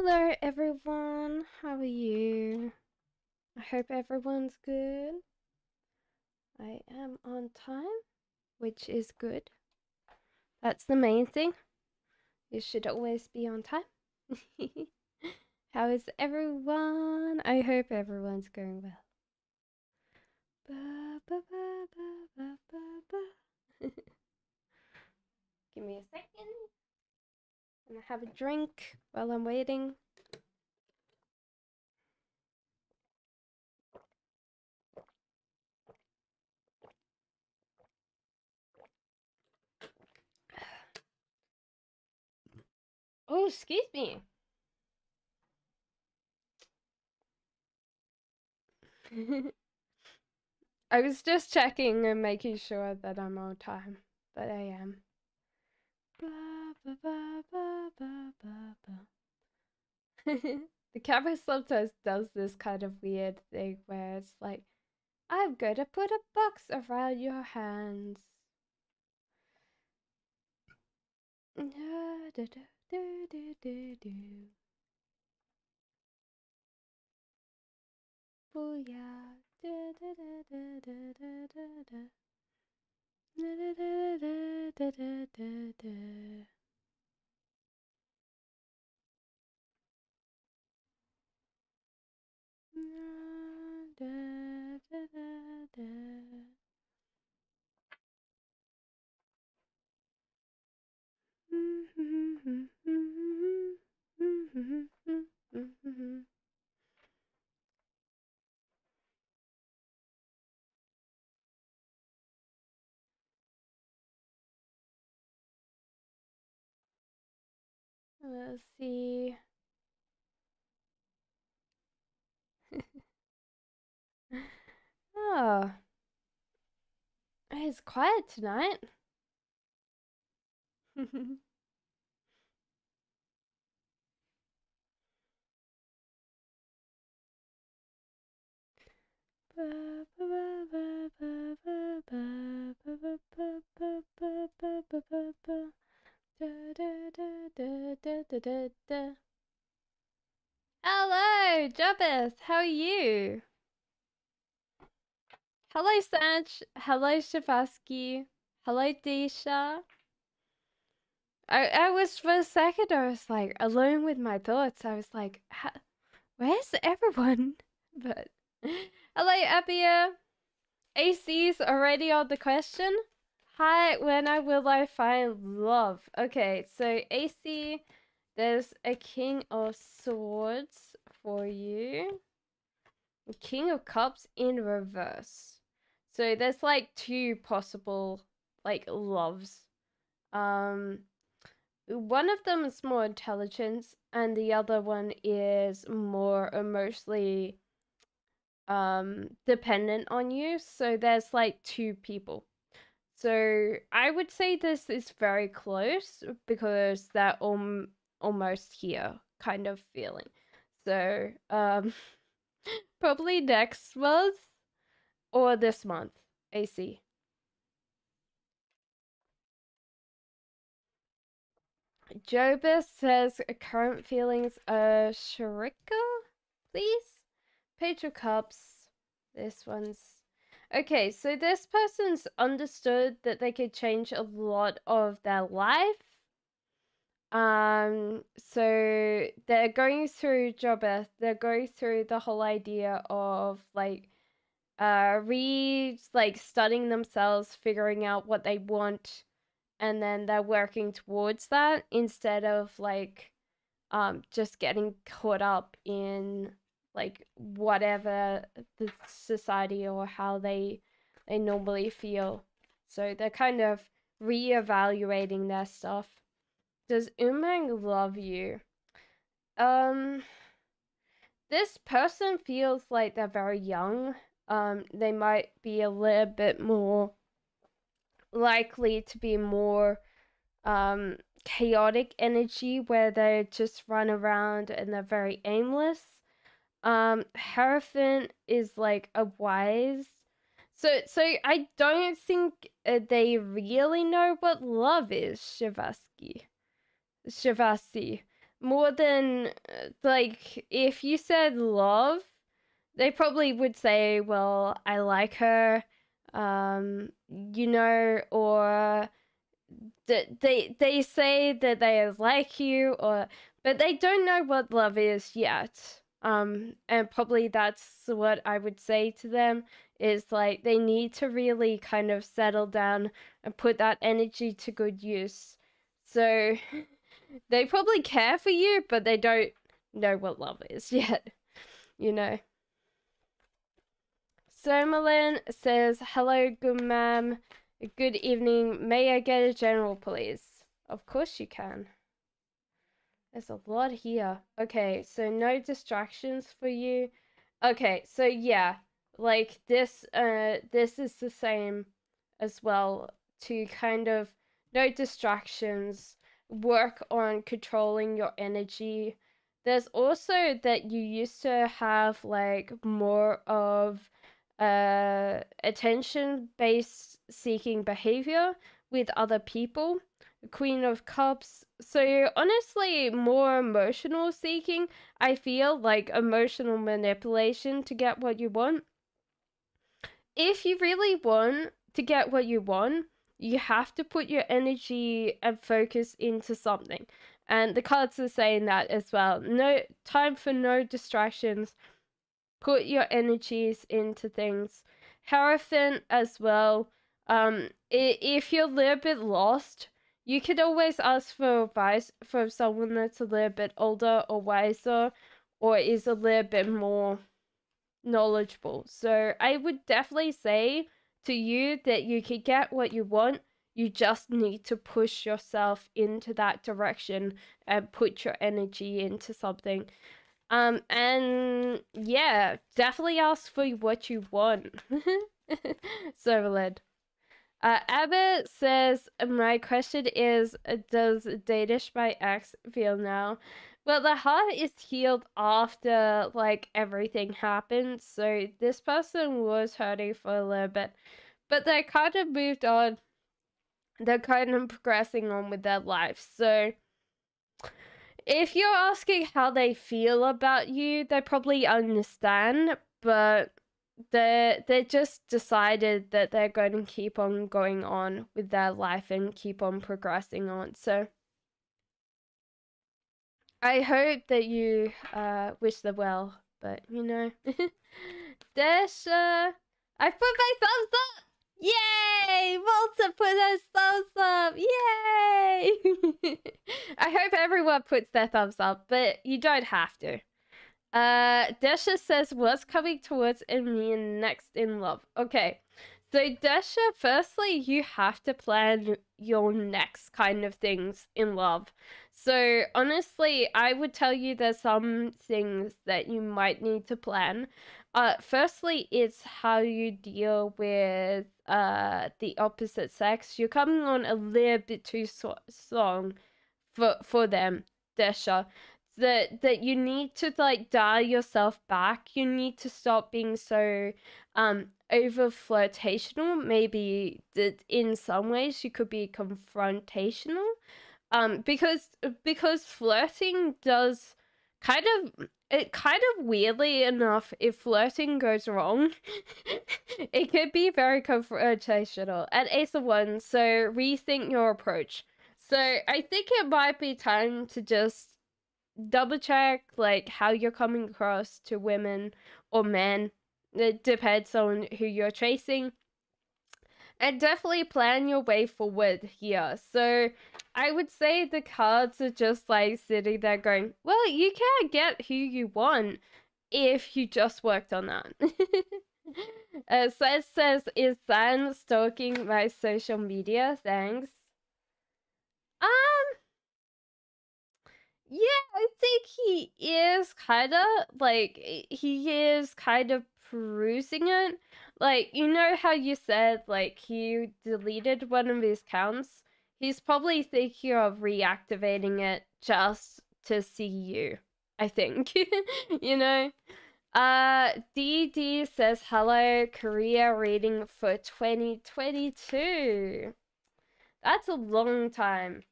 Hello everyone, how are you? I hope everyone's good. I am on time, which is good. That's the main thing. You should always be on time. How is everyone? I hope everyone's going well. Give me a second. I'm gonna have a drink while I'm waiting. Oh, excuse me. I was just checking and making sure that I'm on time, but I am. The camera sometimes does this kind of weird thing where it's like, I'm gonna put a box around your hands. Booyah. Let's see. Oh, it's quiet tonight. Hello, Jabez. How are you? Hello, Sanch. Hello, Shavaski. Hello, Disha. I was for a second. I was like alone with my thoughts. I was like, where's everyone? But hello, Abia. AC's already on the question. Hi, when will I find love? Okay, so AC, there's a King of Swords for you. King of Cups in reverse. So there's like two possible like loves. One of them is more intelligence, and the other one is more emotionally dependent on you. So there's like two people. So I would say this is very close because they're almost here kind of feeling. So probably next month or this month, AC. Jobus says current feelings Sharika, please. Page of Cups. This one's okay. So this person's understood that they could change a lot of their life. So they're going through Jobeth. They're going through the whole idea of like studying themselves, figuring out what they want, and then they're working towards that instead of like just getting caught up in like whatever the society or how they normally feel. So they're kind of reevaluating their stuff. Does Umang love you? This person feels like they're very young. They might be a little bit more likely to be more chaotic energy where they just run around and they're very aimless. Hierophant is like a wise. So I don't think they really know what love is, Shavasi. more than like if you said love, they probably would say, well, I like her, or they say that they like you, or but they don't know what love is yet. And probably that's what I would say to them, is like they need to really kind of settle down and put that energy to good use. So they probably care for you, but they don't know what love is yet, you know. Somalin says, hello, good ma'am. Good evening. May I get a general, please? Of course you can. There's a lot here. Okay, so no distractions for you. Okay, so yeah, like this is the same as well, to kind of no distractions, work on controlling your energy. There's also that you used to have like more of attention based seeking behavior with other people. Queen of Cups. So honestly, more emotional seeking. I feel like emotional manipulation to get what you want. If you really want to get what you want, you have to put your energy and focus into something. And the cards are saying that as well. No time for no distractions. Put your energies into things. Hierophant as well. If you're a little bit lost, you could always ask for advice from someone that's a little bit older or wiser, or is a little bit more knowledgeable. So I would definitely say to you that you could get what you want. You just need to push yourself into that direction and put your energy into something. And yeah, definitely ask for what you want. Servalid. Abbott says, my question is, does Danish my ex feel now? Well, the heart is healed after, like, everything happened, so this person was hurting for a little bit, but they kind of moved on. They're kind of progressing on with their life, so if you're asking how they feel about you, they probably understand, but they just decided that they're going to keep on going on with their life and keep on progressing on. So I hope that you wish them well, but you know. Desha, I put my thumbs up. Yay! Volta put those thumbs up. Yay! I hope everyone puts their thumbs up, but you don't have to. Desha says, what's coming towards me next in love? Okay, so Desha, firstly, you have to plan your next kind of things in love. So honestly, I would tell you there's some things that you might need to plan. Firstly, it's how you deal with the opposite sex. You're coming on a little bit too strong for them, Desha. That you need to like dial yourself back. You need to stop being so over flirtational. Maybe that in some ways you could be confrontational. Because flirting does kind of weirdly enough, if flirting goes wrong, it could be very confrontational. And Ace of Wands, so rethink your approach. So I think it might be time to just double check like how you're coming across to women or men. It depends on who you're chasing. And definitely plan your way forward here. So I would say the cards are just like sitting there going, well, you can get who you want if you just worked on that. Says, is San stalking my social media? Thanks. Yeah, I think he is kind of like perusing it. Like, you know how you said like he deleted one of his accounts? He's probably thinking of reactivating it just to see you, I think. You know? DD says hello, Korea reading for 2022. That's a long time.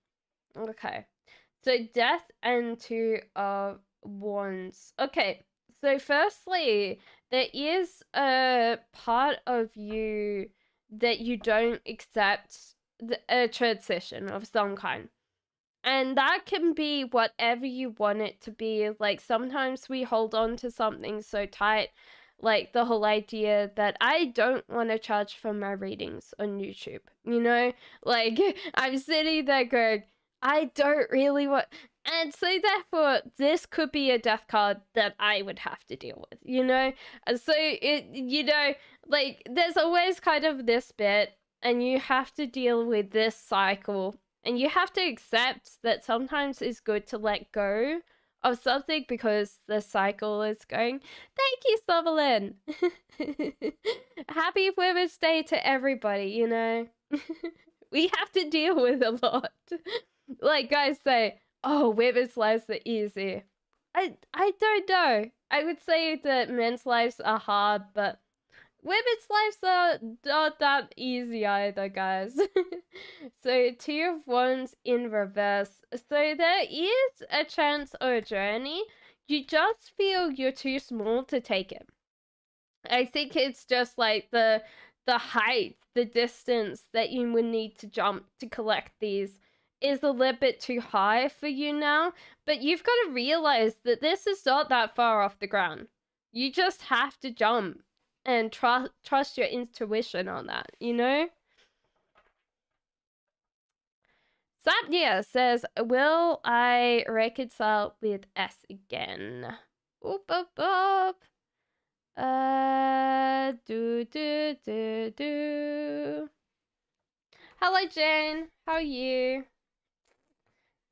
Okay. So Death and Two of Wands. Okay, so firstly, there is a part of you that you don't accept a transition of some kind. And that can be whatever you want it to be. Like, sometimes we hold on to something so tight, like the whole idea that I don't want to charge for my readings on YouTube, you know? Like, I'm sitting there going, I don't really want. And so, therefore, this could be a death card that I would have to deal with, you know? And so, like, there's always kind of this bit, and you have to deal with this cycle. And you have to accept that sometimes it's good to let go of something because the cycle is going. Thank you, Sutherland. Happy Women's Day to everybody, you know. We have to deal with a lot. Like guys say, oh, women's lives are easy. I don't know. I would say that men's lives are hard, but women's lives are not that easy either, guys. So, Two of Wands in reverse. So, there is a chance or a journey. You just feel you're too small to take it. I think it's just like the height, the distance that you would need to jump to collect these is a little bit too high for you now. But you've got to realize that this is not that far off the ground. You just have to jump and trust your intuition on that, you know? Sapnia says, will I reconcile with S again? Oop, oop, oop. Do. Hello, Jane. How are you?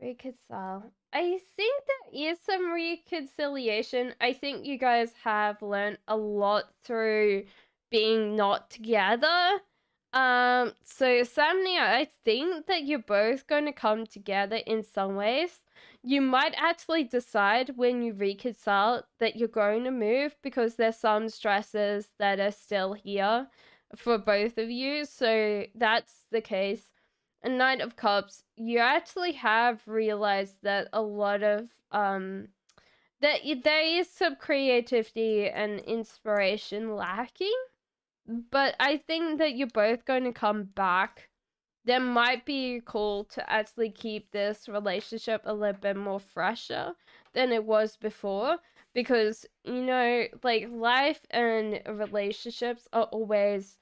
Reconcile. I think there is some reconciliation. I think you guys have learned a lot through being not together. So Samnia, I think that you're both going to come together in some ways. You might actually decide when you reconcile that you're going to move because there's some stresses that are still here for both of you. So that's the case. A Knight of Cups, you actually have realized that a lot of that there is some creativity and inspiration lacking, but I think that you're both going to come back. There might be a call to actually keep this relationship a little bit more fresher than it was before, because you know, like, life and relationships are always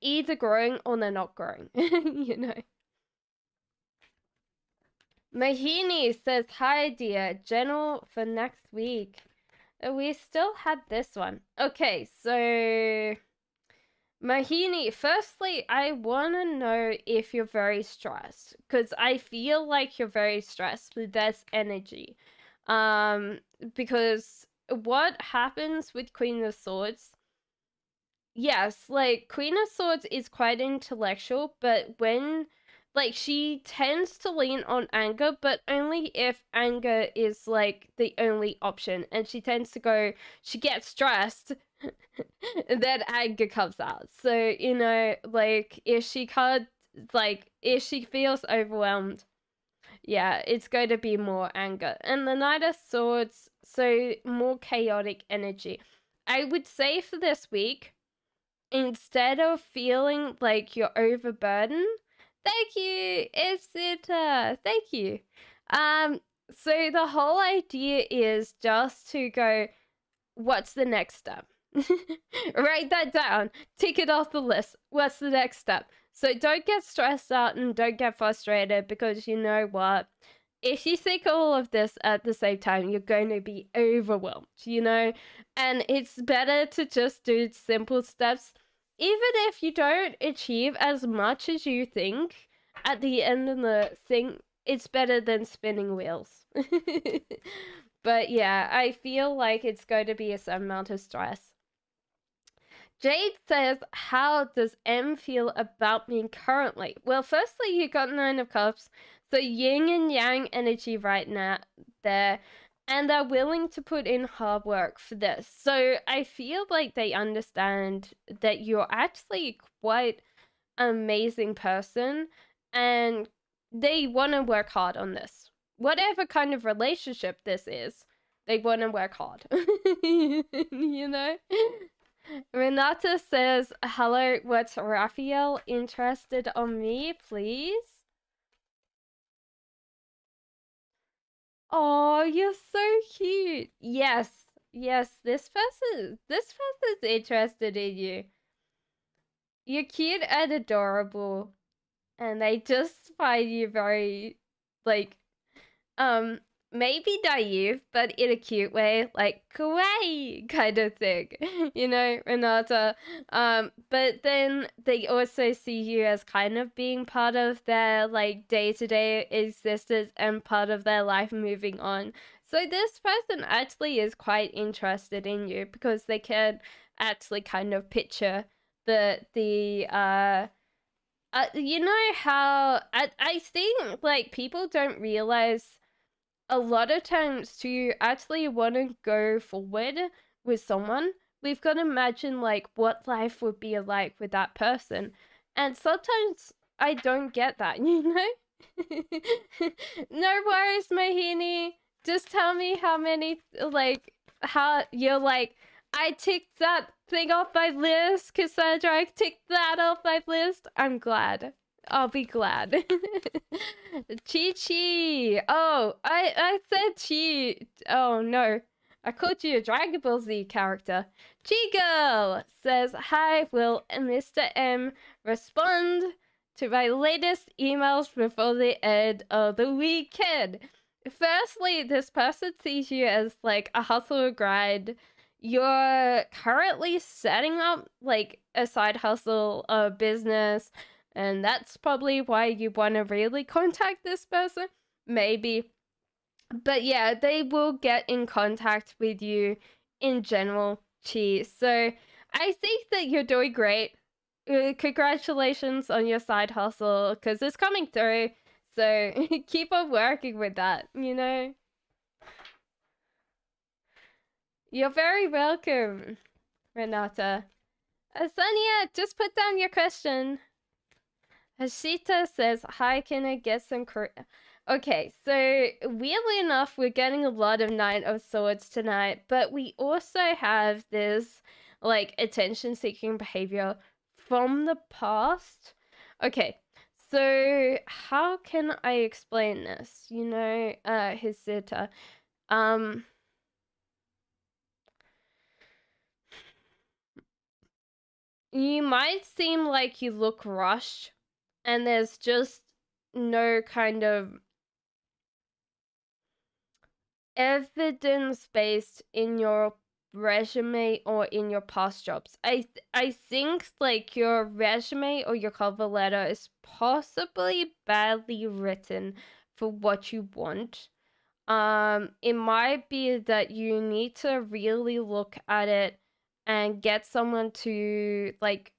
either growing or they're not growing. You know. Mahini says, hi dear, general for next week. We still had this one. Okay, so Mahini, firstly, I want to know if you're very stressed, because I feel like you're very stressed with this energy. Because what happens with Queen of Swords, yes, like, Queen of Swords is quite intellectual, but when, like, she tends to lean on anger, but only if anger is, like, the only option. And she tends to go, she gets stressed, and then anger comes out. So, you know, like, if she can't, like, if she feels overwhelmed, yeah, it's going to be more anger. And the Knight of Swords, so more chaotic energy. I would say for this week, instead of feeling like you're overburdened, thank you, Ipsita, thank you. So the whole idea is just to go, what's the next step? Write that down, tick it off the list. What's the next step? So don't get stressed out and don't get frustrated, because you know what? If you think all of this at the same time, you're going to be overwhelmed, you know? And it's better to just do simple steps. Even if you don't achieve as much as you think at the end of the thing, it's better than spinning wheels. But yeah, I feel like it's going to be a certain amount of stress. Jade says, how does M feel about me currently? Well, firstly, you got Nine of Cups, so yin and yang energy right now there, and they're willing to put in hard work for this. So I feel like they understand that you're actually quite an amazing person, and they want to work hard on this, whatever kind of relationship this is, they want to work hard. You know? Renata says, hello, what's Raphael interested on me, please? Oh, you're so cute. Yes, this person's interested in you. You're cute and adorable, and they just find you very, like, maybe naive, but in a cute way, like kawaii kind of thing, you know, Renata. But then they also see you as kind of being part of their like day-to-day existence and part of their life moving on. So this person actually is quite interested in you because they can actually kind of picture the you know how I think like people don't realize a lot of times to actually want to go forward with someone, we've got to imagine like what life would be like with that person. And sometimes I don't get that, you know? No worries, Mahini. Just tell me how many, like, how you're like, I ticked that thing off my list, Cassandra. I ticked that off my list. I'm glad. I'll be glad. Chi Chi. Oh, I said Chi. Oh no. I called you a Dragon Ball Z character. Chi Girl says, hi, will Mr. M respond to my latest emails before the end of the weekend? Firstly, this person sees you as like a hustle or grind. You're currently setting up like a side hustle, a business, and that's probably why you want to really contact this person. Maybe. But yeah, they will get in contact with you in general, Chi. So I think that you're doing great. Congratulations on your side hustle because it's coming through. So keep on working with that, you know? You're very welcome, Renata. Sonia, just put down your question. Hashita says, hi, can I get some Okay, so weirdly enough, we're getting a lot of Knight of Swords tonight, but we also have this, like, attention-seeking behavior from the past. Okay, so how can I explain this? You know, Hashita, you might seem like you look rushed, and there's just no kind of evidence based in your resume or in your past jobs. I think like your resume or your cover letter is possibly badly written for what you want. It might be that you need to really look at it and get someone to like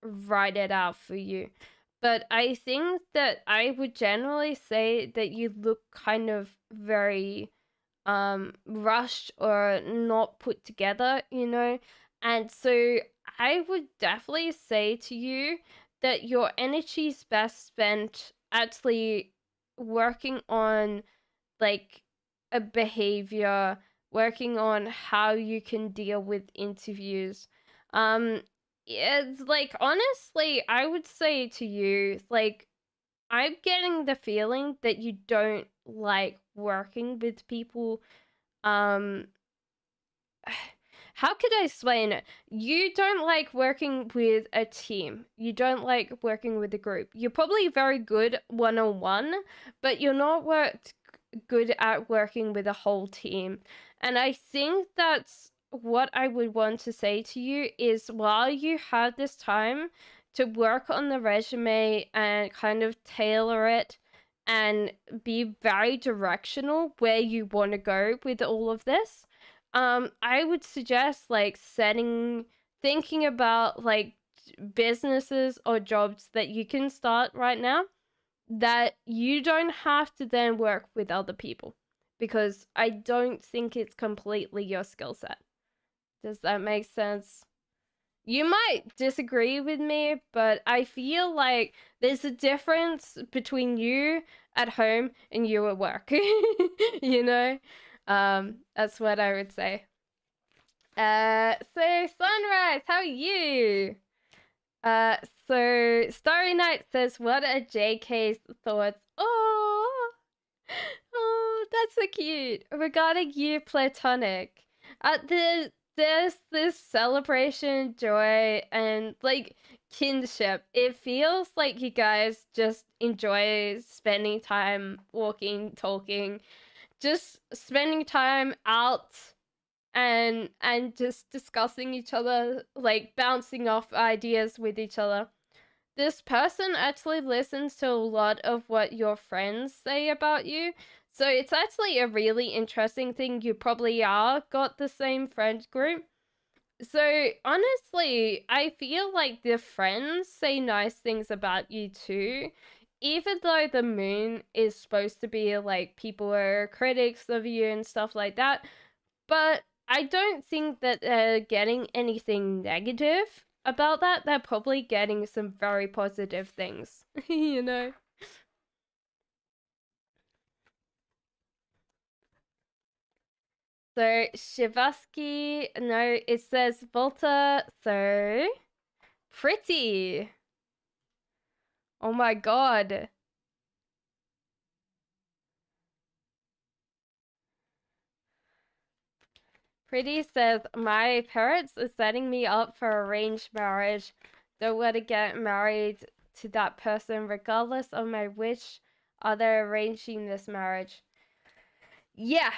write it out for you. But I think that I would generally say that you look kind of very rushed or not put together, you know. And so I would definitely say to you that your energy is best spent actually working on like a behavior, working on how you can deal with interviews. It's like honestly, I would say to you, like, I'm getting the feeling that you don't like working with people. Um, how could I explain it? You don't like working with a team. You don't like working with a group. You're probably very good one-on-one, but you're not good at working with a whole team. And I think that's what I would want to say to you is while you have this time to work on the resume and kind of tailor it and be very directional where you want to go with all of this, I would suggest like thinking about like businesses or jobs that you can start right now that you don't have to then work with other people, because I don't think it's completely your skill set. Does that make sense? you might disagree with me, but I feel like there's a difference between you at home and you at work. You know? That's what I would say. So Sunrise, how are you? Uh, so Starry Night says, "What are JK's thoughts?" Oh, oh, that's so cute. Regarding you, platonic. There's this celebration, joy, and like kinship. It feels like you guys just enjoy spending time walking, talking, just spending time out and just discussing each other, like bouncing off ideas with each other. This person actually listens to a lot of what your friends say about you. So it's actually a really interesting thing. You probably are got the same friend group. So honestly, I feel like the friends say nice things about you too. Even though the moon is supposed to be like people are critics of you and stuff like that, but I don't think that they're getting anything negative about that. They're probably getting some very positive things, you know? So, Shivaski, no, it says Volta, so pretty. Oh my god. Pretty says, my parents are setting me up for arranged marriage. Don't want to get married to that person regardless of my wish. Are they arranging this marriage? Yeah,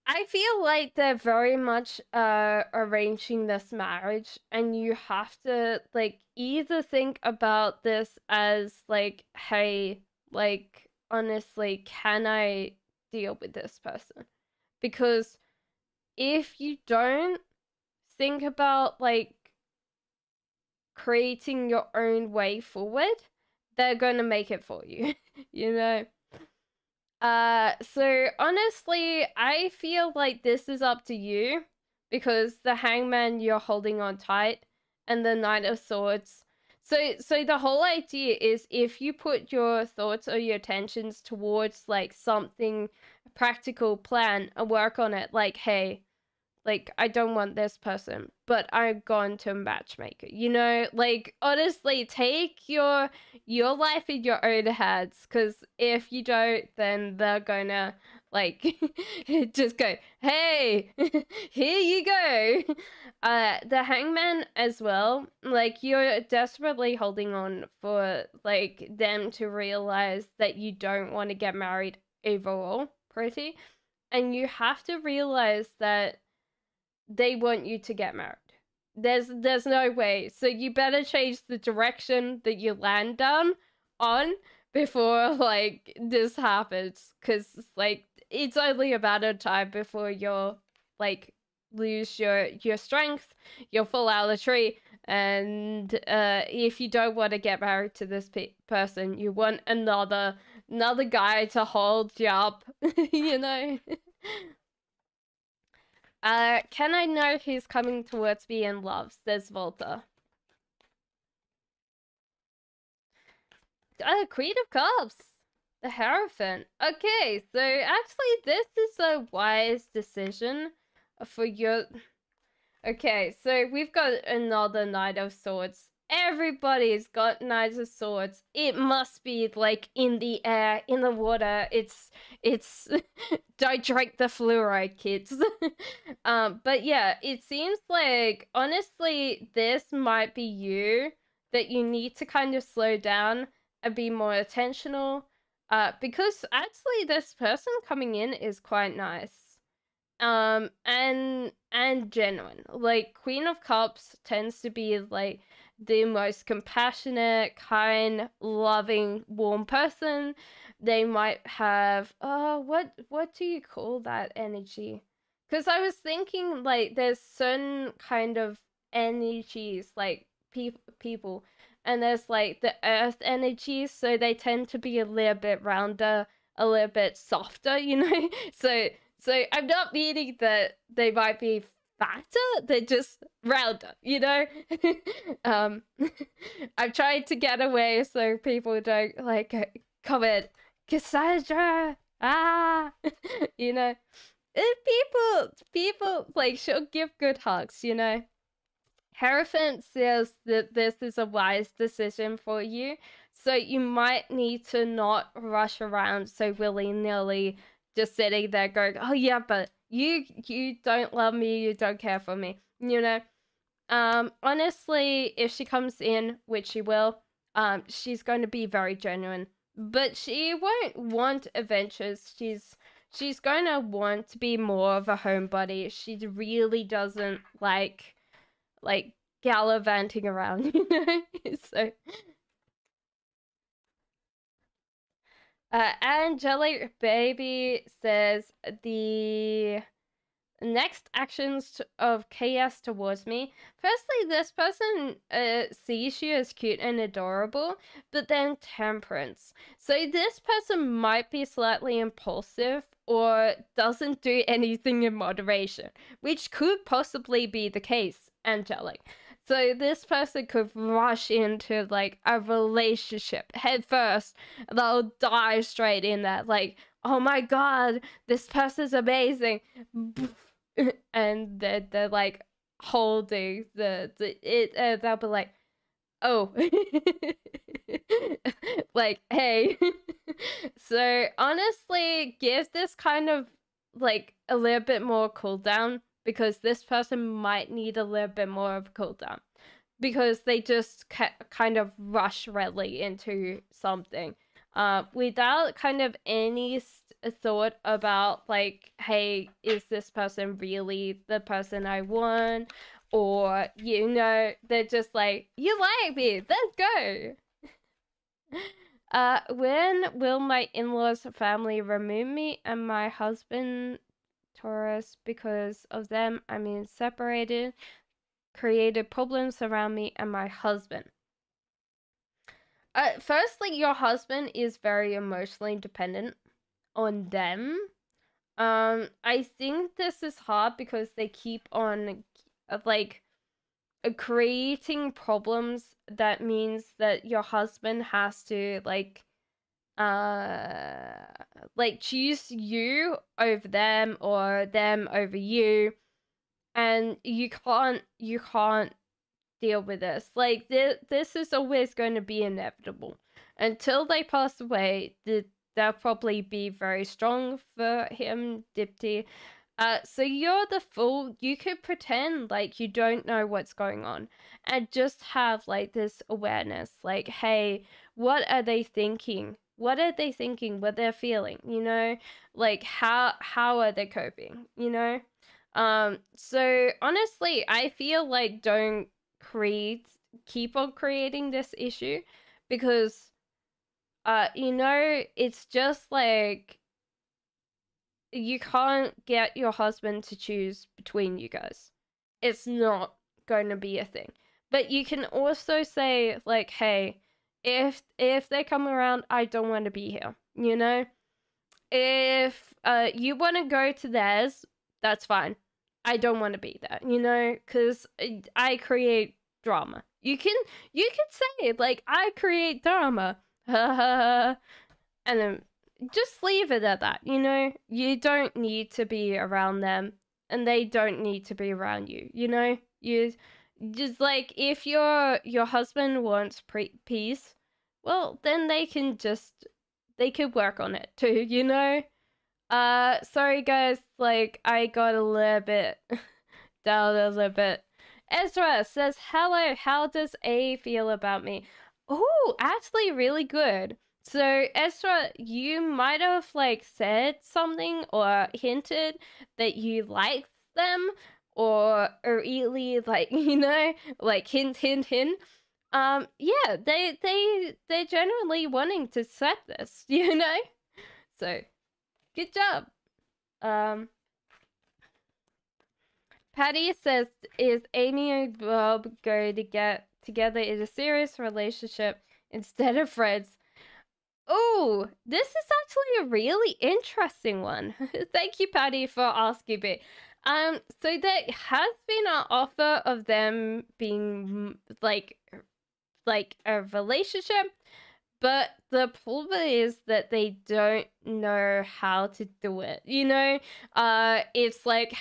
I feel like they're very much arranging this marriage, and you have to like either think about this as like, hey, like honestly, can I deal with this person? Because if you don't think about like creating your own way forward, they're gonna make it for you, you know? So honestly, I feel like this is up to you because the hangman you're holding on tight and the knight of swords. So the whole idea is if you put your thoughts or your attentions towards like something practical plan and work on it, like, hey, like I don't want this person, but I'm going to a matchmaker. You know, like honestly, take your life in your own hands, because if you don't, then they're gonna like just go, hey, here you go. The hangman as well, like you're desperately holding on for like them to realize that you don't want to get married overall, pretty, and you have to realize that they want you to get married. There's no way. So you better change the direction that you land down on before like this happens, because like it's only a matter of time before you'll like lose your strength, you'll fall out of the tree, and if you don't want to get married to this person, you want another guy to hold you up, you know. Can I know who's coming towards me in love? Says Volta. Queen of Cups. The Hierophant. Okay, so actually this is a wise decision for your... Okay, so we've got another Knight of Swords. Everybody's got Knights of Swords. It must be like in the air, in the water. It's don't drink the fluoride, kids. But yeah, it seems like honestly this might be you, that you need to kind of slow down and be more attentional. Because actually this person coming in is quite nice, and genuine. Like Queen of Cups tends to be like the most compassionate, kind, loving, warm person. They might have what do you call that energy? Because I was thinking like there's certain kind of energies like people, and there's like the earth energies, so they tend to be a little bit rounder, a little bit softer, you know. So I'm not meaning that they might be fatter, they're just rounder, you know? I've tried to get away so people don't like comment, Cassandra, you know? People like she'll give good hugs, you know? Hierophant says that this is a wise decision for you, so you might need to not rush around so willy-nilly, just sitting there going, oh yeah, but you don't love me, you don't care for me, you know? Honestly, if she comes in, which she will, she's going to be very genuine, but she won't want adventures. She's going to want to be more of a homebody. She really doesn't like gallivanting around, you know? So Angelic Baby says the next actions of chaos towards me. Firstly, this person sees you as cute and adorable, but then temperance. So this person might be slightly impulsive or doesn't do anything in moderation, which could possibly be the case, Angelic. So this person could rush into like a relationship head first, and they'll die straight in that. Like, oh my god, this person's amazing, and they're like holding they'll be like, oh, like, hey. So honestly, give this kind of like a little bit more cooldown, because this person might need a little bit more of a cooldown, because they just kind of rush readily into something without kind of any thought about like, hey, is this person really the person I want? Or, you know, they're just like, you like me, let's go. When will my in-laws family remove me and my husband Taurus because of them? I mean, separated, created problems around me and my husband. Firstly, your husband is very emotionally dependent on them. I think this is hard because they keep on like creating problems. That means that your husband has to like choose you over them or them over you, and you can't deal with this. Like, this is always going to be inevitable until they pass away. They'll probably be very strong for him, Dipti. So you're the fool. You could pretend like you don't know what's going on and just have like this awareness, like, hey, what are they thinking? What are they thinking? What they're feeling, you know? Like, how are they coping, you know? So honestly, I feel like don't keep on creating this issue, because you know, it's just like you can't get your husband to choose between you guys. It's not going to be a thing. But you can also say like, hey, if they come around, I don't want to be here, you know? If you want to go to theirs, that's fine. I don't want to be there, you know, because I create drama. You can say it like, I create drama, and then just leave it at that, you know? You don't need to be around them, and they don't need to be around you, you know? You just like, if your husband wants peace, well, then they could work on it too, you know? Sorry guys, like, I got a little bit down a little bit. Ezra says, hello, how does A feel about me? Oh, actually really good. So Ezra, you might have like said something or hinted that you liked them, or really like, you know, like hint hint hint. Yeah, they're generally wanting to set this, you know? So good job. Patty says, is Amy and Bob going to get together in a serious relationship instead of friends? Oh, this is actually a really interesting one. Thank you, Patty, for asking me. So there has been an offer of them being like a relationship, but the problem is that they don't know how to do it. It's like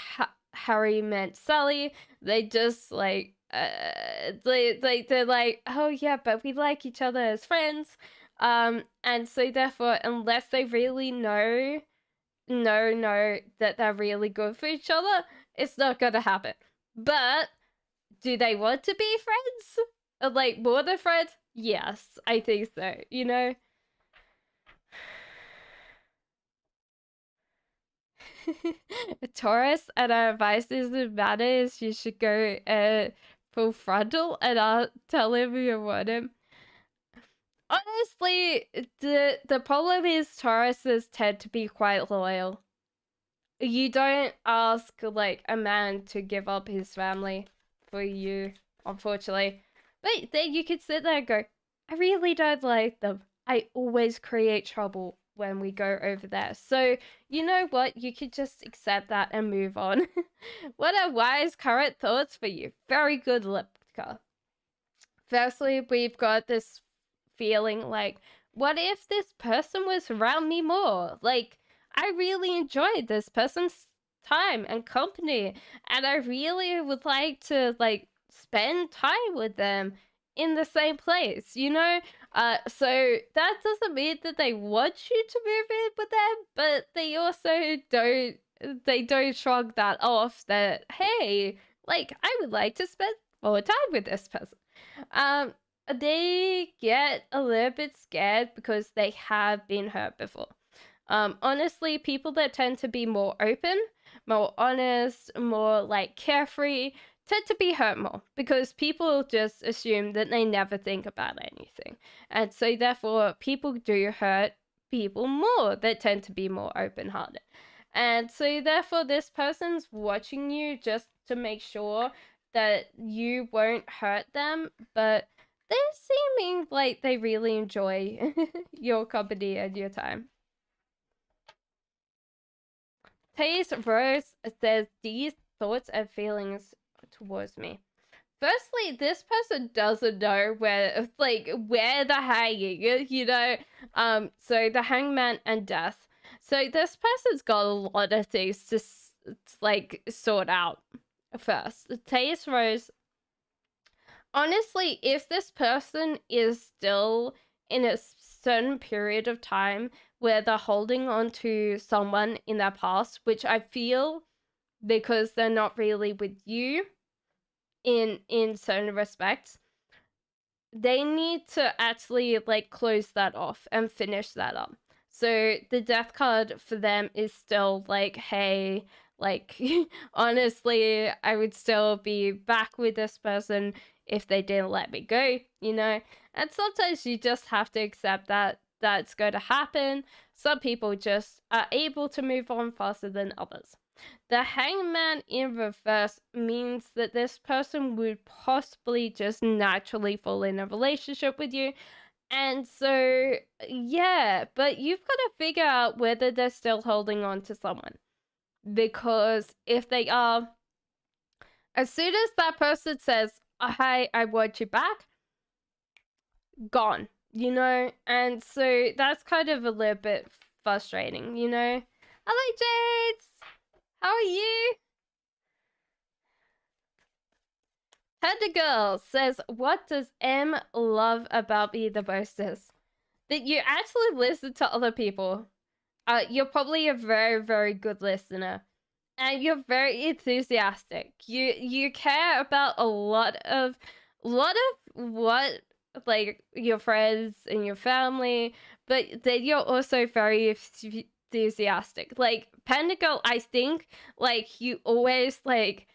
Harry met Sally. They just like they're like, oh yeah, but we like each other as friends. And so therefore, unless they really know that they're really good for each other, it's not gonna happen. But do they want to be friends? Like more than friends? Yes, I think so. Taurus, and our advice is the matter is you should go full frontal, and I'll tell him you want him. Honestly, the problem is Tauruses tend to be quite loyal. You don't ask like a man to give up his family for you, unfortunately. But then you could sit there and go, I really don't like them. I always create trouble when we go over there. So, you know what? You could just accept that and move on. What are wise current thoughts for you? Very good, Lipka. Firstly, we've got this feeling like, what if this person was around me more? Like, I really enjoyed this person's time and company, and I really would like to like spend time with them in the same place, so that doesn't mean that they want you to move in with them, but they don't shrug that off that, hey, like, I would like to spend more time with this person. um they get a little bit scared because they have been hurt before. Honestly, people that tend to be more open, more honest, more like carefree, tend to be hurt more because people just assume that they never think about anything. And so, therefore, people do hurt people more that tend to be more open hearted. And so, therefore, this person's watching you just to make sure that you won't hurt them, but they're seeming like they really enjoy your company and your time. Taste Rose says these thoughts and feelings towards me. Firstly, this person doesn't know where the hanging, so the hangman and death. So this person's got a lot of things to like sort out first. Taste Rose, honestly, if this person is still in a certain period of time where they're holding on to someone in their past, which I feel because they're not really with you in certain respects, they need to actually like close that off and finish that up. So the death card for them is still like, hey, like honestly, I would still be back with this person if they didn't let me go, And sometimes you just have to accept that that's going to happen. Some people just are able to move on faster than others. The hangman in reverse means that this person would possibly just naturally fall in a relationship with you. And so, yeah, but you've got to figure out whether they're still holding on to someone. Because if they are, as soon as that person says, hi, I want you back, gone, And so that's kind of a little bit frustrating, Hello, Jades! How are you? Panda Girl says, what does M love about me the most is that you actually listen to other people. You're probably a very, very good listener. And you're very enthusiastic. You care about a lot of what like your friends and your family, but then you're also very enthusiastic. Like Panda Girl, I think like you always like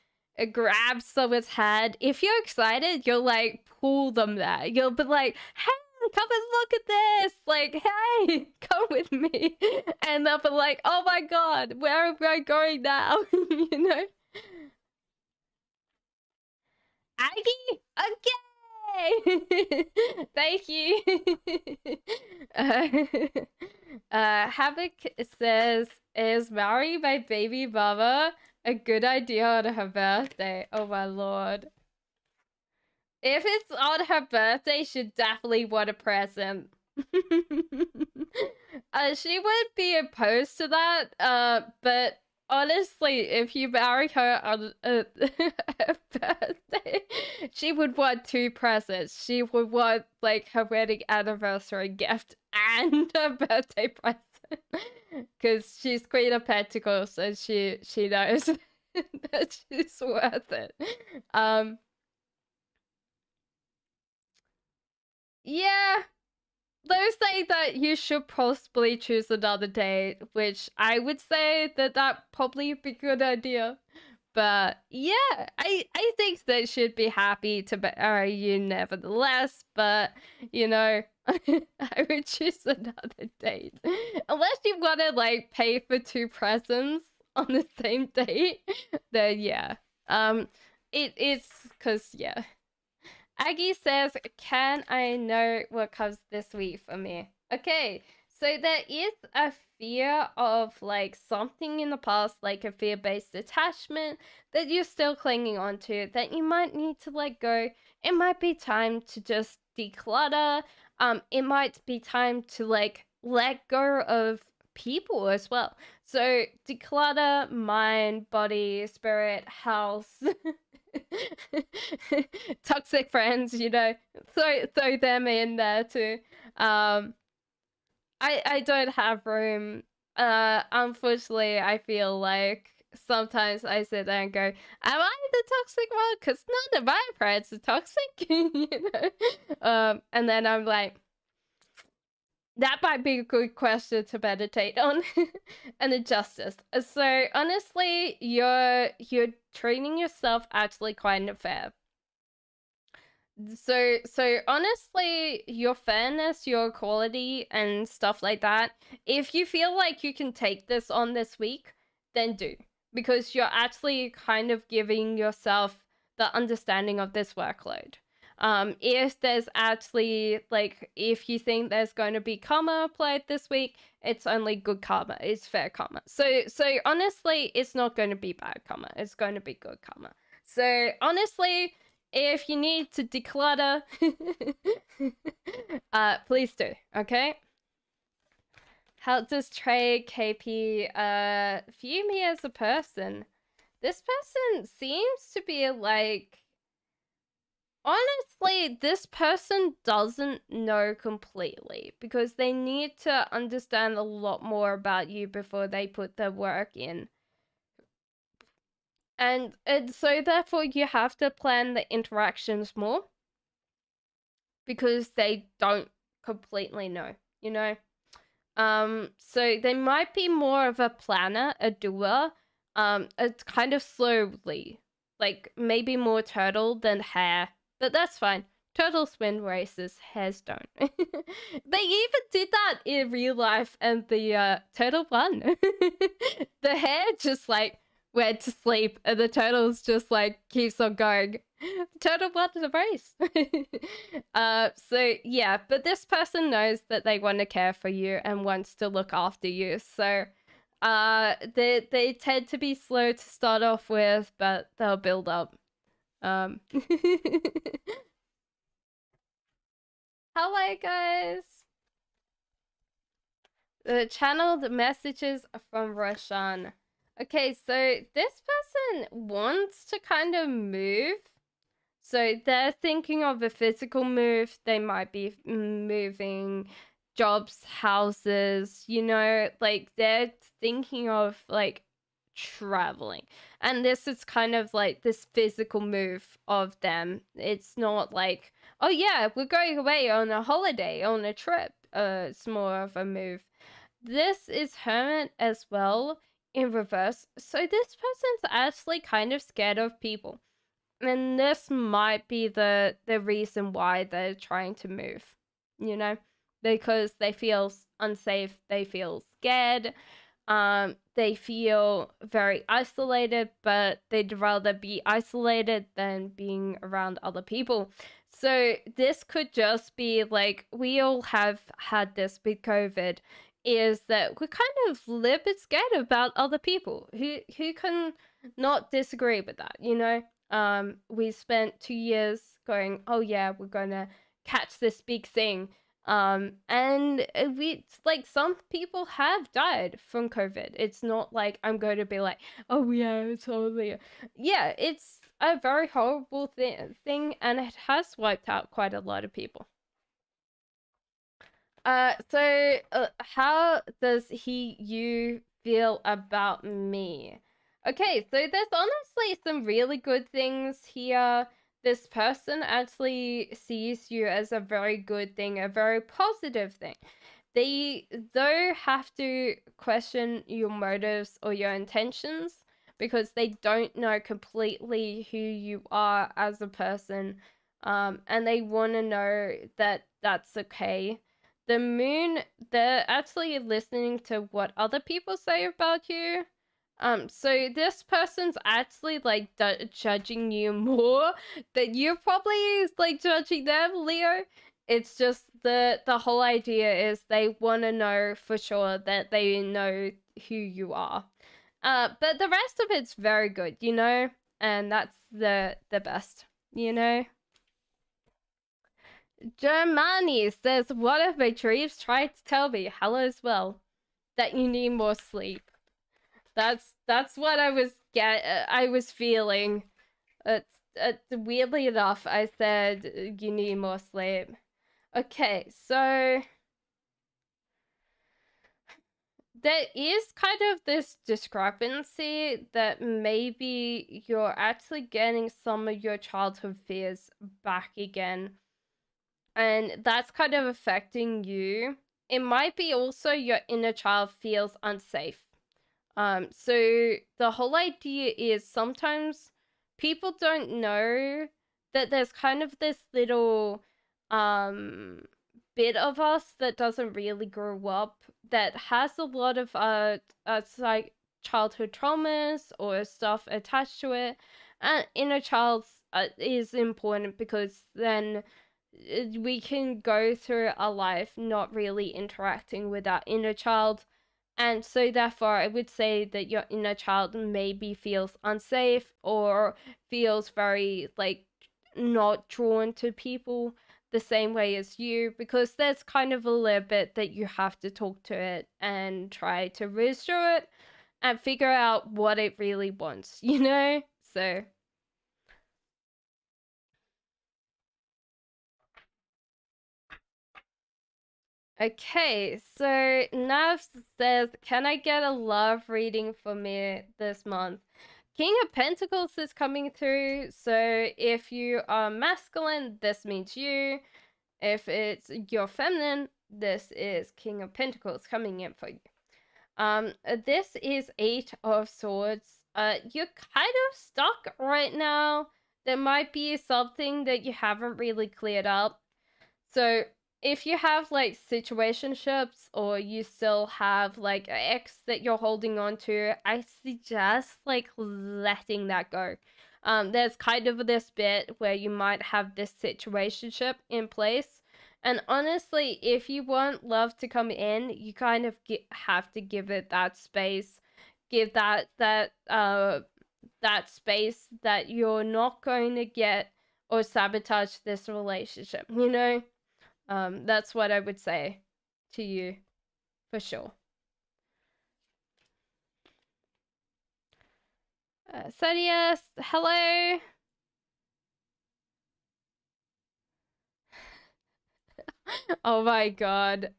grab someone's hand. If you're excited, you'll like pull them there. You'll be like, hey, come and look at this. Like, hey, come with me. And they'll be like, oh my god, where am I going now? Aggie? Yay! Thank you. Havoc says, "Is marrying my baby mama a good idea on her birthday?" Oh my lord. If it's on her birthday, she'd definitely want a present. She would be opposed to that, but honestly, if you marry her on her birthday, she would want 2 presents. She would want, like, her wedding anniversary gift and her birthday present. Because she's Queen of Pentacles, so she knows that she's worth it. Yeah, they're saying that you should possibly choose another date, which I would say that probably would be a good idea. But yeah, I think they should be happy to marry you nevertheless. But you know, I would choose another date unless you want to like pay for 2 presents on the same date. Then yeah, it's because yeah. Aggie says, "Can I know what comes this week for me?" Okay, so there is a fear of like something in the past, like a fear-based attachment that you're still clinging on to that you might need to let go. It might be time to just declutter. It might be time to like let go of people as well. So declutter mind, body, spirit, house. Toxic friends, you know, throw them in there too. I don't have room. Unfortunately, I feel like sometimes I sit there and go, "Am I the toxic one?" Because none of my friends are toxic, you know. And then I'm like, that might be a good question to meditate on. And the justice. So honestly, you're treating yourself actually quite unfair. So honestly, your fairness, your equality, and stuff like that, if you feel like you can take this on this week, then do. Because you're actually kind of giving yourself the understanding of this workload. If there's actually, like, if you think there's going to be karma applied this week, it's only good karma. It's fair karma. So honestly, it's not going to be bad karma. It's going to be good karma. So honestly, if you need to declutter, please do, okay? How does Trey KP view me as a person? This person seems to be like... Honestly, this person doesn't know completely because they need to understand a lot more about you before they put their work in. And so therefore you have to plan the interactions more because they don't completely know, you know? So they might be more of a planner, a doer, it's kind of slowly, like maybe more turtle than hare, but that's fine. Turtles win races, hares don't. They even did that in real life, and the turtle won. The hare just like went to sleep, and the turtle's just like keeps on going. The turtle won the race. So yeah, but this person knows that they want to care for you and wants to look after you. So they tend to be slow to start off with, but they'll build up. Hello guys. The channeled messages from Roshan. Okay, so this person wants to kind of move. So they're thinking of a physical move. They might be moving jobs, houses, you know, like they're thinking of like traveling. And this is kind of like this physical move of them. It's not like, oh yeah, we're going away on a holiday, on a trip. It's more of a move. This is Hermit as well in reverse. So this person's actually kind of scared of people. And this might be the reason why they're trying to move, you know, because they feel unsafe, they feel scared. they feel very isolated, but they'd rather be isolated than being around other people. So this could just be like, we all have had this with COVID, is that we're kind of a little bit scared about other people. Who can not disagree with that, you know? We spent 2 years going, oh yeah, we're gonna catch this big thing. And we, like, some people have died from COVID. It's not like I'm going to be like, oh yeah, it's totally, yeah, it's a very horrible thing, and it has wiped out quite a lot of people. How does you feel about me? Okay, so there's honestly some really good things here. This person actually sees you as a very good thing, a very positive thing. They, though, have to question your motives or your intentions because they don't know completely who you are as a person, and they want to know that that's okay. The moon, they're actually listening to what other people say about you. So this person's actually like judging you more than you're probably like judging them, Leo. It's just the whole idea is they want to know for sure that they know who you are. But the rest of it's very good, you know, and that's the best, you know. Germani says, "What if my dreams try to tell me, hello as well, that you need more sleep?" That's what I was feeling. Weirdly enough, I said you need more sleep. Okay, so there is kind of this discrepancy that maybe you're actually getting some of your childhood fears back again, and that's kind of affecting you. It might be also your inner child feels unsafe. So the whole idea is sometimes people don't know that there's kind of this little bit of us that doesn't really grow up, that has a lot of like childhood traumas or stuff attached to it. And inner child is important because then we can go through our life not really interacting with our inner child. And so therefore I would say that your inner child maybe feels unsafe or feels very like not drawn to people the same way as you, because there's kind of a little bit that you have to talk to it and try to restore it and figure out what it really wants, you know? So okay, so Nav says, can I get a love reading for me this month? King of Pentacles is coming through, so if you are masculine, this means you. If it's your feminine, this is King of Pentacles coming in for you. This is Eight of Swords. You're kind of stuck right now. There might be something that you haven't really cleared up. So if you have like situationships or you still have like an ex that you're holding on to, I suggest like letting that go. There's kind of this bit where you might have this situationship in place, and honestly, if you want love to come in, you kind of have to give it that space, give that space that you're not going to get or sabotage this relationship, you know. That's what I would say to you, for sure. Sadias, hello. Oh my god.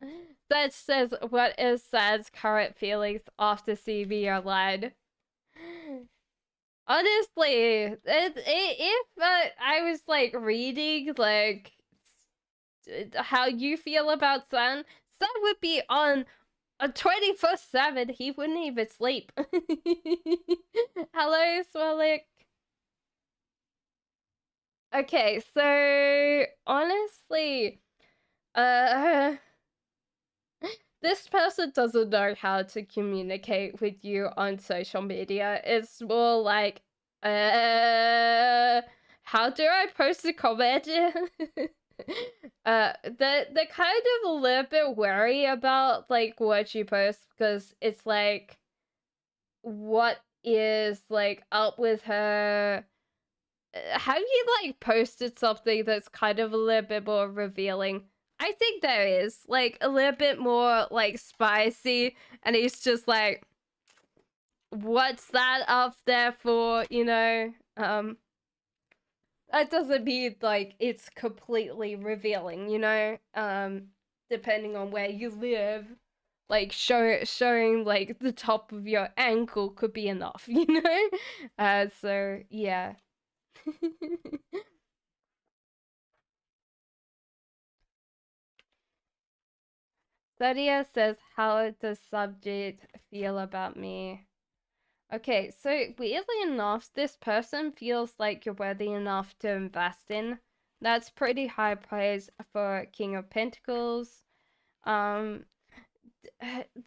That says, what is Sad's current feelings after seeing me online? Honestly, if I was like reading like how you feel about Sun, Sun would be on a 24/7. He wouldn't even sleep. Hello, Swalik. Okay, so honestly, uh, this person doesn't know how to communicate with you on social media. It's more like, how do I post a comment? They're kind of a little bit wary about like what you post, because it's like, what is like up with her? Have you like posted something that's kind of a little bit more revealing? I think there is like a little bit more like spicy, and it's just like, what's that up there for, you know? That doesn't mean like it's completely revealing, you know? Depending on where you live, like showing like the top of your ankle could be enough, you know? So yeah. Sadia says, how does subject feel about me? Okay, so weirdly enough, this person feels like you're worthy enough to invest in. That's pretty high praise for King of Pentacles. Um,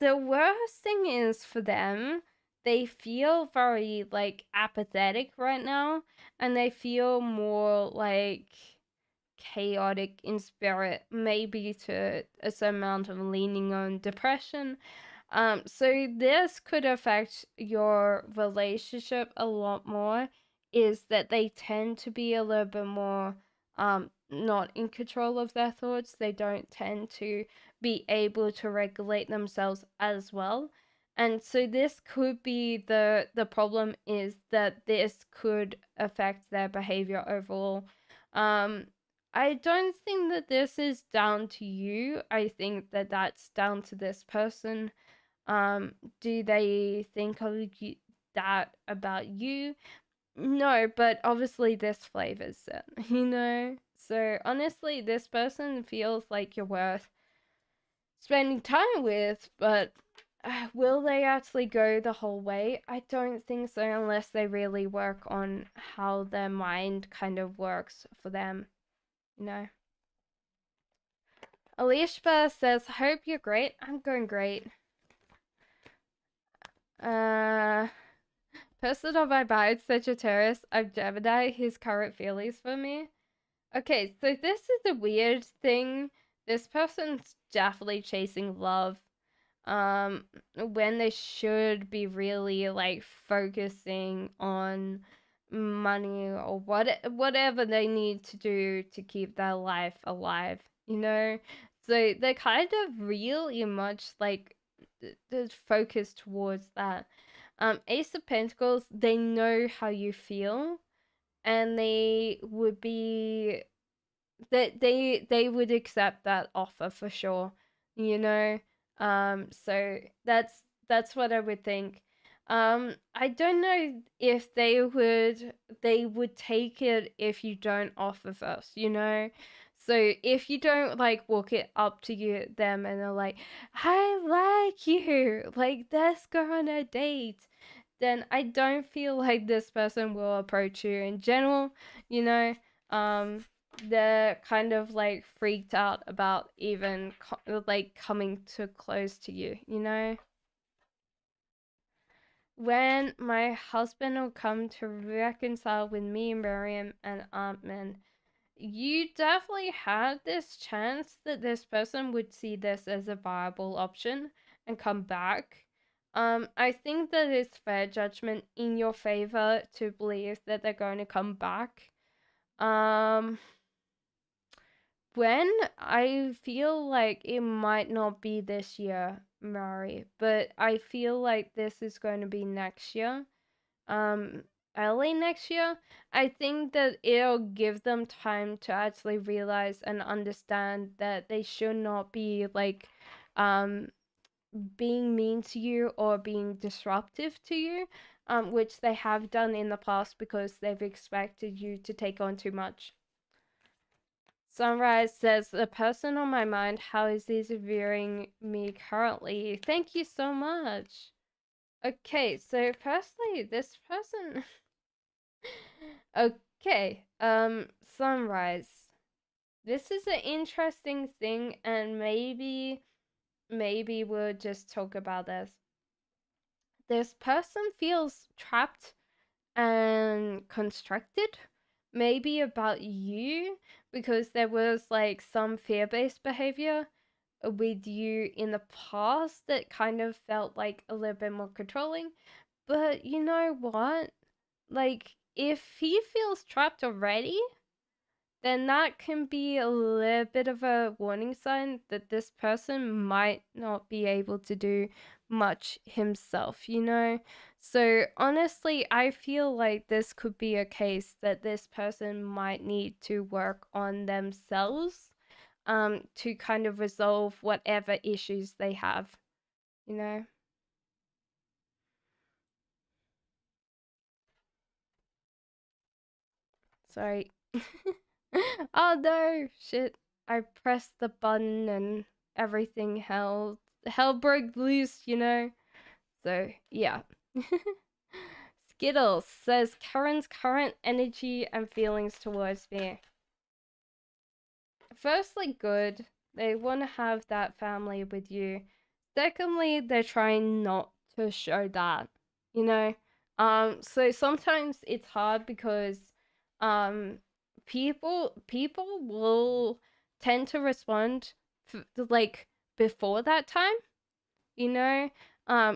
the worst thing is for them, they feel very like apathetic right now, and they feel more like chaotic in spirit, maybe to a certain amount of leaning on depression. So this could affect your relationship a lot more, is that they tend to be a little bit more not in control of their thoughts. They don't tend to be able to regulate themselves as well. And so this could be the problem, is that this could affect their behavior overall. Um I don't think that this is down to you. I think that that's down to this person. Do they think of that about you? No, but obviously this flavors it, you know? So honestly, this person feels like you're worth spending time with, but will they actually go the whole way? I don't think so, unless they really work on how their mind kind of works for them, you know? Alishba says, hope you're great. I'm going great. Person on my mind, Sagittarius. I'm Gemini. His current feelings for me. Okay, so this is a weird thing. This person's definitely chasing love. When they should be really like focusing on money or whatever they need to do to keep their life alive, you know? So they're kind of really much like focused towards that. Ace of Pentacles, they know how you feel, and they would be that they would accept that offer for sure, you know. So that's what I would think. I don't know if they would take it if you don't offer first, you know. So if you don't like walk it up to them and they're like, I like you, like let's go on a date, then I don't feel like this person will approach you in general, you know. They're kind of like freaked out about even like coming too close to you, you know? When my husband will come to reconcile with me, Miriam, and Auntman, you definitely have this chance that this person would see this as a viable option and come back. I think that it's fair judgment in your favor to believe that they're going to come back. When I feel like it might not be this year, Mari, but I feel like this is going to be next year. Um, Early next year. I think that it'll give them time to actually realize and understand that they should not be like being mean to you or being disruptive to you, which they have done in the past because they've expected you to take on too much. Sunrise says, the person on my mind, how is this viewing me currently? Thank you so much. Okay, so firstly, this person. Okay, Sunrise. This is an interesting thing, and maybe maybe we'll just talk about this. This person feels trapped and constructed, maybe about you, because there was like some fear-based behavior with you in the past that kind of felt like a little bit more controlling. But you know what? Like, if he feels trapped already, then that can be a little bit of a warning sign that this person might not be able to do much himself, you know? So honestly, I feel like this could be a case that this person might need to work on themselves to kind of resolve whatever issues they have, you know? Sorry. Oh no, shit. I pressed the button and everything hell broke loose, you know? So, yeah. Skittles says Karen's current energy and feelings towards me. Firstly, good. They want to have that family with you. Secondly, they're trying not to show that, you know? So sometimes it's hard because um people will tend to respond like before that time, you know?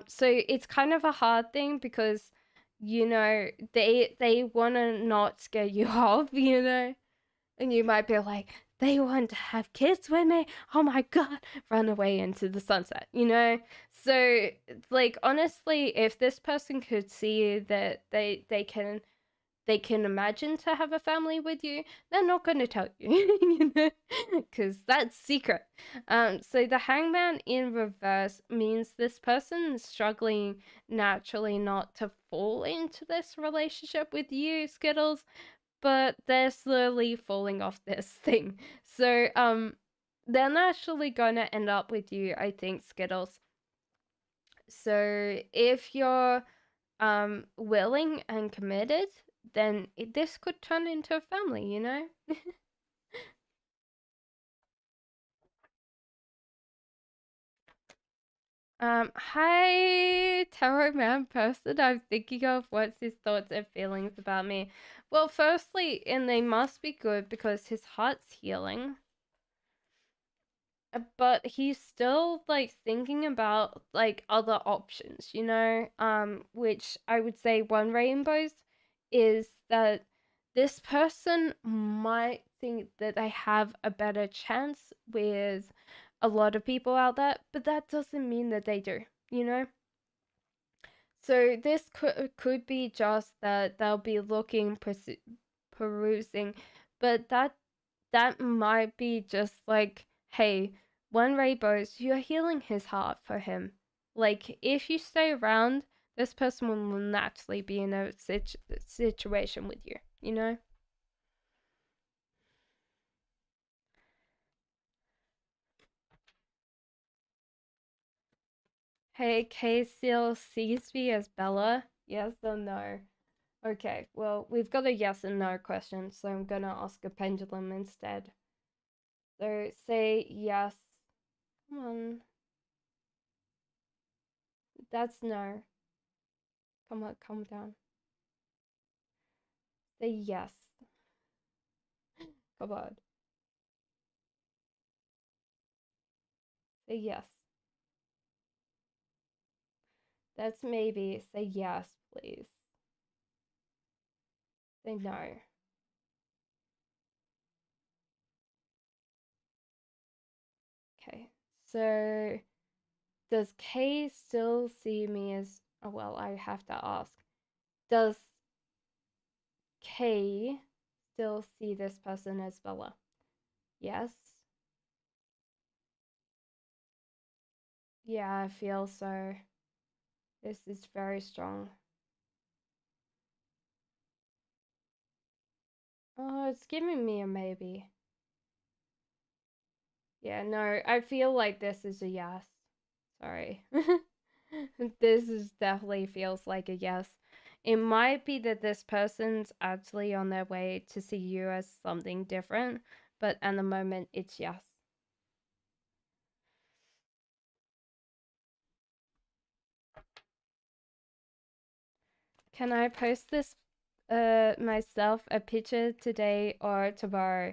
So it's kind of a hard thing because you know they want to not scare you off, you know? And you might be like, they want to have kids with me. Oh my God, run away into the sunset, you know? So, like, honestly, if this person could see that they can imagine to have a family with you, they're not going to tell you, you know, because that's secret. So the hangman in reverse means this person is struggling naturally not to fall into this relationship with you, Skittles, but they're slowly falling off this thing. So they're naturally gonna end up with you, I think, Skittles. So if you're willing and committed, then this could turn into a family, you know? Hi, tarot man person. I'm thinking of what's his thoughts and feelings about me. Well, firstly, and they must be good because his heart's healing. But he's still like thinking about like other options, you know, which I would say one rainbows is that this person might think that they have a better chance with a lot of people out there, but that doesn't mean that they do, you know. So this could be just that they'll be looking perusing, but that might be just like, hey, one rainbows, you're healing his heart for him. Like, if you stay around, this person will naturally be in a situation with you, you know? Hey, K still sees me as Bella? Yes or no? Okay, well, we've got a yes and no question, so I'm gonna ask a pendulum instead. So say yes. Come on. That's no. Come on, calm down. Say yes. Come on. Say yes. That's maybe. Say yes, please. Say no. Okay. So does Kay still see me as, oh, well, I have to ask. Does Kay still see this person as Bella? Yes. Yeah, I feel so. This is very strong. Oh, it's giving me a maybe. Yeah, no, I feel like this is a yes. Sorry. This is definitely feels like a yes. It might be that this person's actually on their way to see you as something different, but at the moment it's yes. Can I post this myself a picture today or tomorrow?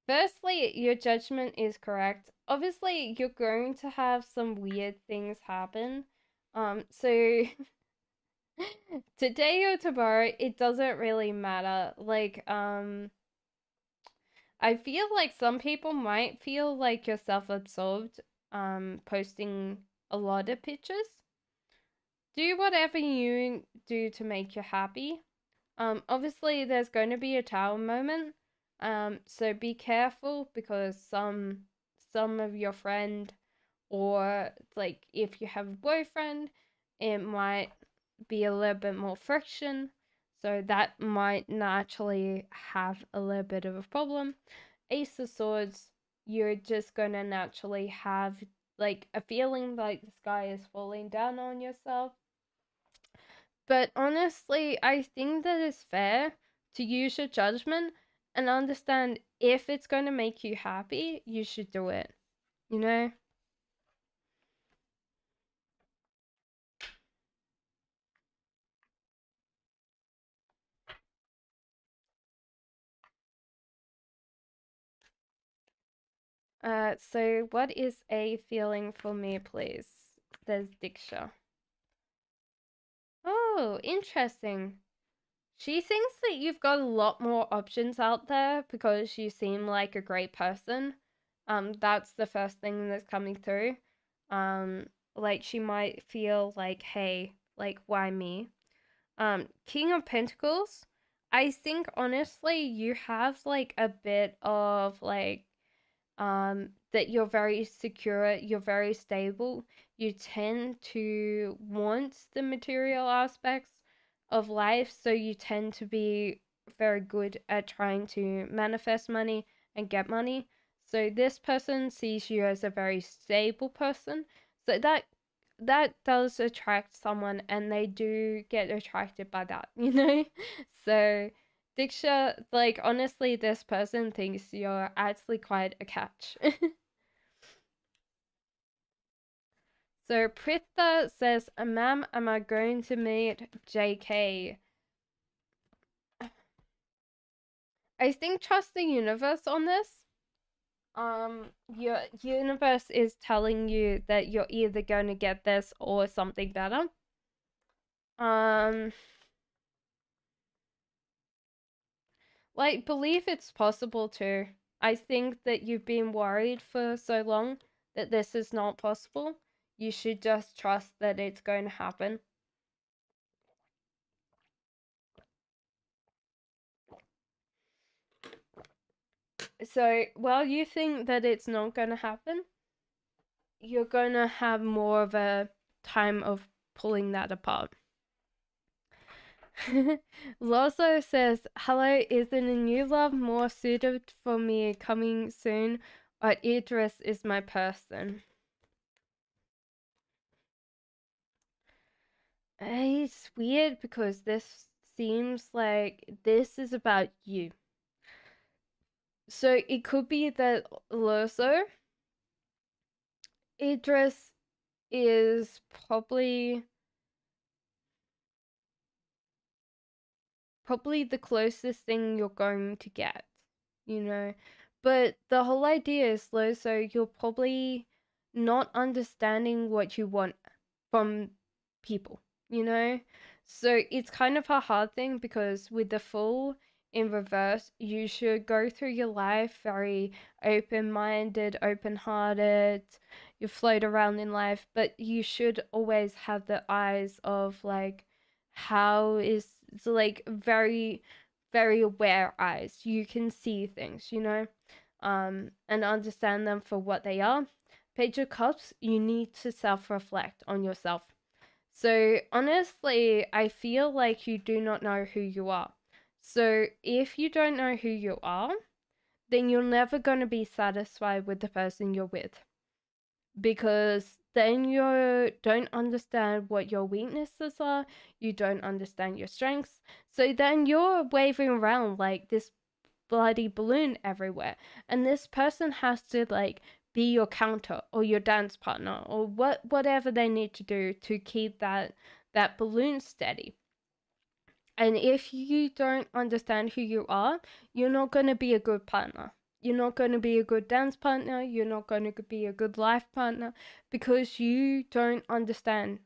Firstly, your judgment is correct. Obviously, you're going to have some weird things happen. So today or tomorrow, it doesn't really matter. Like, I feel like some people might feel like you're self-absorbed, posting a lot of pictures. Do whatever you do to make you happy. Obviously there's going to be a tower moment. So be careful because some of your friend, or like if you have a boyfriend, it might be a little bit more friction. So that might naturally have a little bit of a problem. Ace of Swords, you're just gonna naturally have like a feeling like the sky is falling down on yourself. But honestly, I think that it's fair to use your judgment and understand if it's going to make you happy, you should do it, you know? So what is a feeling for me, please? Says Diksha. Oh, interesting. She thinks that you've got a lot more options out there because you seem like a great person. That's the first thing that's coming through. Like she might feel like, hey, like why me? King of Pentacles, I think honestly you have like a bit of like that you're very secure, you're very stable. You tend to want the material aspects of life, so you tend to be very good at trying to manifest money and get money. So this person sees you as a very stable person. So that does attract someone, and they do get attracted by that, you know? So Diksha, like honestly, this person thinks you're actually quite a catch. So Pritha says, "Ma'am, am I going to meet JK?" I think trust the universe on this. Your universe is telling you that you're either going to get this or something better. Um, like believe it's possible too. I think that you've been worried for so long that this is not possible. You should just trust that it's going to happen. So while you think that it's not going to happen, you're going to have more of a time of pulling that apart. Lozo says, "Hello, isn't a new love more suited for me coming soon, or Idris is my person?" It's weird because this seems like this is about you. So it could be that Lozo, Idris is probably the closest thing you're going to get, you know. But the whole idea is low, so you're probably not understanding what you want from people, you know. So it's kind of a hard thing because with the Fool in reverse, you should go through your life very open-minded, open-hearted. You float around in life, but you should always have the eyes of like, how is, so like very very aware eyes. You can see things, you know, and understand them for what they are. Page of Cups, you need to self-reflect on yourself. So honestly, I feel like you do not know who you are. So if you don't know who you are, then you're never going to be satisfied with the person you're with, because then you don't understand what your weaknesses are, you don't understand your strengths. So then you're waving around like this bloody balloon everywhere, and this person has to like be your counter or your dance partner or whatever they need to do to keep that balloon steady. And if you don't understand who you are, you're not going to be a good partner. You're not going to be a good dance partner. You're not going to be a good life partner because you don't understand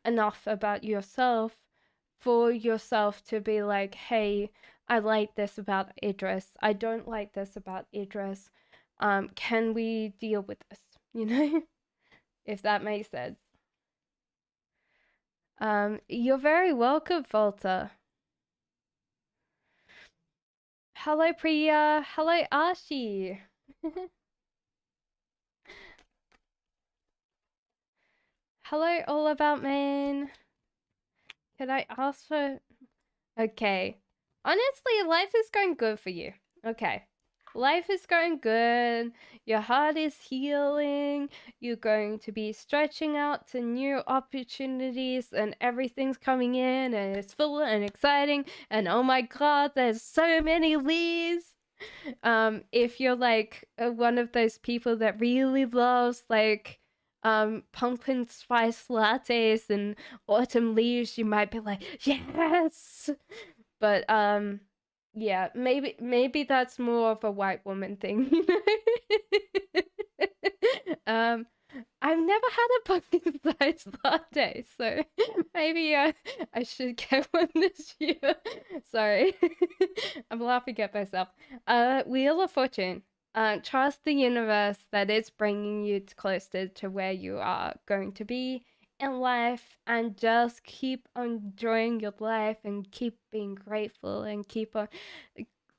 enough about yourself for yourself to be like, hey, I like this about Idris. I don't like this about Idris. Can we deal with this? You know, if that makes sense. You're very welcome, Volta. Hello, Priya. Hello, Ashi. Hello, All About Man. Could I ask for... Okay. Honestly, life is going good for you. Okay. Life is going good. Your heart is healing. You're going to be stretching out to new opportunities, and everything's coming in, and it's full and exciting. And oh my god, there's so many leaves. If you're like one of those people that really loves like pumpkin spice lattes and autumn leaves, you might be like, yes. But yeah, maybe that's more of a white woman thing, you know. I've never had a pumpkin spice latte, so maybe I should get one this year. Sorry, I'm laughing at myself. Wheel of Fortune. Trust the universe that it's bringing you closer to where you are going to be in life, and just keep enjoying your life and keep being grateful and keep on,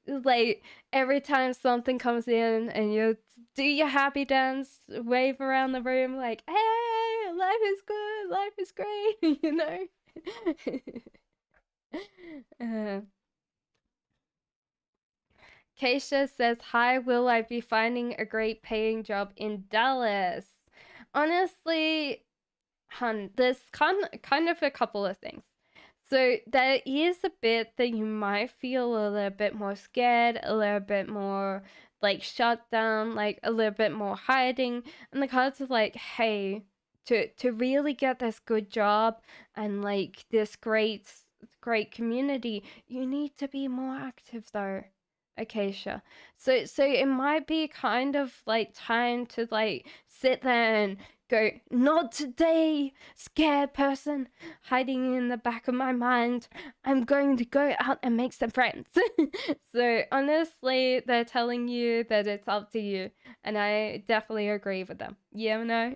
like, every time something comes in and you do your happy dance, wave around the room like, hey, life is good, life is great. You know. uh, Keisha says, hi, will I be finding a great paying job in Dallas? Honestly, hun, there's kind of a couple of things. So there is a bit that you might feel a little bit more scared, a little bit more like shut down, like a little bit more hiding. And the cards are like, hey, to really get this good job and like this great community, you need to be more active though. Acacia. So it might be kind of like time to like sit there and go, not today, scared person hiding in the back of my mind. I'm going to go out and make some friends. So honestly, they're telling you that it's up to you, and I definitely agree with them. Yeah, no.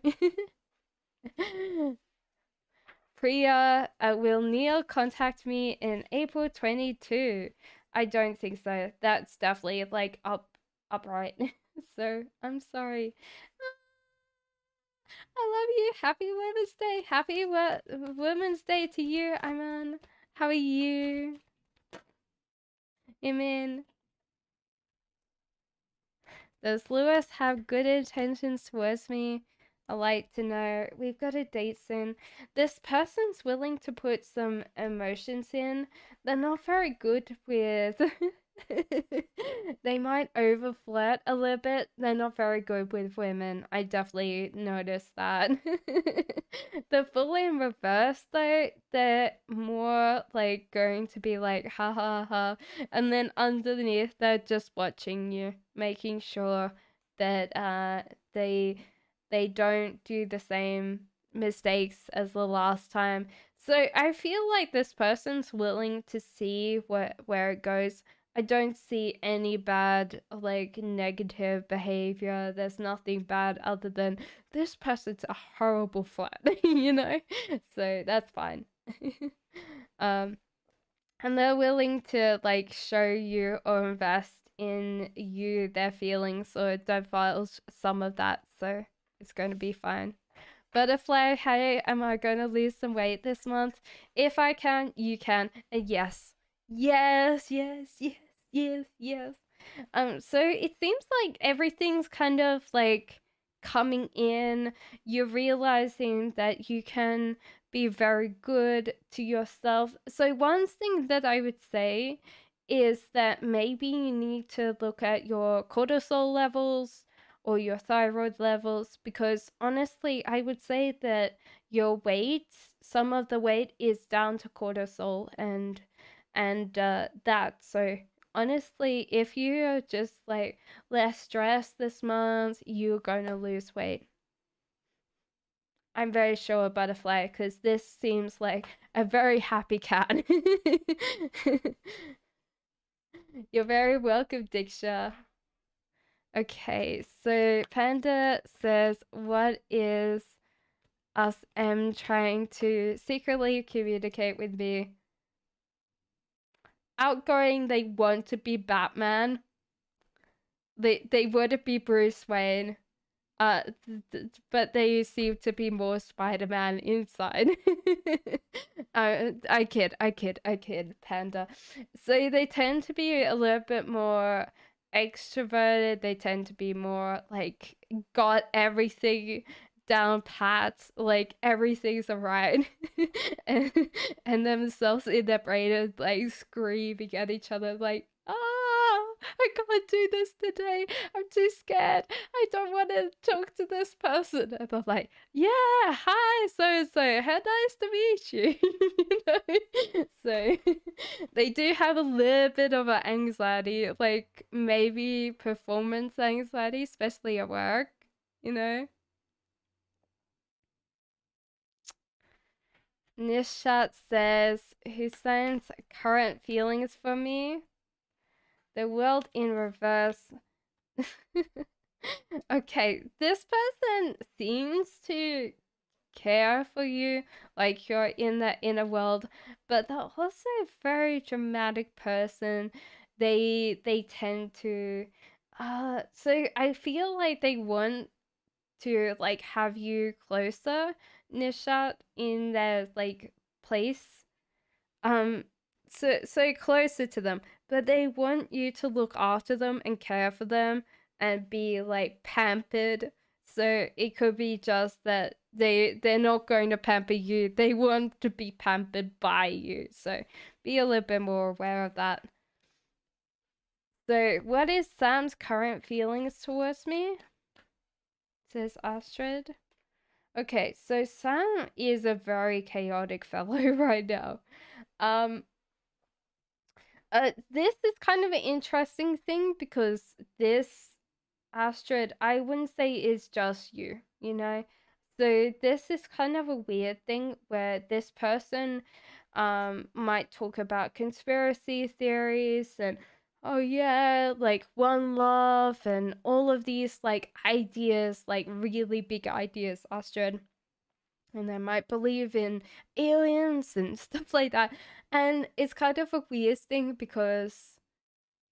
Priya, will Neil contact me in April 22? I don't think so. That's definitely like upright. So I'm sorry. I love you. Happy Women's Day. Happy Women's Day to you, Iman. How are you? Iman. Does Lewis have good intentions towards me? I like to know. We've got a date soon. This person's willing to put some emotions in. They're not very good with. They might over flirt a little bit. They're not very good with women. I definitely noticed that. The full in reverse though, they're more like going to be like ha ha ha, and then underneath they're just watching you, making sure that they don't do the same mistakes as the last time. So I feel like this person's willing to see where it goes. I don't see any bad, like, negative behavior. There's nothing bad other than this person's a horrible flirt, you know? So that's fine. um, and they're willing to, like, show you or invest in you their feelings or divulge some of that. So it's going to be fine. Butterfly, hey, am I going to lose some weight this month? If I can, you can. And yes. Yes, yes, yes, yes, yes. So it seems like everything's kind of like coming in. You're realizing that you can be very good to yourself. So one thing that I would say is that maybe you need to look at your cortisol levels or your thyroid levels, because honestly, I would say that your weight some of the weight is down to cortisol and that. So honestly, if you are just like less stressed this month, you're going to lose weight. I'm very sure, Butterfly, because this seems like a very happy cat. You're very welcome, Diksha. Okay, so Panda says, what is us M trying to secretly communicate with me? Outgoing, they want to be Batman. They want to be Bruce Wayne. But they seem to be more Spider-Man inside. I kid, Panda. So they tend to be a little bit more extroverted. They tend to be more like got everything down pat, like everything's alright, and themselves in their brain are like screaming at each other, like, I can't do this today. I'm too scared. I don't want to talk to this person. And I'm like, yeah, hi, so how nice to meet you. You know? So they do have a little bit of an anxiety, like maybe performance anxiety, especially at work, you know? Nishat says, Hussein's current feelings for me. The world in reverse. Okay, this person seems to care for you, like you're in the inner world, but they're also a very dramatic person. They tend to so I feel like they want to like have you closer, Nishat, in their like place. Um so closer to them, but they want you to look after them and care for them and be like pampered. So it could be just that they're not going to pamper you. They want to be pampered by you. So be a little bit more aware of that. So what is Sam's current feelings towards me? Says Astrid. Okay, so Sam is a very chaotic fellow right now. Um this is kind of an interesting thing because this Astrid, I wouldn't say is just you, you know? So this is kind of a weird thing where this person might talk about conspiracy theories and oh yeah, like one love and all of these like ideas, like really big ideas, Astrid. And they might believe in aliens and stuff like that. And it's kind of a weird thing because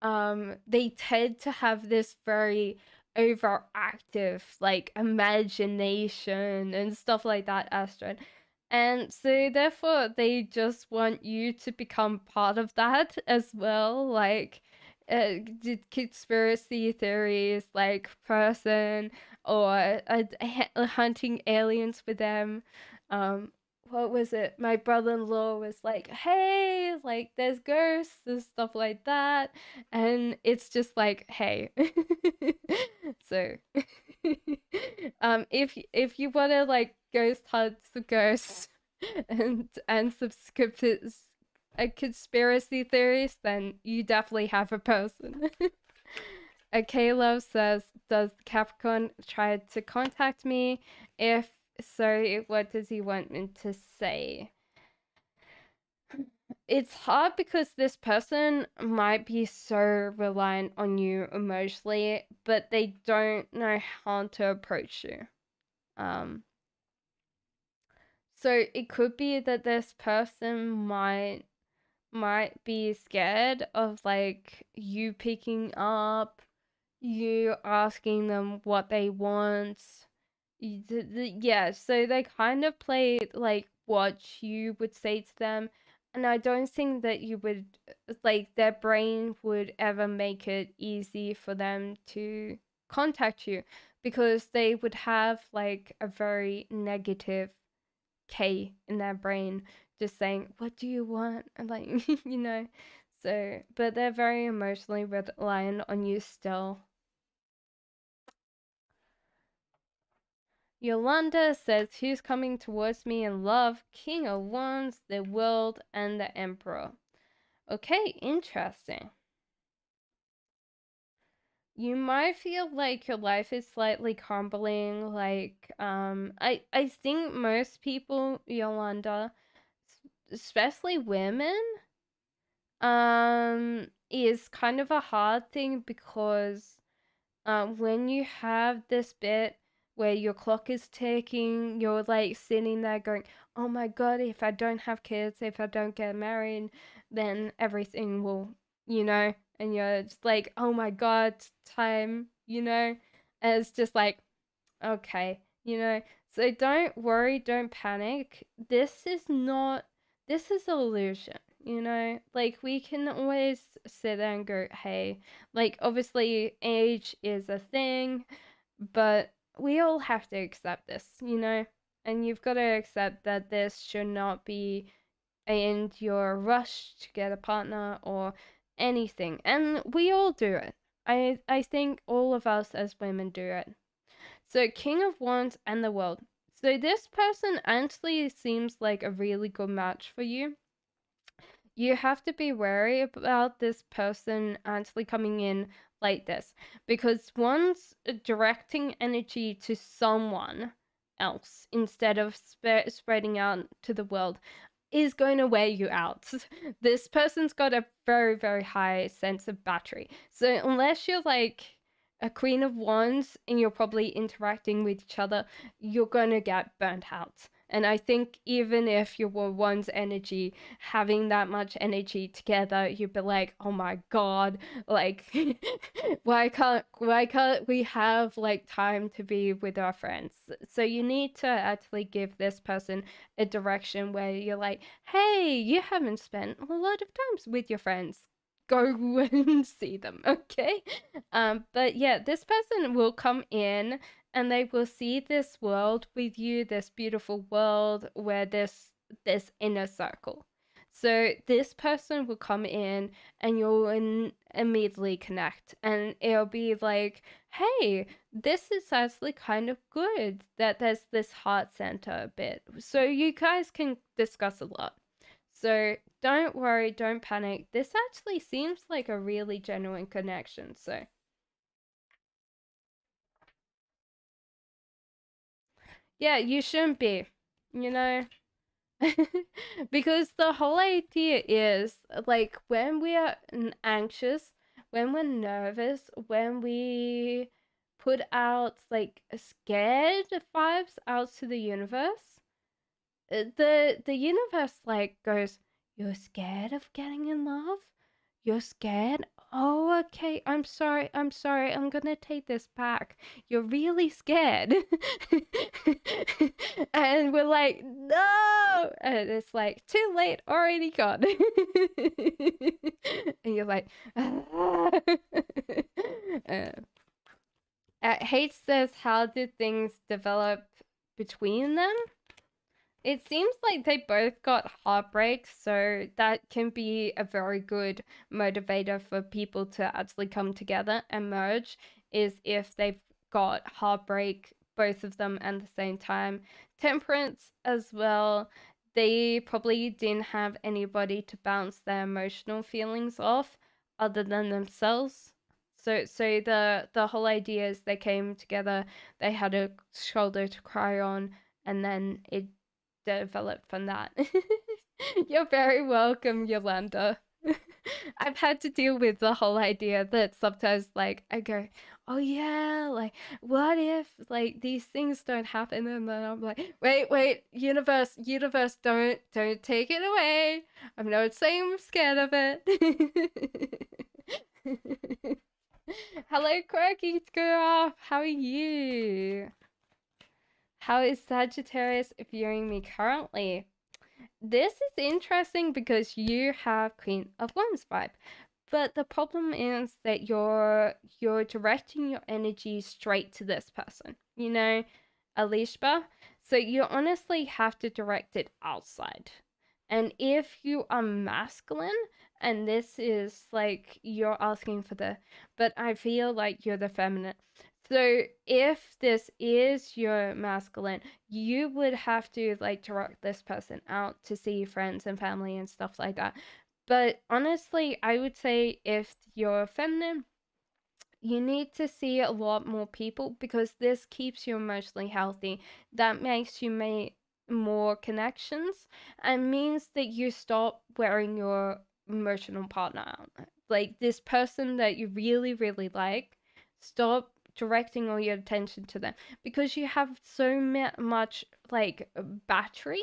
they tend to have this very overactive like imagination and stuff like that, Astrid. And so therefore they just want you to become part of that as well, like conspiracy theories like person or hunting aliens with them. um what was it? My brother-in-law was like, hey, like there's ghosts and stuff like that, and it's just like, hey. So if you want to like ghost hunt the ghosts and subscribe conspiracy theories, then you definitely have a person. Love says, does Capricorn try to contact me? If so, what does he want me to say? It's hard because this person might be so reliant on you emotionally, but they don't know how to approach you. So it could be that this person might be scared of like you picking up, you asking them what they want. Yeah, so they kind of play like what you would say to them, and I don't think that you would like their brain would ever make it easy for them to contact you because they would have like a very negative K in their brain just saying, what do you want? And like, you know, so, but they're very emotionally reliant on you still. Yolanda says, who's coming towards me in love? King of Wands, the World, and the Emperor. Okay, interesting. You might feel like your life is slightly crumbling. Like, I think most people, Yolanda, especially women, is kind of a hard thing because when you have this bit where your clock is ticking, you're like sitting there going, oh my god, if I don't have kids, if I don't get married, then everything will, and you're just like, oh my god, time, and it's just like, okay, so don't worry, don't panic. This is illusion, like we can always sit there and go, hey, like obviously age is a thing, but we all have to accept this, and you've got to accept that this should not be in your rush to get a partner or anything, and we all do it. I think all of us as women do it. So King of Wands and the World. So this person actually seems like a really good match for you. You have to be wary about this person actually coming in like this, because one's directing energy to someone else instead of spreading out to the world is going to wear you out. This person's got a very, very high sense of battery. So unless you're like a Queen of Wands and you're probably interacting with each other, you're going to get burnt out. And I think even if you were one's energy, having that much energy together, you'd be like, oh my god, like why can't we have like time to be with our friends? So you need to actually give this person a direction where you're like, hey, you haven't spent a lot of times with your friends. Go and see them, okay? But yeah, this person will come in and they will see this world with you, this beautiful world where this inner circle. So this person will come in and you'll immediately connect, and it'll be like, hey, this is actually kind of good that there's this heart center bit. So you guys can discuss a lot. So don't worry, don't panic. This actually seems like a really genuine connection. So yeah, you shouldn't be, you know? Because the whole idea is like when we are anxious, when we're nervous, when we put out like scared vibes out to the universe, the universe like goes, you're scared of getting in love? You're scared? Oh, okay. I'm sorry. I'm gonna take this back. You're really scared. And we're like, no. And it's like, too late, already gone. And you're like, ah. Hate says, how did things develop between them? It seems like they both got heartbreak, so that can be a very good motivator for people to actually come together and merge, is if they've got heartbreak, both of them at the same time. Temperance as well, they probably didn't have anybody to bounce their emotional feelings off other than themselves. So the whole idea is they came together, they had a shoulder to cry on, and then it develop from that. You're very welcome, Yolanda. I've had to deal with the whole idea that sometimes, like, I go, oh yeah, like, what if, like, these things don't happen? And then I'm like, wait, universe, don't take it away. I'm not saying I'm scared of it. Hello, quirky giraffe. How are you? How is Sagittarius viewing me currently? This is interesting because you have Queen of Wands vibe, but the problem is that you're directing your energy straight to this person, Alishba. So you honestly have to direct it outside. And if you are masculine, and this is like you're asking for but I feel like you're the feminine. So if this is your masculine, you would have to like direct this person out to see friends and family and stuff like that. But honestly, I would say if you're feminine, you need to see a lot more people because this keeps you emotionally healthy. That makes you make more connections and means that you stop wearing your emotional partner out. Like this person that you really, really like, stop directing all your attention to them because you have so much like battery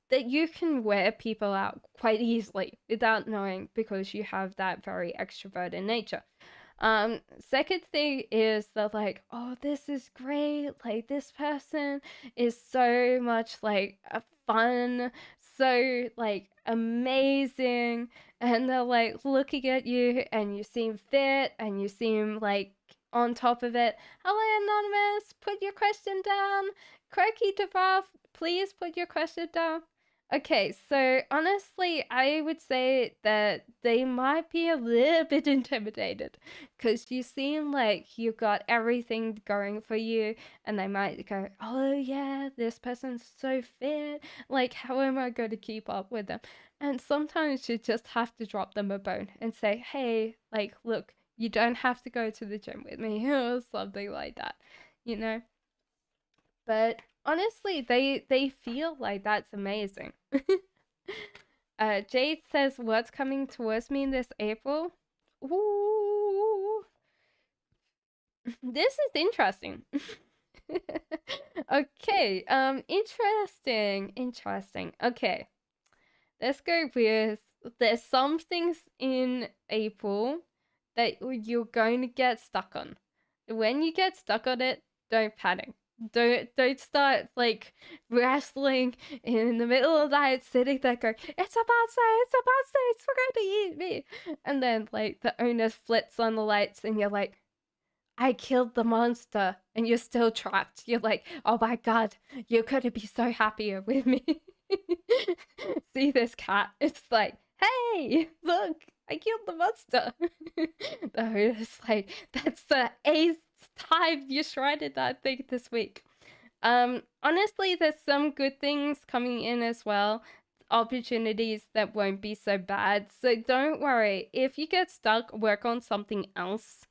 that you can wear people out quite easily without knowing because you have that very extroverted nature. Second thing is that like, oh, this is great. Like this person is so much like fun, so like amazing, and they're like looking at you, and you seem fit, and you seem like on top of it. Hello, anonymous. Put your question down. Quirky Debuff, please put your question down. Okay, so honestly, I would say that they might be a little bit intimidated because you seem like you've got everything going for you, and they might go, oh yeah, this person's so fit, like how am I going to keep up with them? And sometimes you just have to drop them a bone and say, hey, like look, you don't have to go to the gym with me or something like that, you know. But honestly, they feel like that's amazing. Jade says, what's coming towards me this April? Ooh, this is interesting. Okay, interesting. Okay, let's go with, there's some things in April that you're going to get stuck on. When you get stuck on it, don't panic. Don't start like wrestling in the middle of the night, sitting there going, it's a monster, it's going to eat me. And then like the owner flips on the lights and you're like, I killed the monster, and you're still trapped. You're like, oh my god, you're gonna be so happier with me. See this cat? It's like, hey, look, I killed the monster. No, it's like, that's the 8th time you shredded that thing this week. Honestly, there's some good things coming in as well. Opportunities that won't be so bad. So don't worry. If you get stuck, work on something else.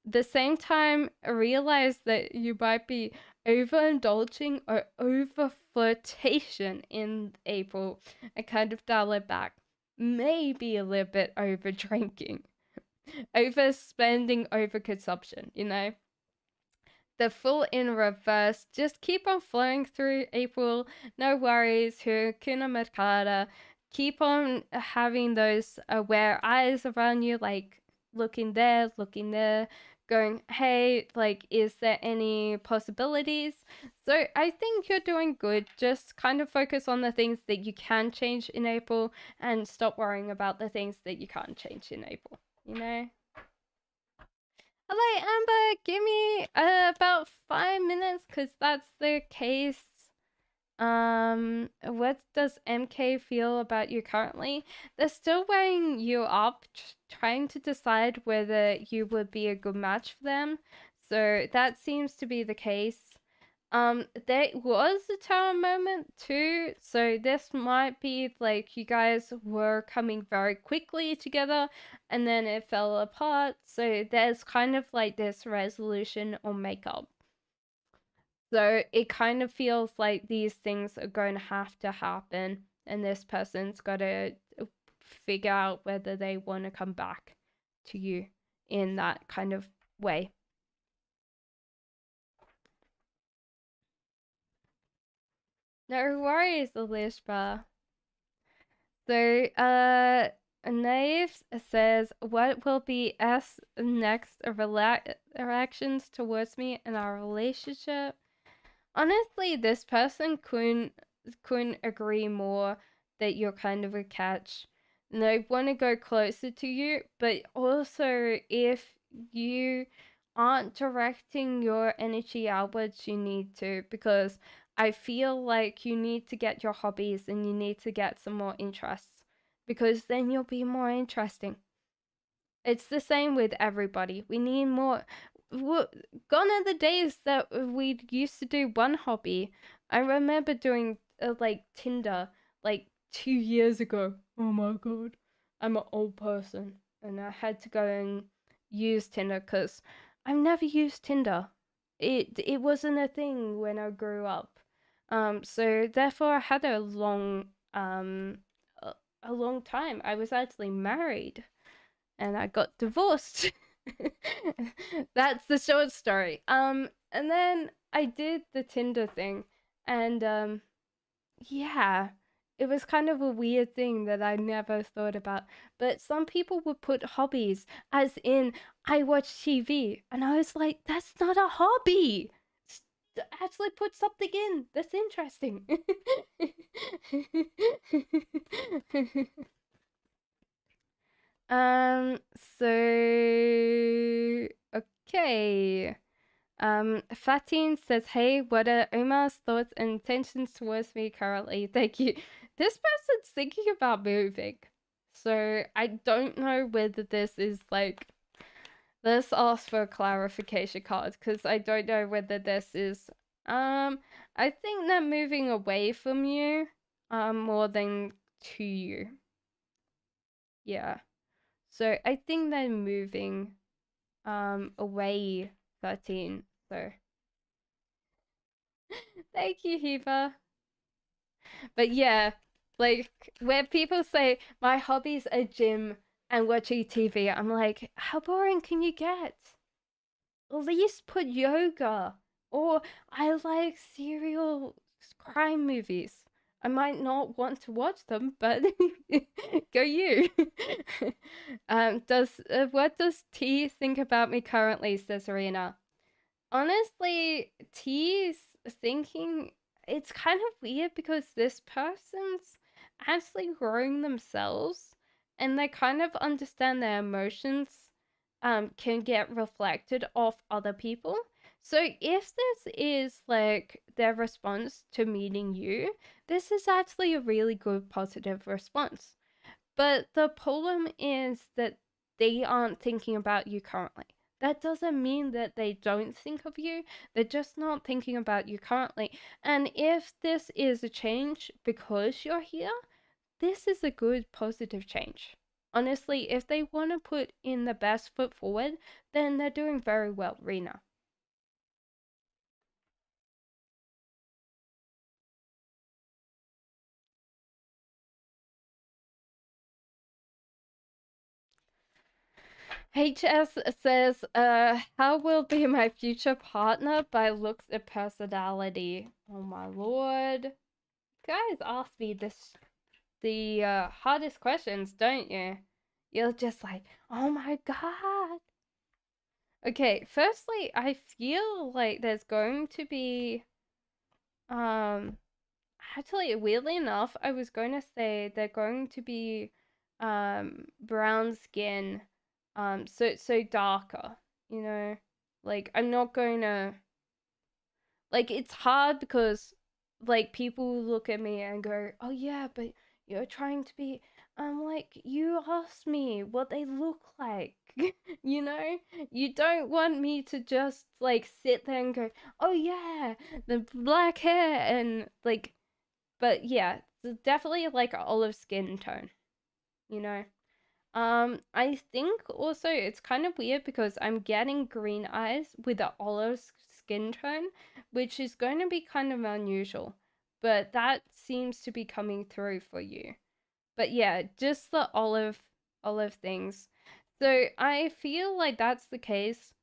The same time, realize that you might be overindulging or over flirtation in April and kind of dial it back. Maybe a little bit over drinking, overspending, over consumption, you know? The full in reverse. Just keep on flowing through April. No worries. Hakuna Matata. Keep on having those aware eyes around you, like looking there, going, hey, like, is there any possibilities? So I think you're doing good. Just kind of focus on the things that you can change in April and stop worrying about the things that you can't change in April, you know? Hello, Amber. Give me about 5 minutes, cause that's the case. What does MK feel about you currently? They're still weighing you up, trying to decide whether you would be a good match for them. So that seems to be the case. There was a tower moment too, so this might be like you guys were coming very quickly together and then it fell apart. So there's kind of like this resolution or makeup. So it kind of feels like these things are going to have to happen, and this person's got to figure out whether they want to come back to you in that kind of way. No worries, Elishba. So, Nave says, what will be S next reactions towards me in our relationship? Honestly, this person couldn't agree more that you're kind of a catch. And they want to go closer to you, but also if you aren't directing your energy outwards, you need to, because I feel like you need to get your hobbies and you need to get some more interests, because then you'll be more interesting. It's the same with everybody. We need more. gone are the days that we used to do one hobby. I remember doing like Tinder like 2 years ago. Oh my god, I'm an old person, and I had to go and use Tinder because I've never used Tinder. It wasn't a thing when I grew up. So therefore I had a, a long time. I was actually married and I got divorced. That's the short story. And then I did the Tinder thing, and yeah, it was kind of a weird thing that I never thought about. But some people would put hobbies, as in I watch TV, and I was like, that's not a hobby. Actually, put something in that's interesting. Um, so okay. Fatin says, "Hey, what are Omar's thoughts and intentions towards me currently? Thank you." This person's thinking about moving, so I don't know whether this is like. Let's ask for a clarification card because I don't know whether this is. I think they're moving away from you, more than to you. Yeah. So I think they're moving away 13. So thank you, Hiva. But yeah, like where people say my hobbies are gym and watching TV, I'm like, how boring can you get? At least put yoga. Or I like serial crime movies. I might not want to watch them, but go you. Does what does T think about me currently? Says Serena. Honestly, T's thinking it's kind of weird because this person's actually growing themselves and they kind of understand their emotions can get reflected off other people. So if this is like their response to meeting you, this is actually a really good positive response. But the problem is that they aren't thinking about you currently. That doesn't mean that they don't think of you. They're just not thinking about you currently. And if this is a change because you're here, this is a good positive change. Honestly, if they want to put in the best foot forward, then they're doing very well, Rena. HS says, how will be my future partner by looks and personality? Oh my lord. You guys ask me the hardest questions, don't you? You're just like, oh my god. Okay, firstly, I feel like there's going to be um actually weirdly enough, I was going to say they're going to be brown skin, so darker, you know? Like I'm not going to like it's hard because like people look at me and go, "Oh yeah, but you're trying to be." I'm like, you asked me what they look like. You know, you don't want me to just like sit there and go, "Oh yeah, the black hair," and like, but yeah, it's definitely like an olive skin tone, you know. I think also it's kind of weird because I'm getting green eyes with an olive skin tone, which is going to be kind of unusual, but that seems to be coming through for you. But yeah, just the olive things. So I feel like that's the case.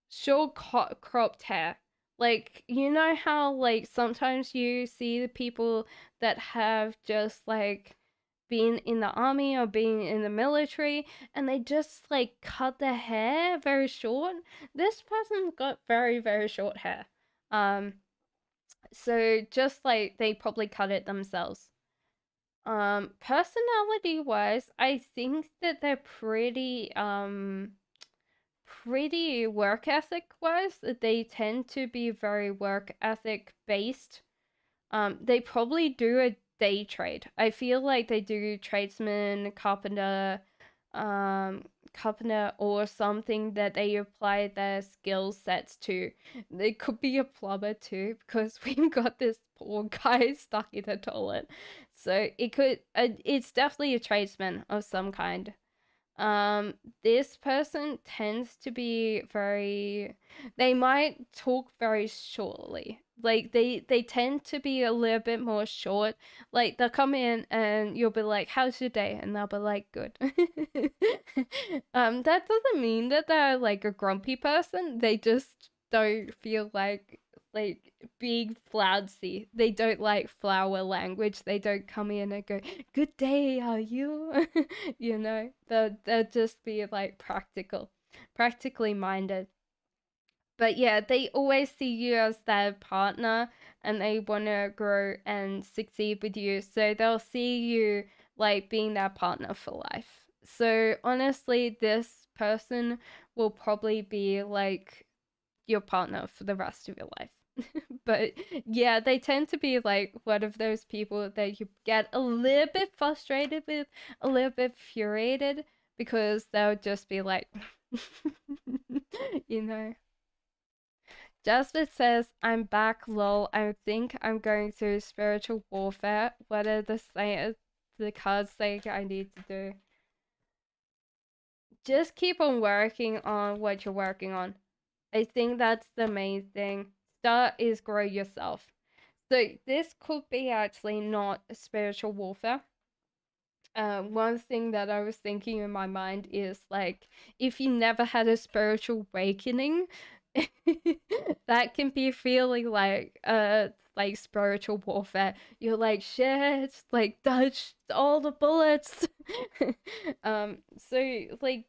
Short cropped hair. Like, you know how like sometimes you see the people that have just like been in the army or being in the military and they just like cut their hair very short. This person's got very, very short hair. Um, so just like they probably cut it themselves. Personality wise, I think that they're pretty work ethic wise. They tend to be very work ethic based. They probably do a day trade. I feel like they do tradesman, carpenter, covenant or something that they apply their skill sets to. It could be a plumber too, because we've got this poor guy stuck in the toilet. So it's definitely a tradesman of some kind. This person tends to be they might talk very shortly. Like they tend to be a little bit more short. Like they'll come in and you'll be like, how's your day? And they'll be like, good. That doesn't mean that they're like a grumpy person. They just don't feel like being flouncy. They don't like flower language. They don't come in and go, good day, are you? You know, they'll just be like practically minded. But yeah, they always see you as their partner and they want to grow and succeed with you. So they'll see you like being their partner for life. So honestly, this person will probably be like your partner for the rest of your life. But yeah, they tend to be like one of those people that you get a little bit frustrated with, a little bit infuriated, because they'll just be like, you know. Jasmine says, I'm back, lol. I think I'm going through spiritual warfare. What are the cards saying I need to do? Just keep on working on what you're working on. I think that's the main thing. Start is grow yourself. So this could be actually not a spiritual warfare. One thing that I was thinking in my mind is like, if you never had a spiritual awakening, that can be feeling like spiritual warfare. You're like, shit, like dodge all the bullets. So like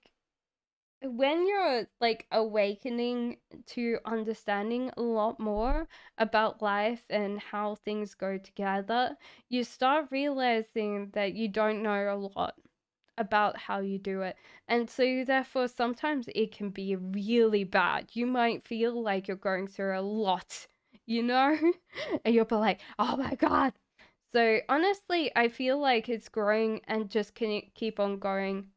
when you're like awakening to understanding a lot more about life and how things go together, you start realizing that you don't know a lot about how you do it. And so therefore sometimes it can be really bad. You might feel like you're going through a lot, you know? And you'll be like, oh my God. So honestly, I feel like it's growing and just can keep on going.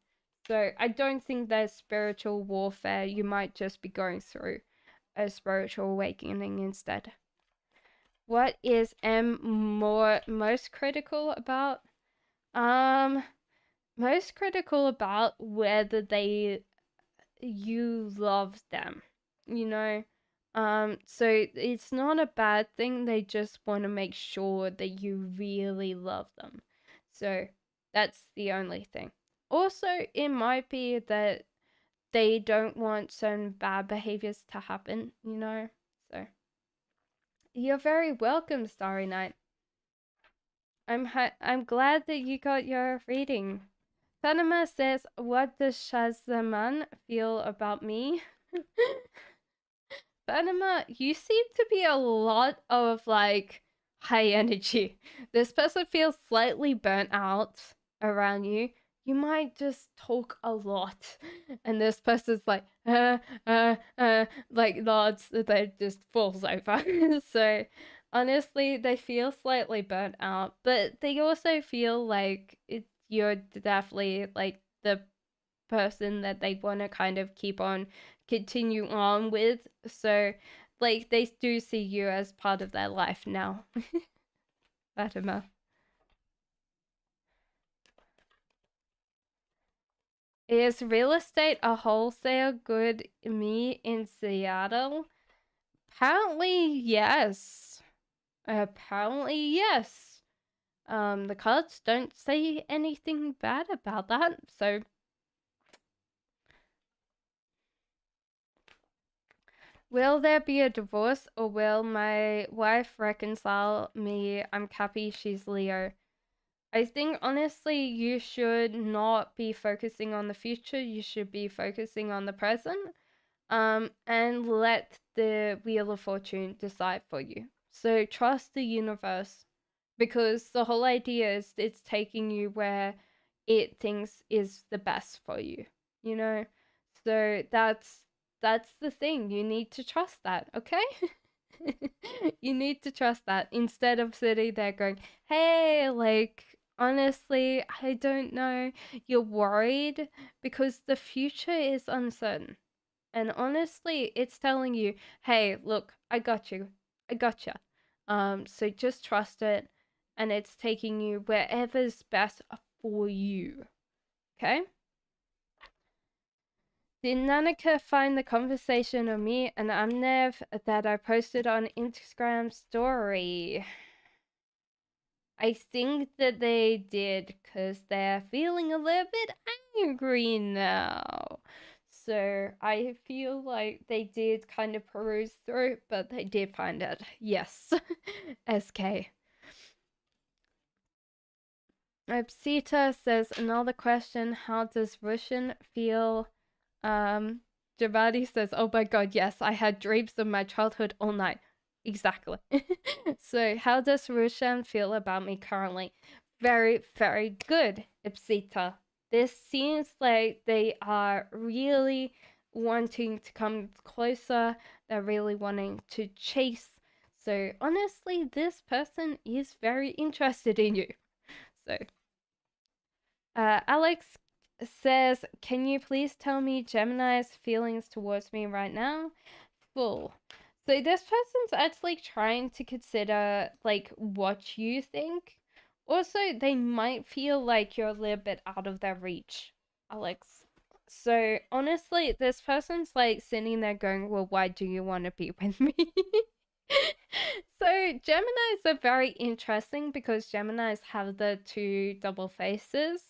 So I don't think there's spiritual warfare. You might just be going through a spiritual awakening instead. What is M most critical about? Most critical about whether you love them, you know. So it's not a bad thing. They just want to make sure that you really love them. So that's the only thing. Also, it might be that they don't want certain bad behaviors to happen, you know? So, you're very welcome, Starry Night. I'm glad that you got your reading. Fatima says, what does Shazzaman feel about me? Fatima, you seem to be a lot of like high energy. This person feels slightly burnt out around you. You might just talk a lot, and this person's like, like nods that just falls over. So, honestly, they feel slightly burnt out, but they also feel like you're definitely like the person that they want to kind of continue on with. So, like, they do see you as part of their life now. Fatima. Is real estate a wholesale good me in Seattle? Apparently, yes. Apparently, yes. The cards don't say anything bad about that, so. Will there be a divorce or will my wife reconcile me? I'm happy she's Leo. I think honestly, you should not be focusing on the future. You should be focusing on the present. And let the Wheel of Fortune decide for you. So trust the universe, because the whole idea is it's taking you where it thinks is the best for you, you know? So that's the thing. You need to trust that, okay? You need to trust that instead of sitting there going, hey, like, honestly, I don't know. You're worried because the future is uncertain. And honestly, it's telling you, hey, look, I got you. I gotcha. So just trust it, and it's taking you wherever's best for you. Okay? Did Nanika find the conversation of me and Amnev that I posted on Instagram story? I think that they did because they're feeling a little bit angry now. So I feel like they did kind of peruse through it, but they did find it. Yes. SK. Ipsita says another question, how does Russian feel? Javadi says, oh my god, yes, I had dreams of my childhood all night. Exactly. So how does Russian feel about me currently? Very, very good, Ipsita. This seems like they are really wanting to come closer. They're really wanting to chase. So honestly, this person is very interested in you. So Alex says, can you please tell me Gemini's feelings towards me right now? Full. So this person's actually trying to consider like what you think. Also, they might feel like you're a little bit out of their reach, Alex. So honestly, this person's like sitting there going, well, why do you want to be with me? So Geminis are very interesting because Geminis have the two double faces,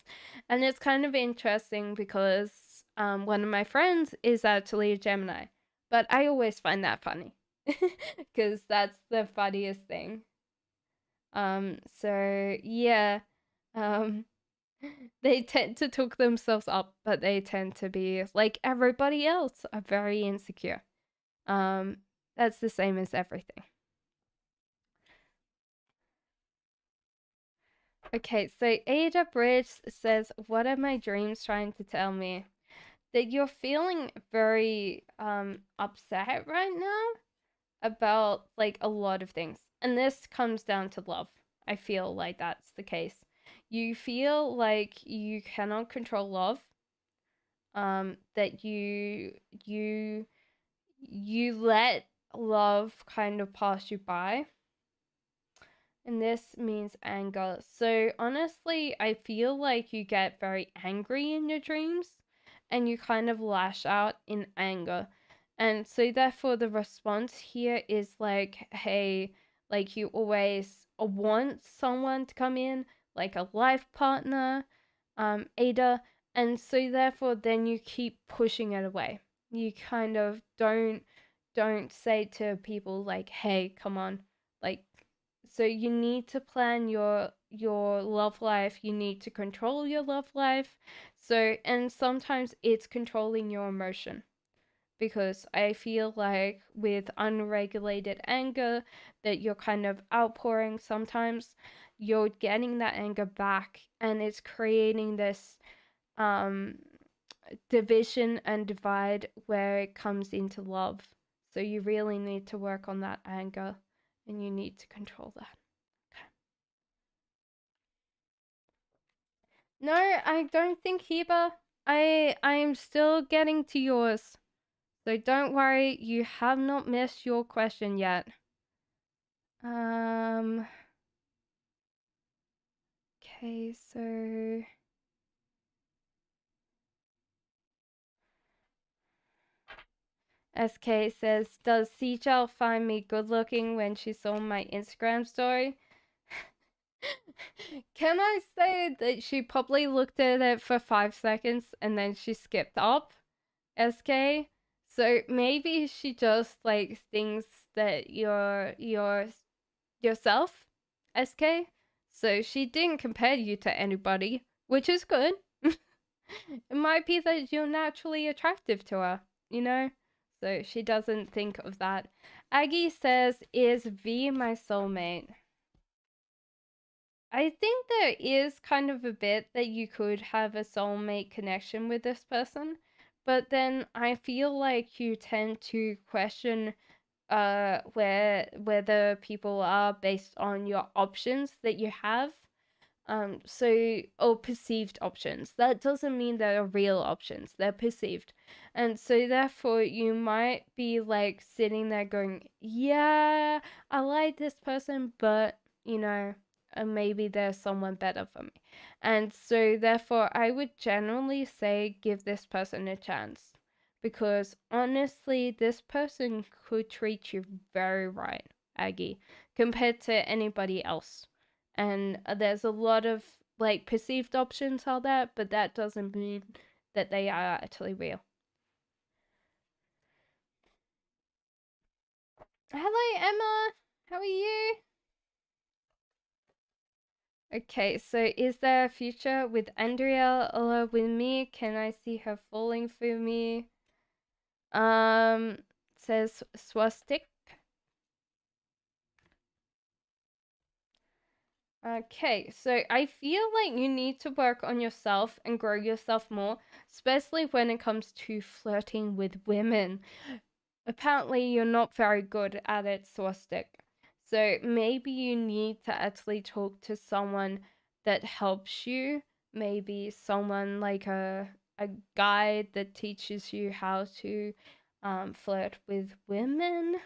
and it's kind of interesting because one of my friends is actually a Gemini, but I always find that funny because that's the funniest thing. So yeah, um, they tend to talk themselves up, but they tend to be like everybody else, are very insecure. Um, that's the same as everything. Okay, so Ada Bridge says, what are my dreams trying to tell me? That you're feeling very upset right now about like a lot of things. And this comes down to love. I feel like that's the case. You feel like you cannot control love. That you let love kind of pass you by, and this means anger. So honestly, I feel like you get very angry in your dreams and you kind of lash out in anger. And so therefore the response here is like, hey, like you always want someone to come in, like a life partner, Ada, and so therefore then you keep pushing it away. You kind of don't say to people like, hey, come on, like, so you need to plan your love life, you need to control your love life. So, and sometimes it's controlling your emotion, because I feel like with unregulated anger that you're kind of outpouring, sometimes you're getting that anger back and it's creating this um division and divide where it comes into love. So you really need to work on that anger and you need to control that. Okay. No, I don't think Heba. I am still getting to yours. So don't worry, you have not missed your question yet. Okay, so SK says, does Sejal find me good looking when she saw my Instagram story? Can I say that she probably looked at it for 5 seconds and then she skipped up, SK? So maybe she just like thinks that you're yourself, SK. So she didn't compare you to anybody, which is good. It might be that you're naturally attractive to her, you know? So she doesn't think of that. Aggie says, is V my soulmate? I think there is kind of a bit that you could have a soulmate connection with this person, but then I feel like you tend to question whether people are based on your options that you have. Or perceived options. That doesn't mean they're real options, they're perceived. And so therefore you might be like sitting there going, yeah, I like this person, but maybe there's someone better for me. And so therefore I would generally say give this person a chance, because honestly this person could treat you very right, Aggie, compared to anybody else. And there's a lot of like perceived options out there, but that doesn't mean that they are actually real. Hello, Emma. How are you? Okay, so is there a future with Andrea or with me? Can I see her falling for me? Says Swastik. Okay, so I feel like you need to work on yourself and grow yourself more, especially when it comes to flirting with women. Apparently, you're not very good at it, Swastik. So maybe you need to actually talk to someone that helps you. Maybe someone like a guide that teaches you how to flirt with women.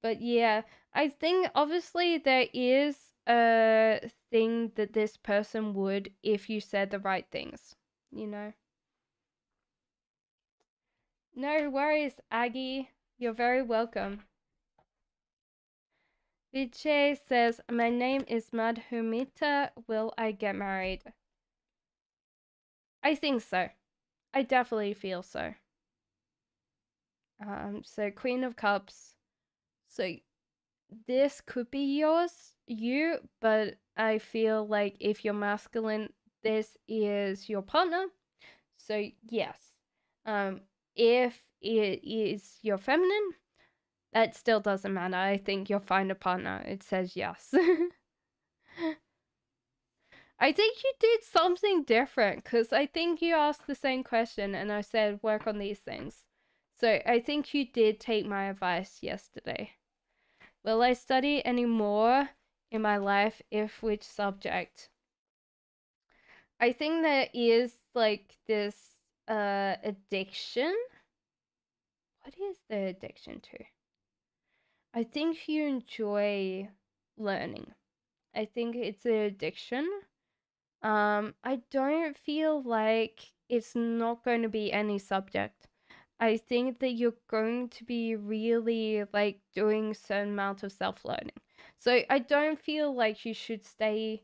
But yeah, I think obviously there is a thing that this person would if you said the right things, you know? No worries, Aggie. You're very welcome. Vijay says, my name is Madhumita. Will I get married? I think so. I definitely feel so. So Queen of Cups. So this could be you, but I feel like if you're masculine, this is your partner. So yes. If it is your feminine, that still doesn't matter. I think you'll find a partner. It says yes. I think you did something different, because I think you asked the same question and I said work on these things. So I think you did take my advice yesterday. Will I study any more in my life? If which subject? I think there is like this addiction. What is the addiction to? I think you enjoy learning. I think it's an addiction. I don't feel like it's not going to be any subject. I think that you're going to be really like doing certain amount of self-learning. So I don't feel like you should stay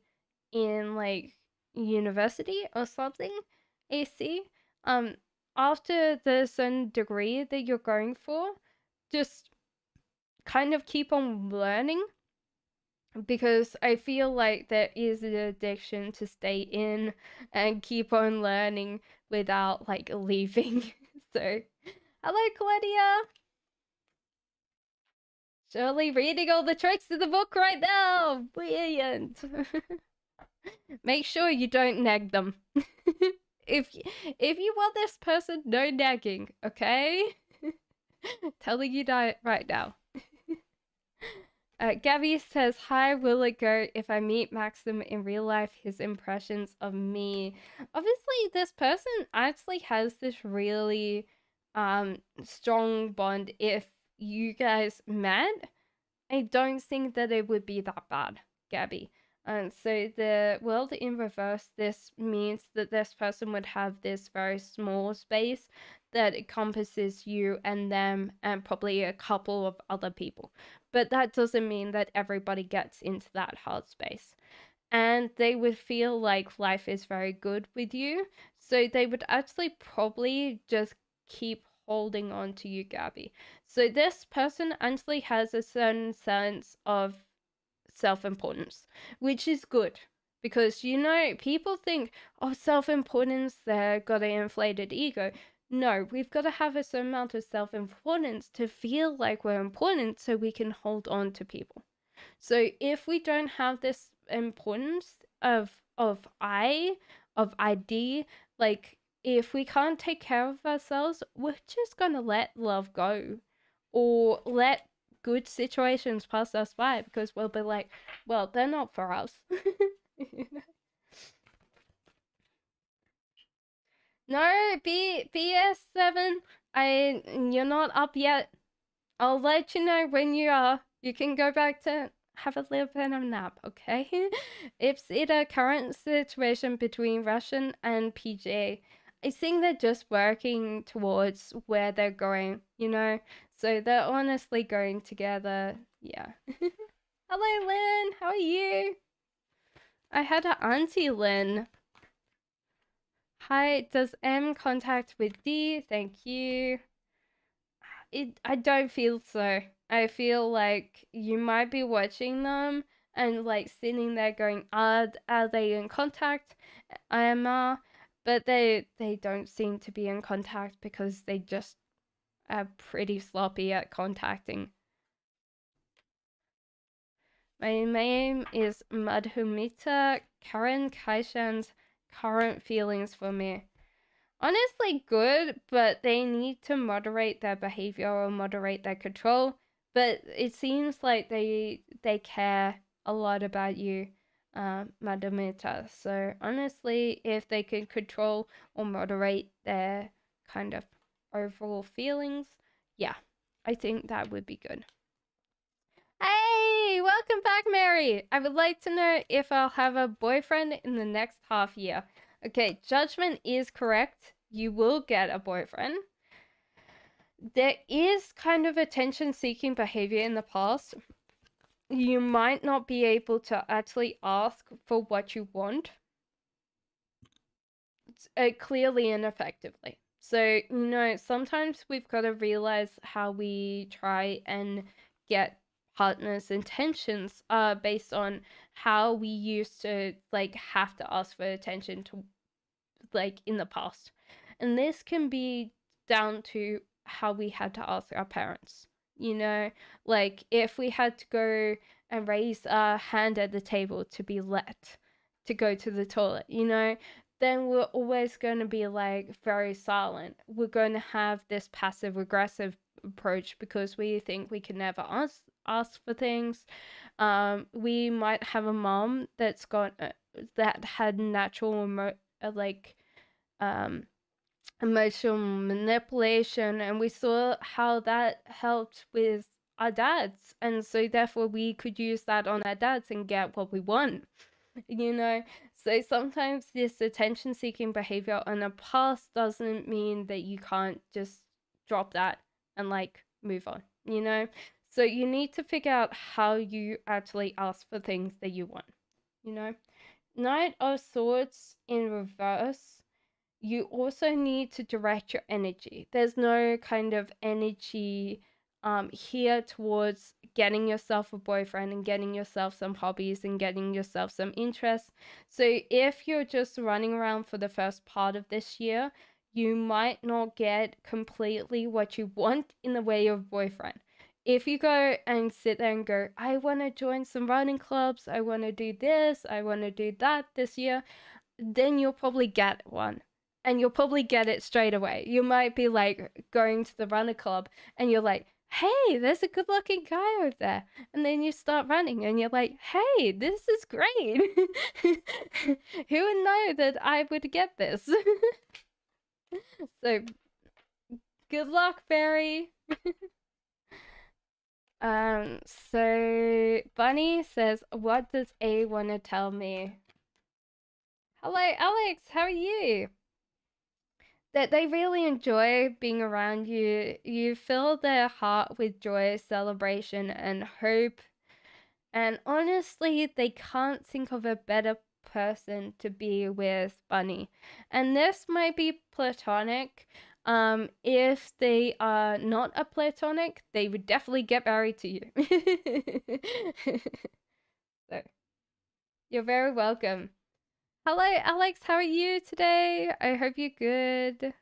in like university or something, AC. After the certain degree that you're going for, just kind of keep on learning, because I feel like there is an addiction to stay in and keep on learning without like leaving. So, hello, Claudia. Surely reading all the tricks in the book right now. Brilliant. Make sure you don't nag them. if you want this person, no nagging, okay? Telling you that right now. Gabby says, hi, will it go if I meet Maxim in real life? His impressions of me. Obviously, this person actually has this really strong bond. If you guys met, I don't think that it would be that bad, Gabby. And so the world in reverse, this means that this person would have this very small space that encompasses you and them and probably a couple of other people. But that doesn't mean that everybody gets into that hard space. And they would feel like life is very good with you. So they would actually probably just keep holding on to you, Gabby. So this person actually has a certain sense of self-importance, which is good. Because, people think, oh, self-importance, they've got an inflated ego. No, we've got to have a certain amount of self-importance to feel like we're important so we can hold on to people. So if we don't have this importance of ID, like if we can't take care of ourselves, we're just gonna let love go, or let good situations pass us by, because we'll be like, well, they're not for us. No, BS7. You're not up yet. I'll let you know when you are. You can go back to have a little bit of a nap, okay? It's in a current situation between Russian and PJ. I think they're just working towards where they're going, you know? So they're honestly going together. Yeah. Hello, Lynn. How are you? I had an auntie, Lynn. Hi, does M contact with D? Thank you. I don't feel so. I feel like you might be watching them and like sitting there going, are they in contact? IMR, but they don't seem to be in contact because they just are pretty sloppy at contacting. My name is Madhumita. Karen Kaishan's current feelings for me. Honestly good, but they need to moderate their behavior or moderate their control. But it seems like they care a lot about you, Madamita. So honestly, if they can control or moderate their kind of overall feelings, yeah, I think that would be good. Hey, welcome back, Mary. I would like to know if I'll have a boyfriend in the next half year. Okay, judgment is correct. You will get a boyfriend. There is kind of attention-seeking behavior in the past. You might not be able to actually ask for what you want clearly and effectively. So, sometimes we've got to realize how we try and get partners' intentions based on how we used to like have to ask for attention to like in the past. And this can be down to how we had to ask our parents. Like if we had to go and raise our hand at the table to be let to go to the toilet, then we're always going to be like very silent. We're going to have this passive aggressive approach because we think we can never ask for things. We might have a mom that's got that had natural like emotional manipulation, and we saw how that helped with our dads, and so therefore we could use that on our dads and get what we want. So sometimes this attention seeking behavior in the past doesn't mean that you can't just drop that and like move on. So you need to figure out how you actually ask for things that you want. Knight of Swords in reverse, you also need to direct your energy. There's no kind of energy here towards getting yourself a boyfriend and getting yourself some hobbies and getting yourself some interests. So if you're just running around for the first part of this year, you might not get completely what you want in the way of boyfriend. If you go and sit there and go, I want to join some running clubs, I want to do this, I want to do that this year, then you'll probably get one. And you'll probably get it straight away. You might be like going to the runner club and you're like, hey, there's a good looking guy over there. And then you start running and you're like, hey, this is great. Who would know that I would get this? So good luck, Barry. So Bunny says, what does A want to tell me? Hello, Alex, how are you? That they really enjoy being around you. You fill their heart with joy, celebration, and hope. And honestly, they can't think of a better person to be with Bunny. And this might be platonic. If they are not a platonic, they would definitely get married to you. So, you're very welcome. Hello, Alex. How are you today? I hope you're good.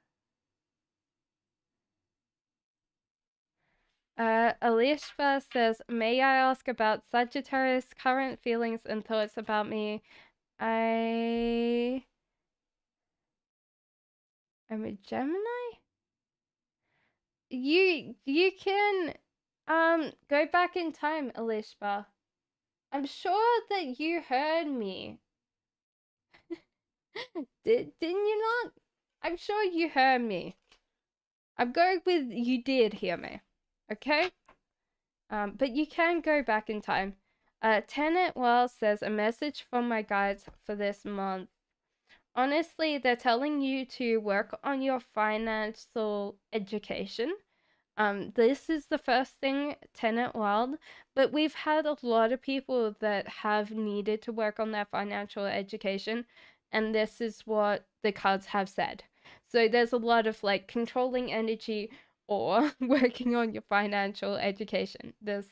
Alishba says, may I ask about Sagittarius' current feelings and thoughts about me? I am a Gemini? You can go back in time, Alishba. I'm sure that you heard me. Didn't you not? I'm sure you heard me. I'm going with you did hear me. Okay? But you can go back in time. Tenet Wells says a message from my guides for this month. Honestly, they're telling you to work on your financial education. This is the first thing, Tenet World, but we've had a lot of people that have needed to work on their financial education, and this is what the cards have said. So there's a lot of like controlling energy or working on your financial education this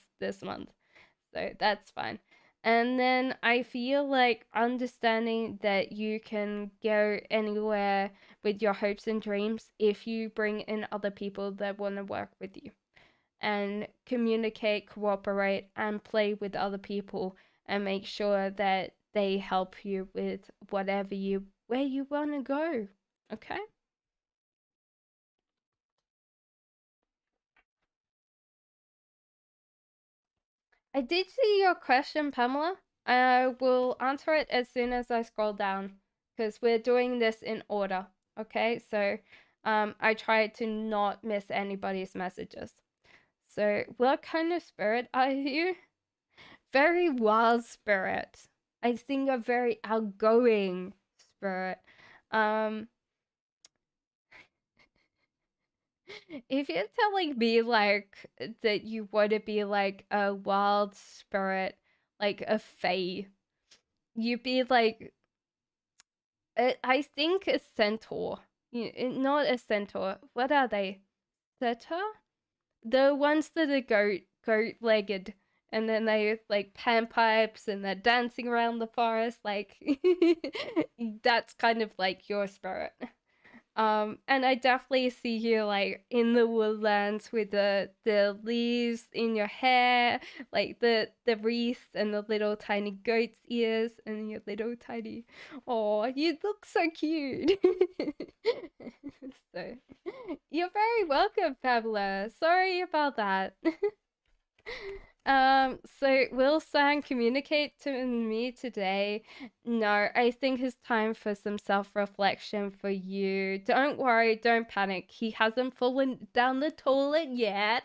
month. So that's fine. And then I feel like understanding that you can go anywhere with your hopes and dreams if you bring in other people that want to work with you and communicate, cooperate, and play with other people and make sure that they help you with where you want to go. Okay? I did see your question, Pamela. I will answer it as soon as I scroll down because we're doing this in order. Okay, so I try to not miss anybody's messages. So, what kind of spirit are you? Very wild spirit. I think a very outgoing spirit. Um, if you're telling me like that you want to be like a wild spirit, like a fae, you'd be like, I think a centaur. Not a centaur. What are they? Satyr? The ones that are goat legged, and then they like panpipes and they're dancing around the forest. Like that's kind of like your spirit. And I definitely see you like in the woodlands with the leaves in your hair, like the wreath and the little tiny goat's ears and your little tiny. Oh, you look so cute. So, you're very welcome, Pamela. Sorry about that. So will Sam communicate to me today? No, I think it's time for some self-reflection for you. Don't worry, don't panic. He hasn't fallen down the toilet yet.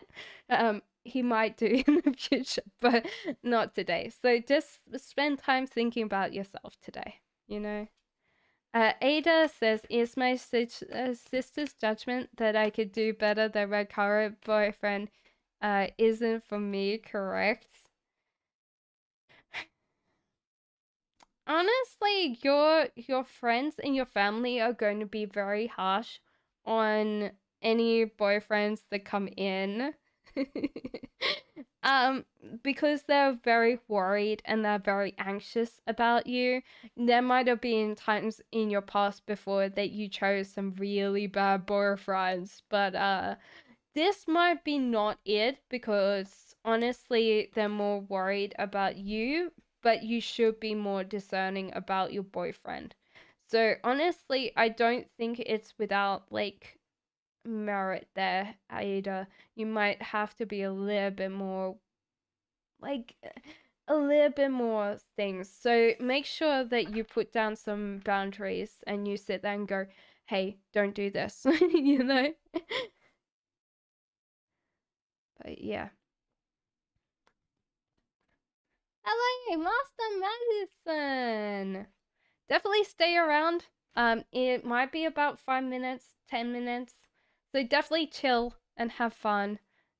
He might do in the future, but not today. So just spend time thinking about yourself today, you know? Ada says, is my sister's judgment that I could do better than my current boyfriend isn't for me correct? Honestly, your friends and your family are going to be very harsh on any boyfriends that come in. um because they're very worried and they're very anxious about you. There might have been times in your past before that you chose some really bad boyfriends, but this might be not it because honestly they're more worried about you, but you should be more discerning about your boyfriend. So honestly, I don't think it's without like merit there, Aida. You might have to be a little bit more like a little bit more things. So make sure that you put down some boundaries and you sit there and go, hey, don't do this, you know? But yeah. LA, Master Madison! Definitely stay around. It might be about 5 minutes, 10 minutes. So definitely chill and have fun.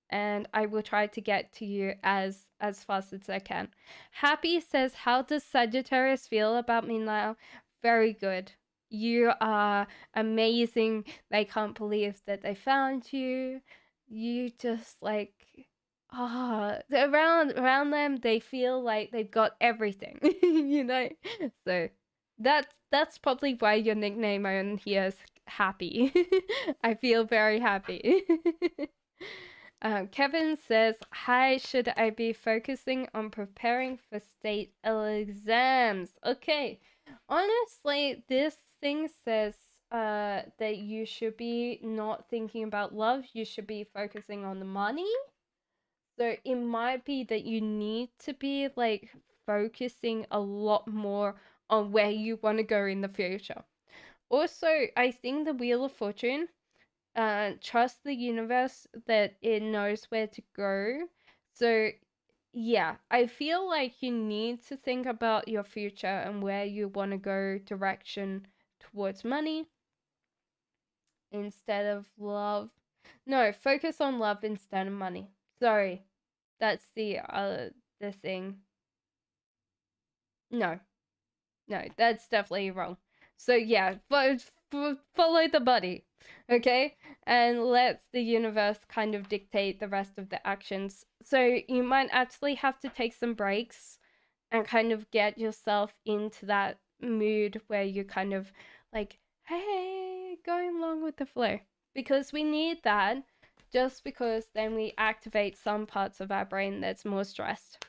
And I will try to get to you as fast as I can. Happy says, how does Sagittarius feel about me now? Very good. You are amazing. They can't believe that they found you. You just like around them they feel like they've got everything. You know? So that's probably why your nickname on here is Happy. I feel very happy. Kevin says, hi, should I be focusing on preparing for state exams? Okay. Honestly, this thing says that you should be not thinking about love, you should be focusing on the money. So it might be that you need to be like focusing a lot more on where you want to go in the future. Also, I think the Wheel of Fortune, trust the universe that it knows where to go. So yeah, I feel like you need to think about your future and where you want to go direction towards money instead of love. No, focus on love instead of money. Sorry, that's the thing. No, no, that's definitely wrong. So yeah, follow the money, okay? And let the universe kind of dictate the rest of the actions. So you might actually have to take some breaks and kind of get yourself into that mood where you're kind of like, hey, going along with the flow. Because we need that, just because then we activate some parts of our brain that's more stressed.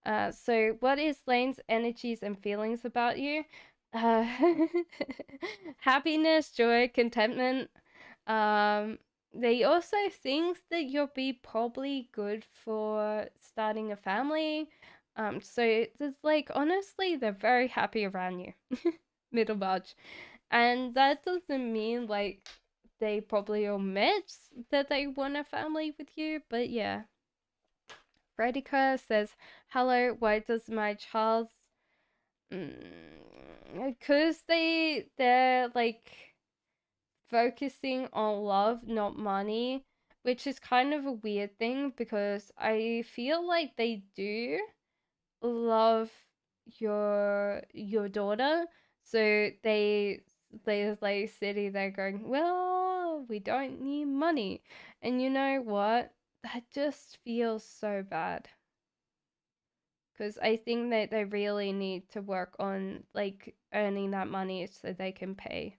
So what is Lane's energies and feelings about you? Uh, happiness, joy, contentment. They also think that you'll be probably good for starting a family. So it's like, honestly, they're very happy around you. Middle March. And that doesn't mean like they probably omit that they want a family with you, but yeah. Radica says, hello, why does my child's because they're like focusing on love, not money, which is kind of a weird thing because I feel like they do love your daughter, so they like sitting there going, well, we don't need money, and you know what? That just feels so bad. Because I think that they really need to work on like earning that money so they can pay.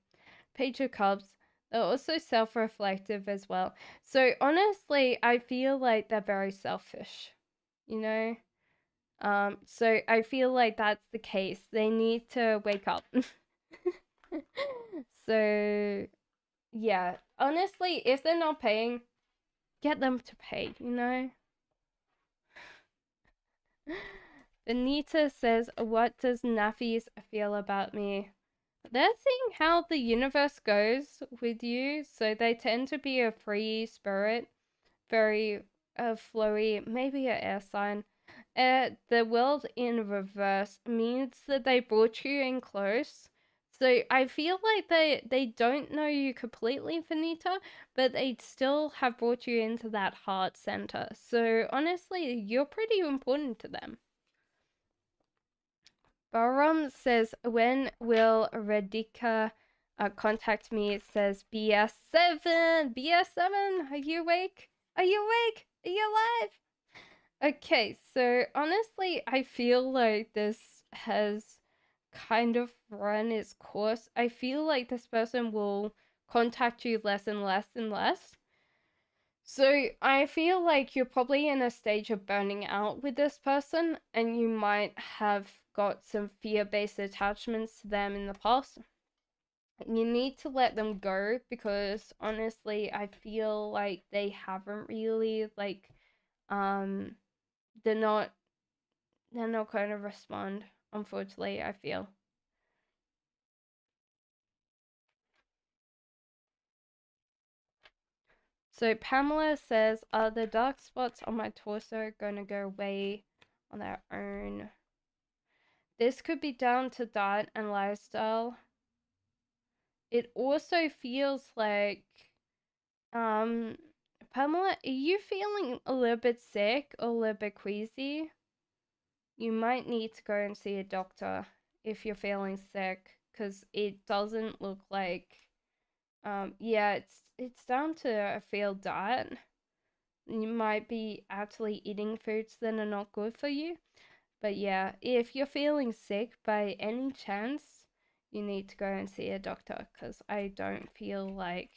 Page of Cups, they're also self-reflective as well. So honestly, I feel like they're very selfish, you know? So I feel like that's the case. They need to wake up. So yeah, honestly, if they're not paying, get them to pay, you know? Benita says, what does Nafis feel about me? They're seeing how the universe goes with you, so they tend to be a free spirit, very flowy, maybe an air sign. The world in reverse means that they brought you in close. So I feel like they don't know you completely, Vanita, but they still have brought you into that heart center. So honestly, you're pretty important to them. Barum says, when will Radhika contact me? It says BS7. BS7, are you awake? Are you awake? Are you alive? Okay, so honestly, I feel like this has kind of run its course. I feel like this person will contact you less and less and less. So I feel like you're probably in a stage of burning out with this person, and you might have got some fear-based attachments to them in the past. You need to let them go because honestly, I feel like they haven't really like they're not going to respond, unfortunately, I feel. So Pamela says, are the dark spots on my torso going to go away on their own? This could be down to diet and lifestyle. It also feels like, Pamela, are you feeling a little bit sick or a little bit queasy? You might need to go and see a doctor if you're feeling sick, because it doesn't look like, yeah, it's down to a failed diet. You might be actually eating foods that are not good for you. But yeah, if you're feeling sick by any chance, you need to go and see a doctor because I don't feel like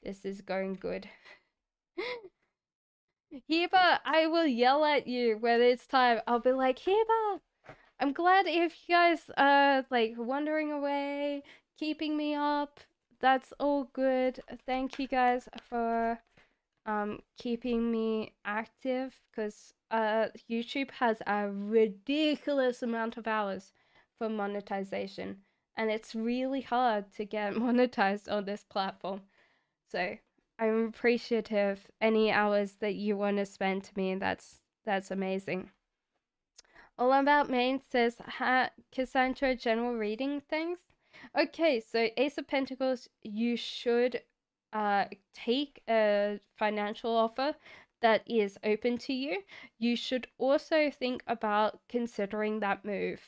this is going good. Heba, I will yell at you when it's time. I'll be like, Heba, I'm glad if you guys are like wandering away, keeping me up. That's all good. Thank you guys for keeping me active because YouTube has a ridiculous amount of hours for monetization, and it's really hard to get monetized on this platform. So I'm appreciative any hours that you want to spend to me, and that's amazing. All About Maine says, Cassandra, general reading things. Okay, so Ace of Pentacles, you should take a financial offer that is open to you. You should also think about considering that move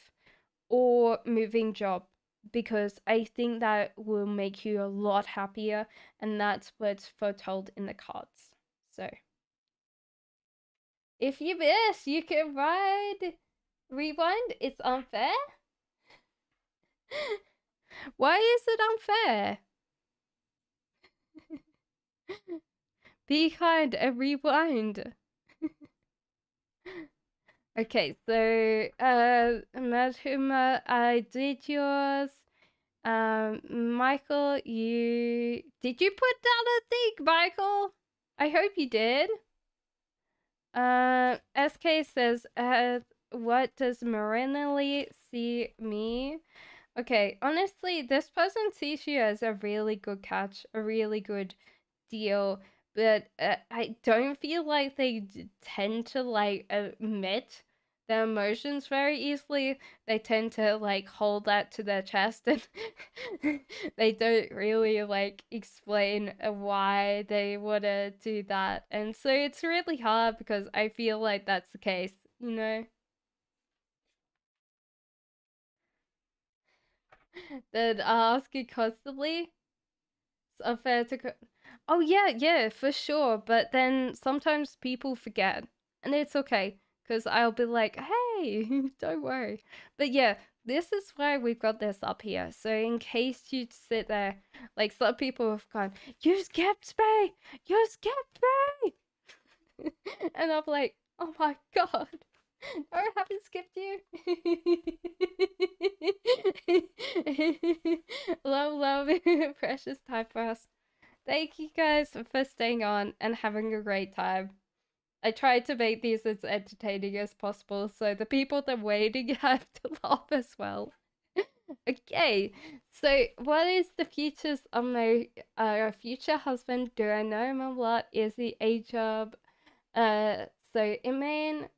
or moving job, because I think that will make you a lot happier, and that's what's foretold in the cards. So if you wish, you can rewind. It's unfair. Why is it unfair? Be kind and rewind. Okay, so Madhuma, I did yours. Michael, did you put down a thing, Michael? I hope you did. SK says, what does Marinelli see me? Okay, honestly, this person sees you as a really good catch, a really good deal, but I don't feel like they tend to like admit their emotions very easily. They tend to like hold that to their chest, and they don't really like explain why they want to do that. And so it's really hard because I feel like that's the case, you know? That ask you constantly. It's unfair to. Oh yeah, for sure. But then sometimes people forget, and it's okay because I'll be like, "Hey, don't worry." But yeah, this is why we've got this up here. So in case you sit there, like some people have gone, "You skipped me! You skipped me!" And I'm like, "Oh my god." I haven't skipped you. Love, precious time for us. Thank you guys for staying on and having a great time. I tried to make these as entertaining as possible so the people that are waiting have to laugh as well. Okay, so what is the futures of my future husband? Do I know him a lot? Is he a job? So Iman,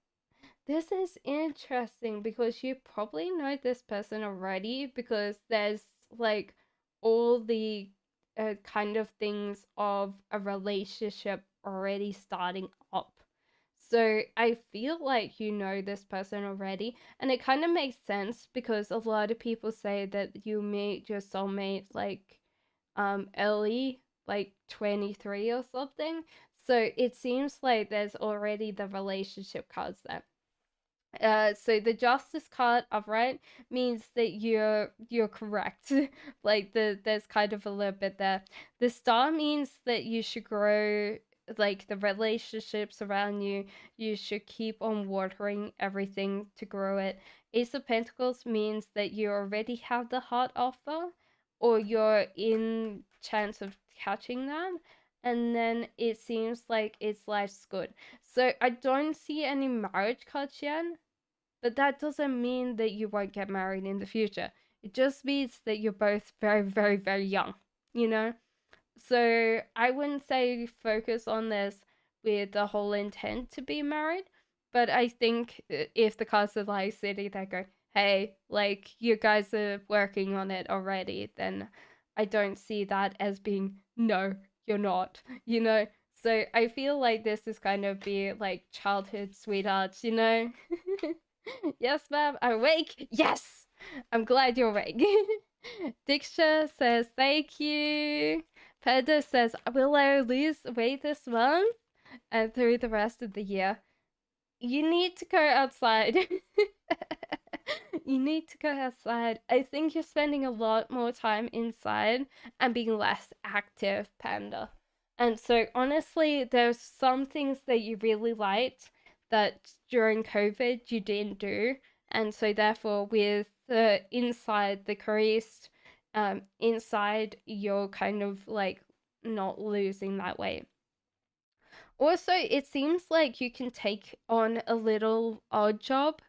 this is interesting because you probably know this person already, because there's like all the kind of things of a relationship already starting up. So I feel like you know this person already, and it kind of makes sense because a lot of people say that you meet your soulmate like early, like 23 or something. So it seems like there's already the relationship cards there. So the justice card upright means that you're correct. Like there's kind of a little bit there. The star means that you should grow, like the relationships around you. You should keep on watering everything to grow it. Ace of Pentacles means that you already have the heart offer, or you're in chance of catching that. And then it seems like it's life's good. So I don't see any marriage cards yet, but that doesn't mean that you won't get married in the future. It just means that you're both very, very, very young, you know? So I wouldn't say focus on this with the whole intent to be married, but I think if the cards are like sitting there going, hey, like you guys are working on it already, then I don't see that as being, no, you're not, you know? So I feel like this is kind of be like childhood sweethearts, you know? Yes, ma'am, I'm awake. Yes, I'm glad you're awake. Diksha says thank you. Panda says, will I lose weight this month and through the rest of the year? You need to go outside. You need to go outside. I think you're spending a lot more time inside and being less active, Panda. And so, honestly, there's some things that you really liked that during COVID you didn't do. And so, therefore, with the inside the crease, inside, you're kind of like not losing that weight. Also, it seems like you can take on a little odd job.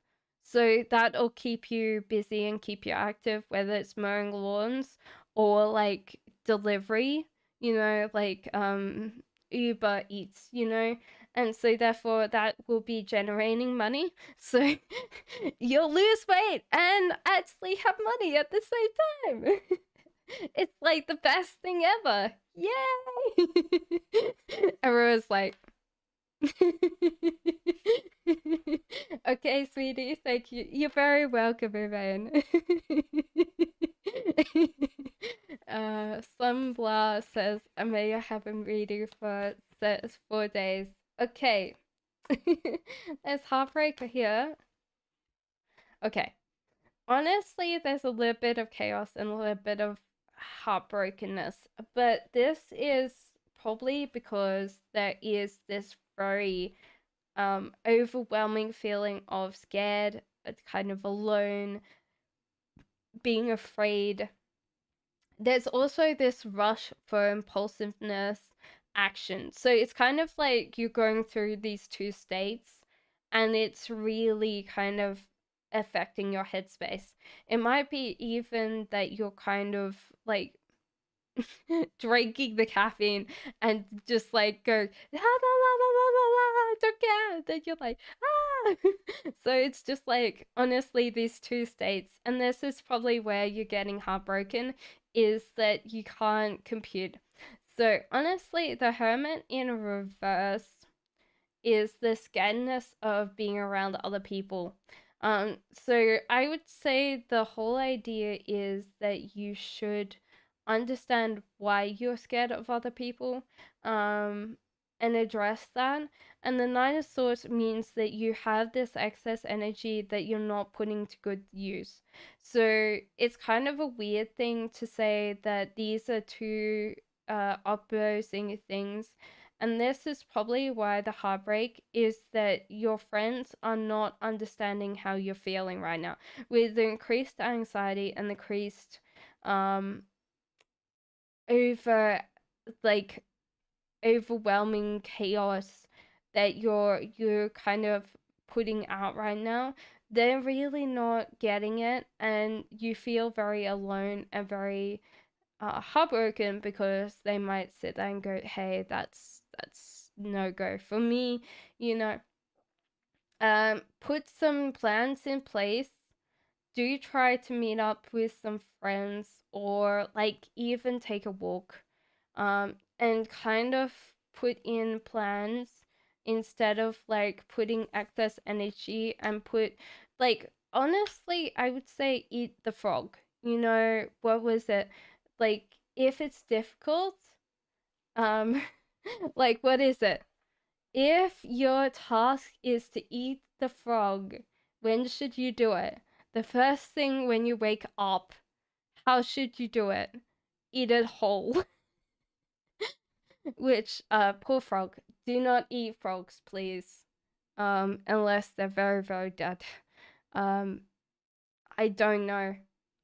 So that'll keep you busy and keep you active, whether it's mowing lawns or like delivery, like Uber Eats, and so therefore that will be generating money. So you'll lose weight and actually have money at the same time. It's like the best thing ever. Yay! Everyone's like, okay, sweetie, thank you. You're very welcome, Irene. Sunbla says, Amaya have been reading for 4 days. Okay. There's Heartbreak here. Okay. Honestly, there's a little bit of chaos and a little bit of heartbrokenness, but this is probably because there is this very overwhelming feeling of scared, kind of alone, being afraid. There's also this rush for impulsiveness, action. So it's kind of like you're going through these two states, and it's really kind of affecting your headspace. It might be even that you're kind of like drinking the caffeine and just like go la la la la la la la, I don't care. Then you're like so it's just like honestly these two states, and this is probably where you're getting heartbroken, is that you can't compute. So honestly, the Hermit in reverse is the scaredness of being around other people. So I would say the whole idea is that you should understand why you're scared of other people, and address that. And the Nine of Swords means that you have this excess energy that you're not putting to good use. So it's kind of a weird thing to say that these are two opposing things, and this is probably why the heartbreak is that your friends are not understanding how you're feeling right now. With the increased anxiety and increased over like overwhelming chaos that you're kind of putting out right now, they're really not getting it, and you feel very alone and very heartbroken, because they might sit there and go, hey, that's no go for me, you know. Put some plans in place. Do try to meet up with some friends, or like even take a walk, and kind of put in plans instead of like putting excess energy, and put like, honestly, I would say eat the frog. What was it? Like, if it's difficult, um like, what is it? If your task is to eat the frog, when should you do it? The first thing when you wake up. How should you do it? Eat it whole. Which, poor frog. Do not eat frogs, please. Unless they're very, very dead. Um, I don't know.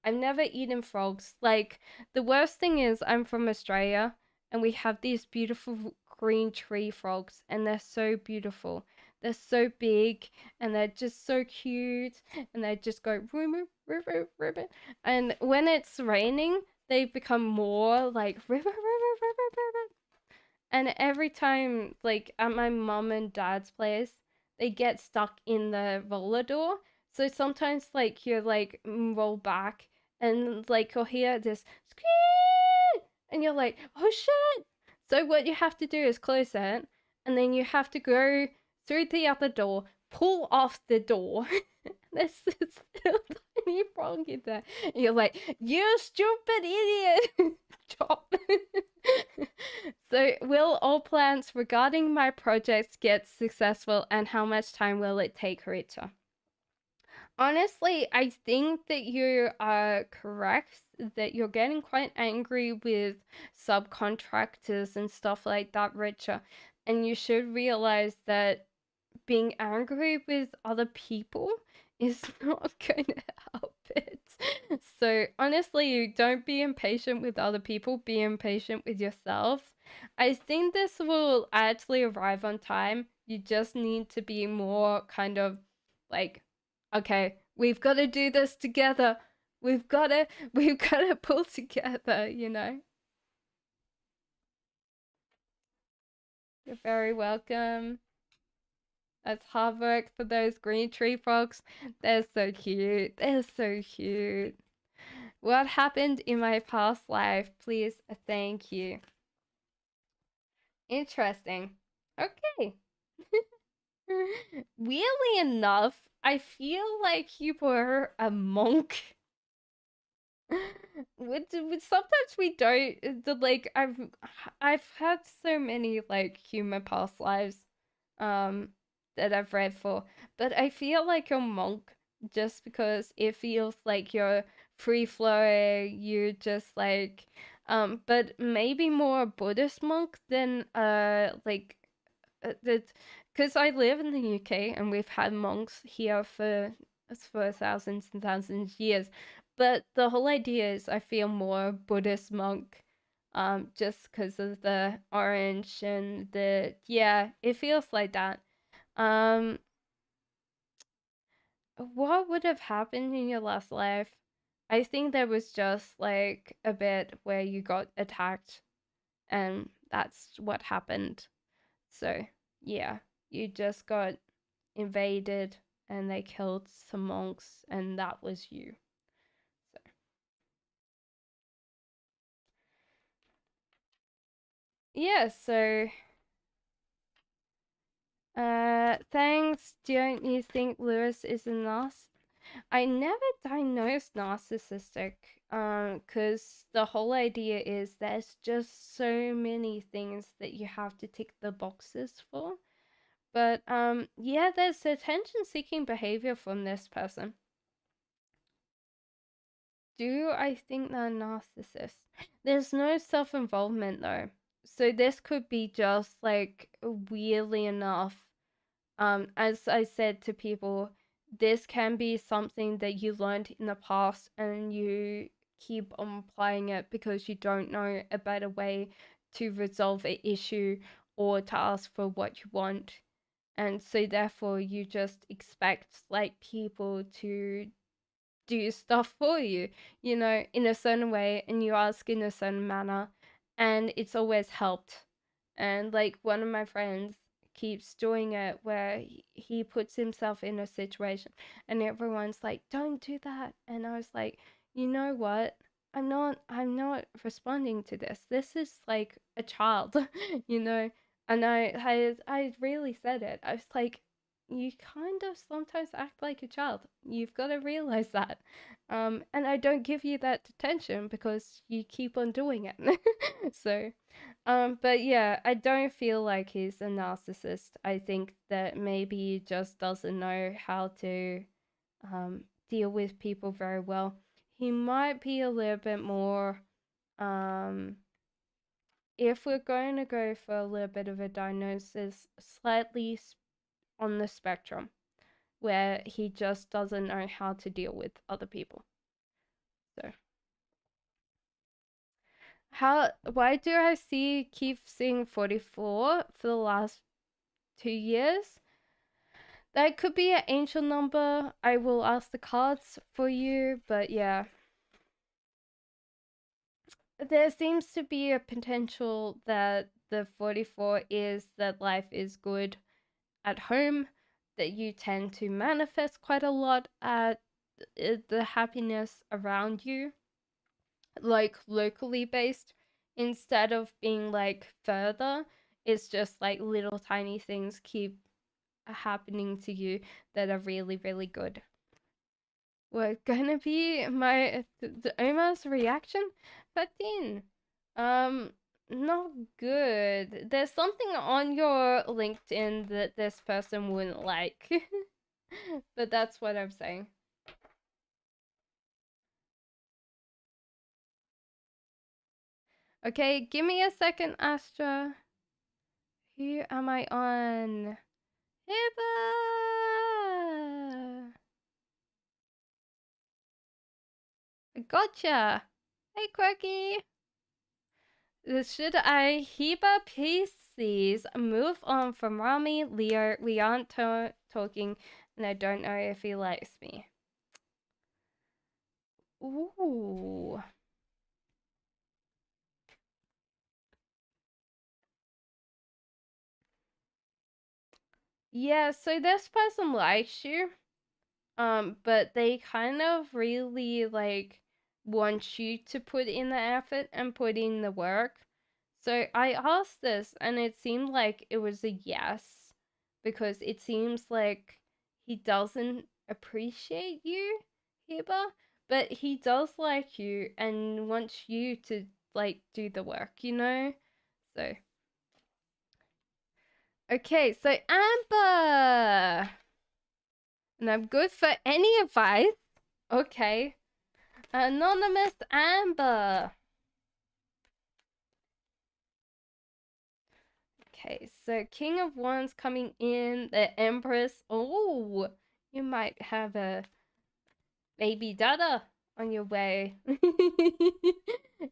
I've never eaten frogs. Like, the worst thing is I'm from Australia, and we have these beautiful green tree frogs, and they're so beautiful. They're so big, and they're just so cute, and they just go ribbit, ribbit, ribbit. And when it's raining, they become more like ribbit, ribbit, ribbit, ribbit. And every time, like at my mom and dad's place, they get stuck in the roller door. So sometimes, like, you like roll back, and like you'll hear this squeak, and you're like, oh shit. So what you have to do is close it, and then you have to go through the other door, pull off the door. There's this little tiny frog in there. And you're like, you stupid idiot. Chop. So, will all plans regarding my projects get successful, and how much time will it take, Rita? Honestly, I think that you are correct, that you're getting quite angry with subcontractors and stuff like that, Richa. And you should realize that being angry with other people is not going to help it. So honestly, you don't be impatient with other people, be impatient with yourself. I think this will actually arrive on time. You just need to be more kind of like Okay, we've got to do this together. We've got to pull together, you know. You're very welcome. That's hard work for those green tree frogs. They're so cute. They're so cute. What happened in my past life? Please, thank you. Interesting. Okay. Weirdly enough, I feel like you were a monk. Sometimes we don't. Like I've had so many like human past lives, um, that I've read for, but I feel like a monk just because it feels like you're free flowing. You just like, but maybe more a Buddhist monk than like that, because I live in the UK and we've had monks here for thousands and thousands of years. But the whole idea is I feel more Buddhist monk, just because of the orange and the, yeah, it feels like that. Um, what would have happened in your last life? I think there was just like a bit where you got attacked, and that's what happened. So, yeah, you just got invaded and they killed some monks, and that was you. So, yeah, so thanks. Don't you think Lewis is a narcissist? I never diagnosed narcissistic, because the whole idea is there's just so many things that you have to tick the boxes for. But yeah, there's attention-seeking behavior from this person. Do I think they're narcissists? There's no self-involvement though. So this could be just like weirdly enough, as I said to people, this can be something that you learned in the past and you keep on applying it because you don't know a better way to resolve an issue or to ask for what you want. And so therefore you just expect like people to do stuff for you, you know, in a certain way, and you ask in a certain manner, and it's always helped. And like one of my friends keeps doing it where he puts himself in a situation and everyone's like, don't do that. And I was like, you know what? I'm not responding to this. This is like a child, you know? And I really said it. I was like, you kind of sometimes act like a child. You've got to realize that. And I don't give you that attention because you keep on doing it. So, but yeah, I don't feel like he's a narcissist. I think that maybe he just doesn't know how to deal with people very well. He might be a little bit more, um, if we're going to go for a little bit of a diagnosis, slightly on the spectrum, where he just doesn't know how to deal with other people. So, why do I keep seeing 44 for the last 2 years? That could be an angel number. I will ask the cards for you, but yeah. There seems to be a potential that the 44 is that life is good at home, that you tend to manifest quite a lot at the happiness around you, like locally based, instead of being like further. It's just like little tiny things keep happening to you that are really, really good. What gonna be my Omar's reaction? 13. Um, not good. There's something on your LinkedIn that this person wouldn't like. But that's what I'm saying. Okay, give me a second, Astra. Who am I on? Hiba! Gotcha! Hey, Quirky! Should I, Hiba, please move on from Rami, Leo? We aren't talking and I don't know if he likes me. Ooh. Yeah, so this person likes you, but they kind of really like want you to put in the effort and put in the work. So I asked this, and it seemed like it was a yes, because it seems like he doesn't appreciate you, Hiba, but he does like you and wants you to like do the work, you know? So okay, so Amber, and I'm good for any advice. Okay, Anonymous Amber. Okay, so King of Wands coming in, the Empress. Oh, you might have a baby dada on your way.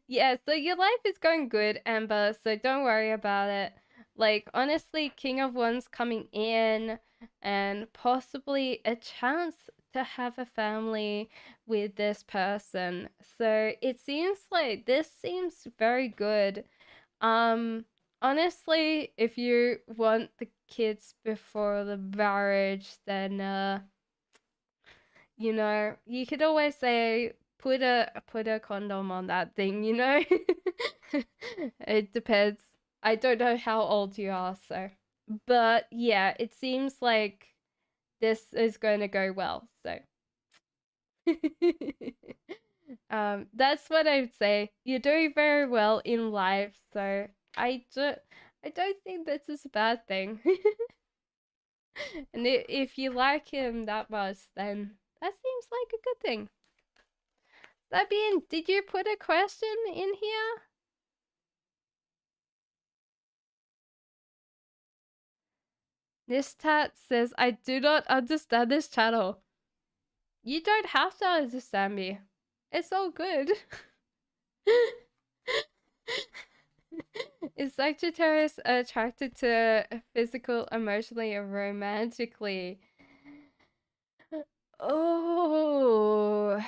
Yeah, so your life is going good, Amber, so don't worry about it. Like, honestly, King of Wands coming in, and possibly a chance to have a family with this person. So it seems like this seems very good. Honestly, if you want the kids before the marriage, then you know, you could always say put a condom on that thing, you know? It depends. I don't know how old you are, so. But yeah, it seems like this is going to go well, so. That's what I would say. You're doing very well in life, so I don't think this is a bad thing. And if you like him that much, then that seems like a good thing. Sabine, did you put a question in here? This tat says, I do not understand this channel. You don't have to understand me. It's all good. Is Sagittarius attracted to physical, emotionally, or romantically? Oh.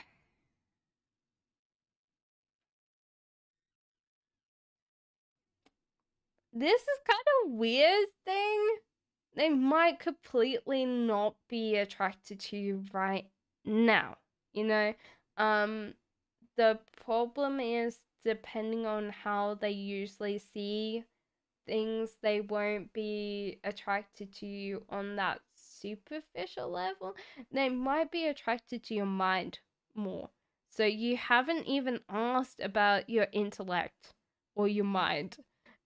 This is kind of weird thing. They might completely not be attracted to you right now, you know? The problem is, depending on how they usually see things, they won't be attracted to you on that superficial level. They might be attracted to your mind more. So you haven't even asked about your intellect or your mind.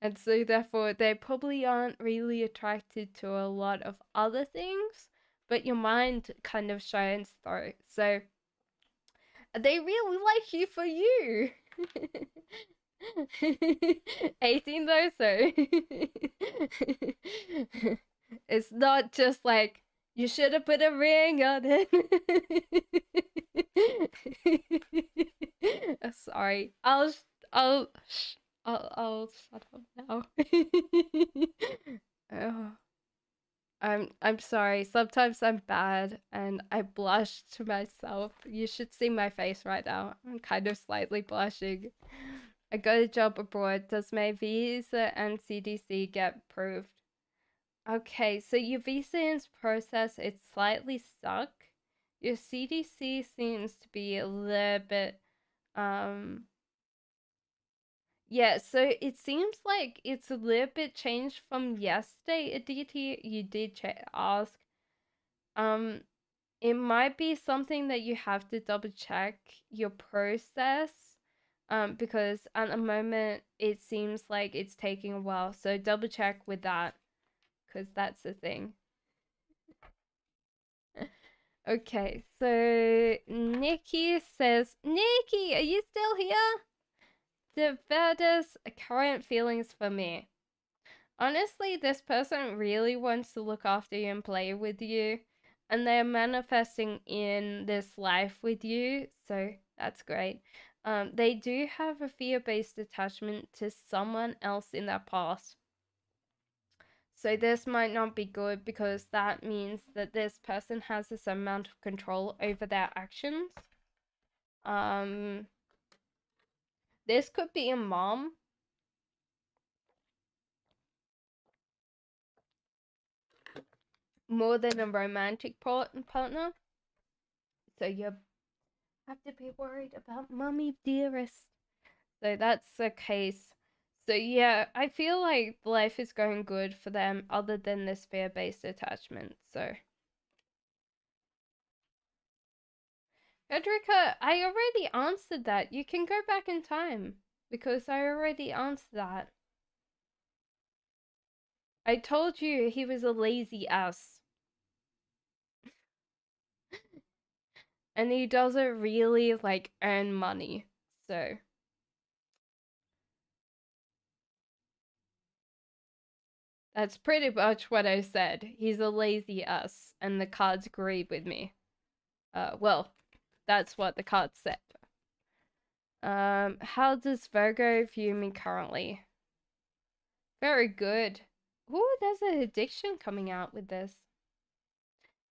And so therefore they probably aren't really attracted to a lot of other things, but your mind kind of shines through. So they really like you for you. 18 though, so it's not just like you should have put a ring on it. Sorry, I'll I'll shut up now. Oh. I'm sorry. Sometimes I'm bad and I blush to myself. You should see my face right now. I'm kind of slightly blushing. I got a job abroad. Does my visa and CDC get approved? Okay, so your visa is process. It's slightly stuck. Your CDC seems to be a little bit yeah, so it seems like it's a little bit changed from yesterday, Aditi. You did ask. Um, it might be something that you have to double check your process. Because at the moment it seems like it's taking a while. So double check with that, because that's the thing. Okay, so Nikki says, Nikki, are you still here? Devedas current feelings for me. Honestly, this person really wants to look after you and play with you, and they're manifesting in this life with you, so that's great. They do have a fear-based attachment to someone else in their past. So this might not be good because that means that this person has this amount of control over their actions. This could be a mom. More than a romantic partner. So you have to be worried about mommy dearest. So that's the case. So yeah, I feel like life is going good for them other than this fear-based attachment. So Frederica, I already answered that. You can go back in time because I already answered that. I told you he was a lazy ass. And he doesn't really like earn money. So that's pretty much what I said. He's a lazy ass, and the cards agree with me. Well, that's what the cards said. How does Virgo view me currently? Very good. Ooh, there's an addiction coming out with this.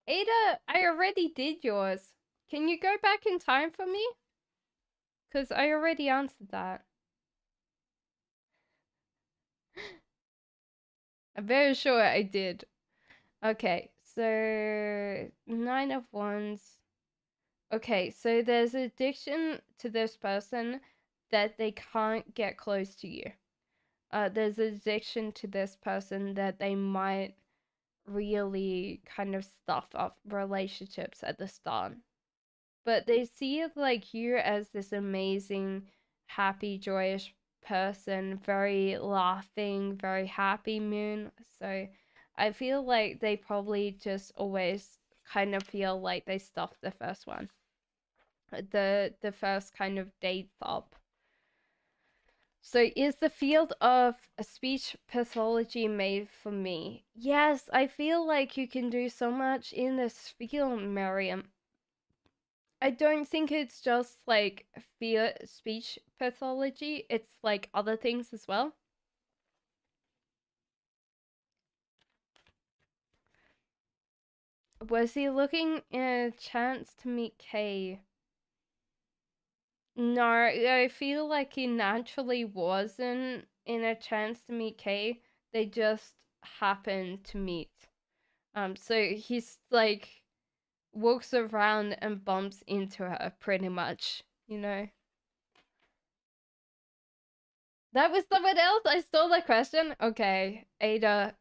Ada, I already did yours. Can you go back in time for me? Because I already answered that. I'm very sure I did. Okay, so 9 of Wands. Okay, so there's addiction to this person that they can't get close to you. There's addiction to this person that they might really kind of stuff up relationships at the start. But they see like you as this amazing, happy, joyous person, very laughing, very happy moon. So I feel like they probably just always kind of feel like they stuffed the first one. The first kind of date up. So is the field of speech pathology made for me? Yes, I feel like you can do so much in this field, Miriam. I don't think it's just like fear speech pathology, it's like other things as well. Was he looking in a chance to meet Kay? No, I feel like he naturally wasn't in a chance to meet Kay. They just happened to meet. So he's like walks around and bumps into her pretty much, you know. That was someone else? I stole the question? Okay, Ada,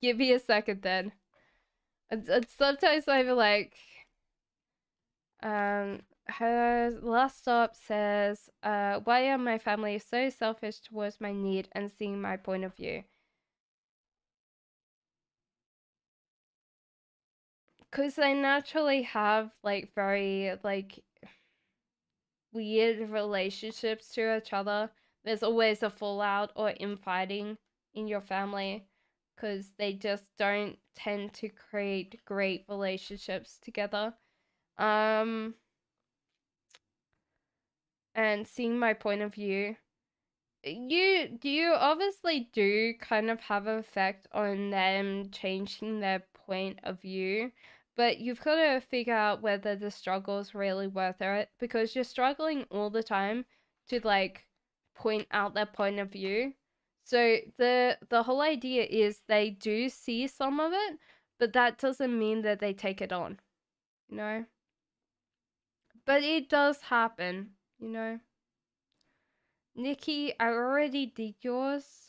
give me a second then. And sometimes I'm like, her last stop says, why are my family so selfish towards my need and seeing my point of view? Because they naturally have like very like weird relationships to each other. There's always a fallout or infighting in your family because they just don't tend to create great relationships together. And seeing my point of view, you obviously do kind of have an effect on them changing their point of view, but you've got to figure out whether the struggle is really worth it because you're struggling all the time to like point out their point of view. So the whole idea is they do see some of it, but that doesn't mean that they take it on, you know? But it does happen, you know? Nikki, I already did yours.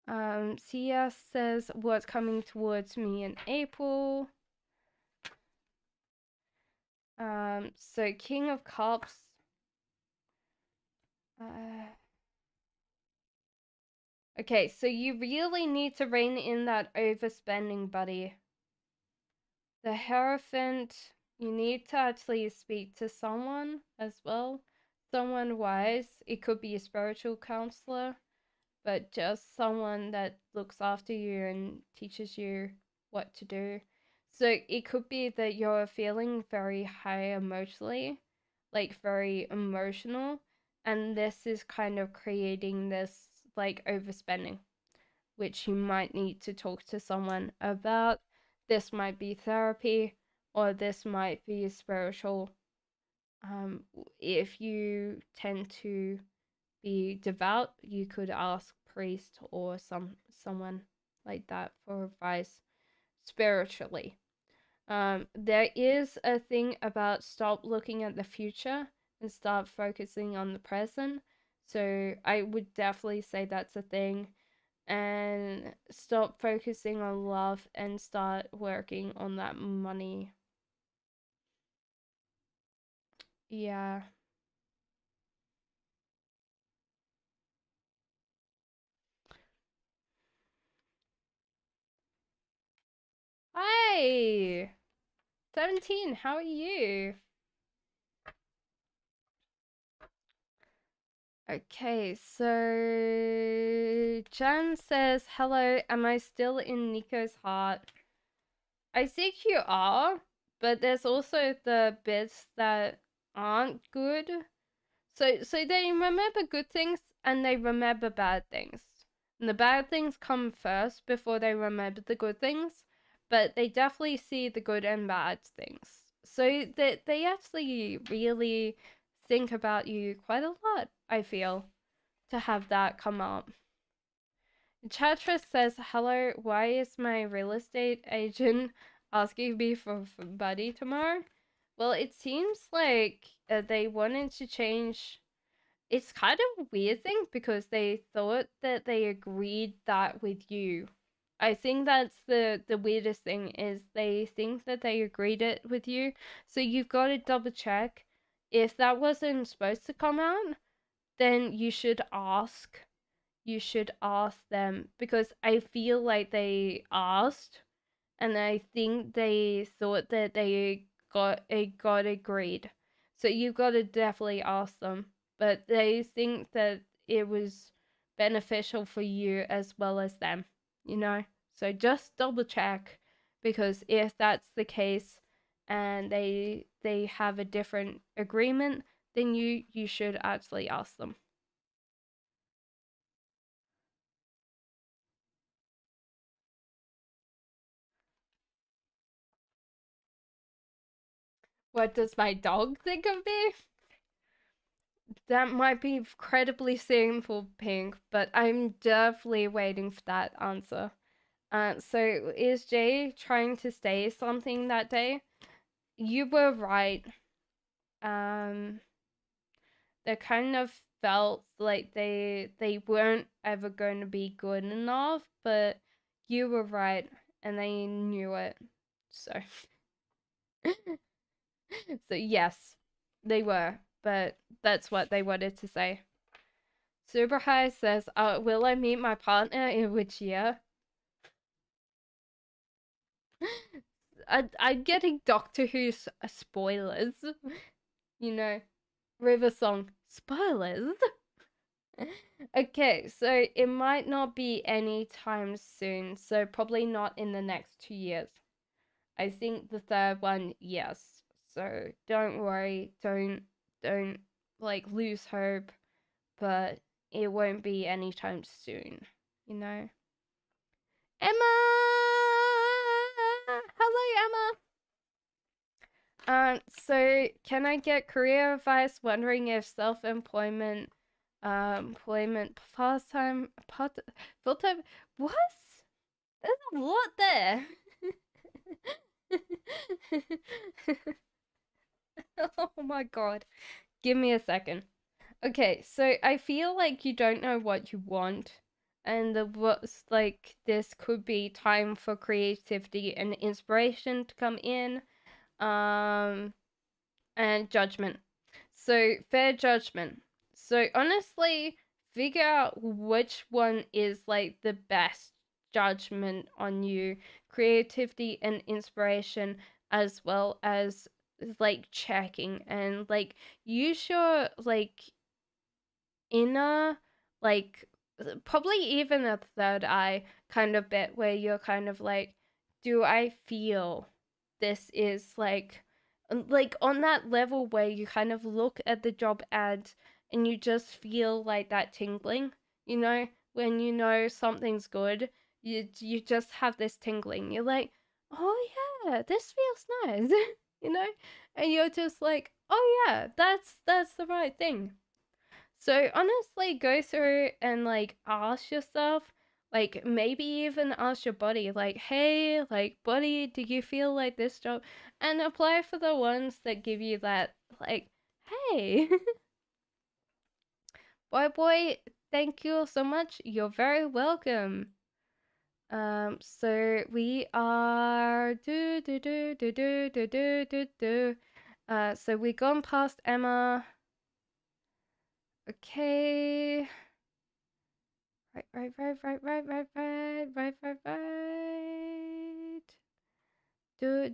Sia says what's coming towards me in April. So King of Cups. Okay, so you really need to rein in that overspending, buddy. The Hierophant, you need to actually speak to someone as well. Someone wise. It could be a spiritual counselor, but just someone that looks after you and teaches you what to do. So it could be that you're feeling very high emotionally, like very emotional, and this is kind of creating this like overspending. which you might need to talk to someone about. This might be therapy, or this might be spiritual. If you tend to be devout, you could ask priest or someone like that for advice spiritually. There is a thing about stop looking at the future and start focusing on the present. So I would definitely say that's a thing. And stop focusing on love and start working on that money. Yeah. Hi! 17, how are you? Okay, so Jan says, hello, am I still in Nico's heart? I think you are, but there's also the bits that aren't good. So they remember good things and they remember bad things. And the bad things come first before they remember the good things, but they definitely see the good and bad things. So they actually really think about you quite a lot, I feel, to have that come up. Chatra says, hello, why is my real estate agent asking me for buddy tomorrow? Well, it seems like they wanted to change. It's kind of a weird thing because they thought that they agreed that with you. I think that's the weirdest thing is they think that they agreed it with you. So you've got to double check. If that wasn't supposed to come out, then you should ask them because I feel like they asked and I think they thought that they got agreed. So you've got to definitely ask them, but they think that it was beneficial for you as well as them, you know? So just double check because if that's the case and they have a different agreement, then you should actually ask them. What does my dog think of me? That might be incredibly simple, Pink, but I'm definitely waiting for that answer. So is Jay trying to say something that day? You were right. Um, they kind of felt like they weren't ever going to be good enough, but you were right, and they knew it. So, so yes, they were, but that's what they wanted to say. Super High says, will I meet my partner in which year? I'm getting Doctor Who spoilers. You know, River Song spoilers. Okay, so it might not be anytime soon, so probably not in the next 2 years. I think the third one, yes. So don't worry, don't like lose hope, but it won't be anytime soon, you know? Emma! Hello, Emma! So can I get career advice? Wondering if self-employment, employment, part-time, full-time, what? There's a lot there! Oh my god. Give me a second. Okay, so I feel like you don't know what you want, and what's like this could be time for creativity and inspiration to come in, and judgment. So fair judgment. So honestly, figure out which one is like the best judgment on you, creativity and inspiration, as well as like checking and like use your like inner, like probably even a third eye kind of bit where you're kind of like, do I feel this is like on that level where you kind of look at the job ad and you just feel like that tingling, you know, when you know something's good, you just have this tingling. You're like, oh yeah, this feels nice, you know, and you're just like, oh yeah, that's the right thing. So honestly, go through and like ask yourself, like maybe even ask your body, like, hey, like body, do you feel like this job? And apply for the ones that give you that, like, hey. Boy, thank you so much. You're very welcome. So we are so we gone past Emma. Okay. Right. Do.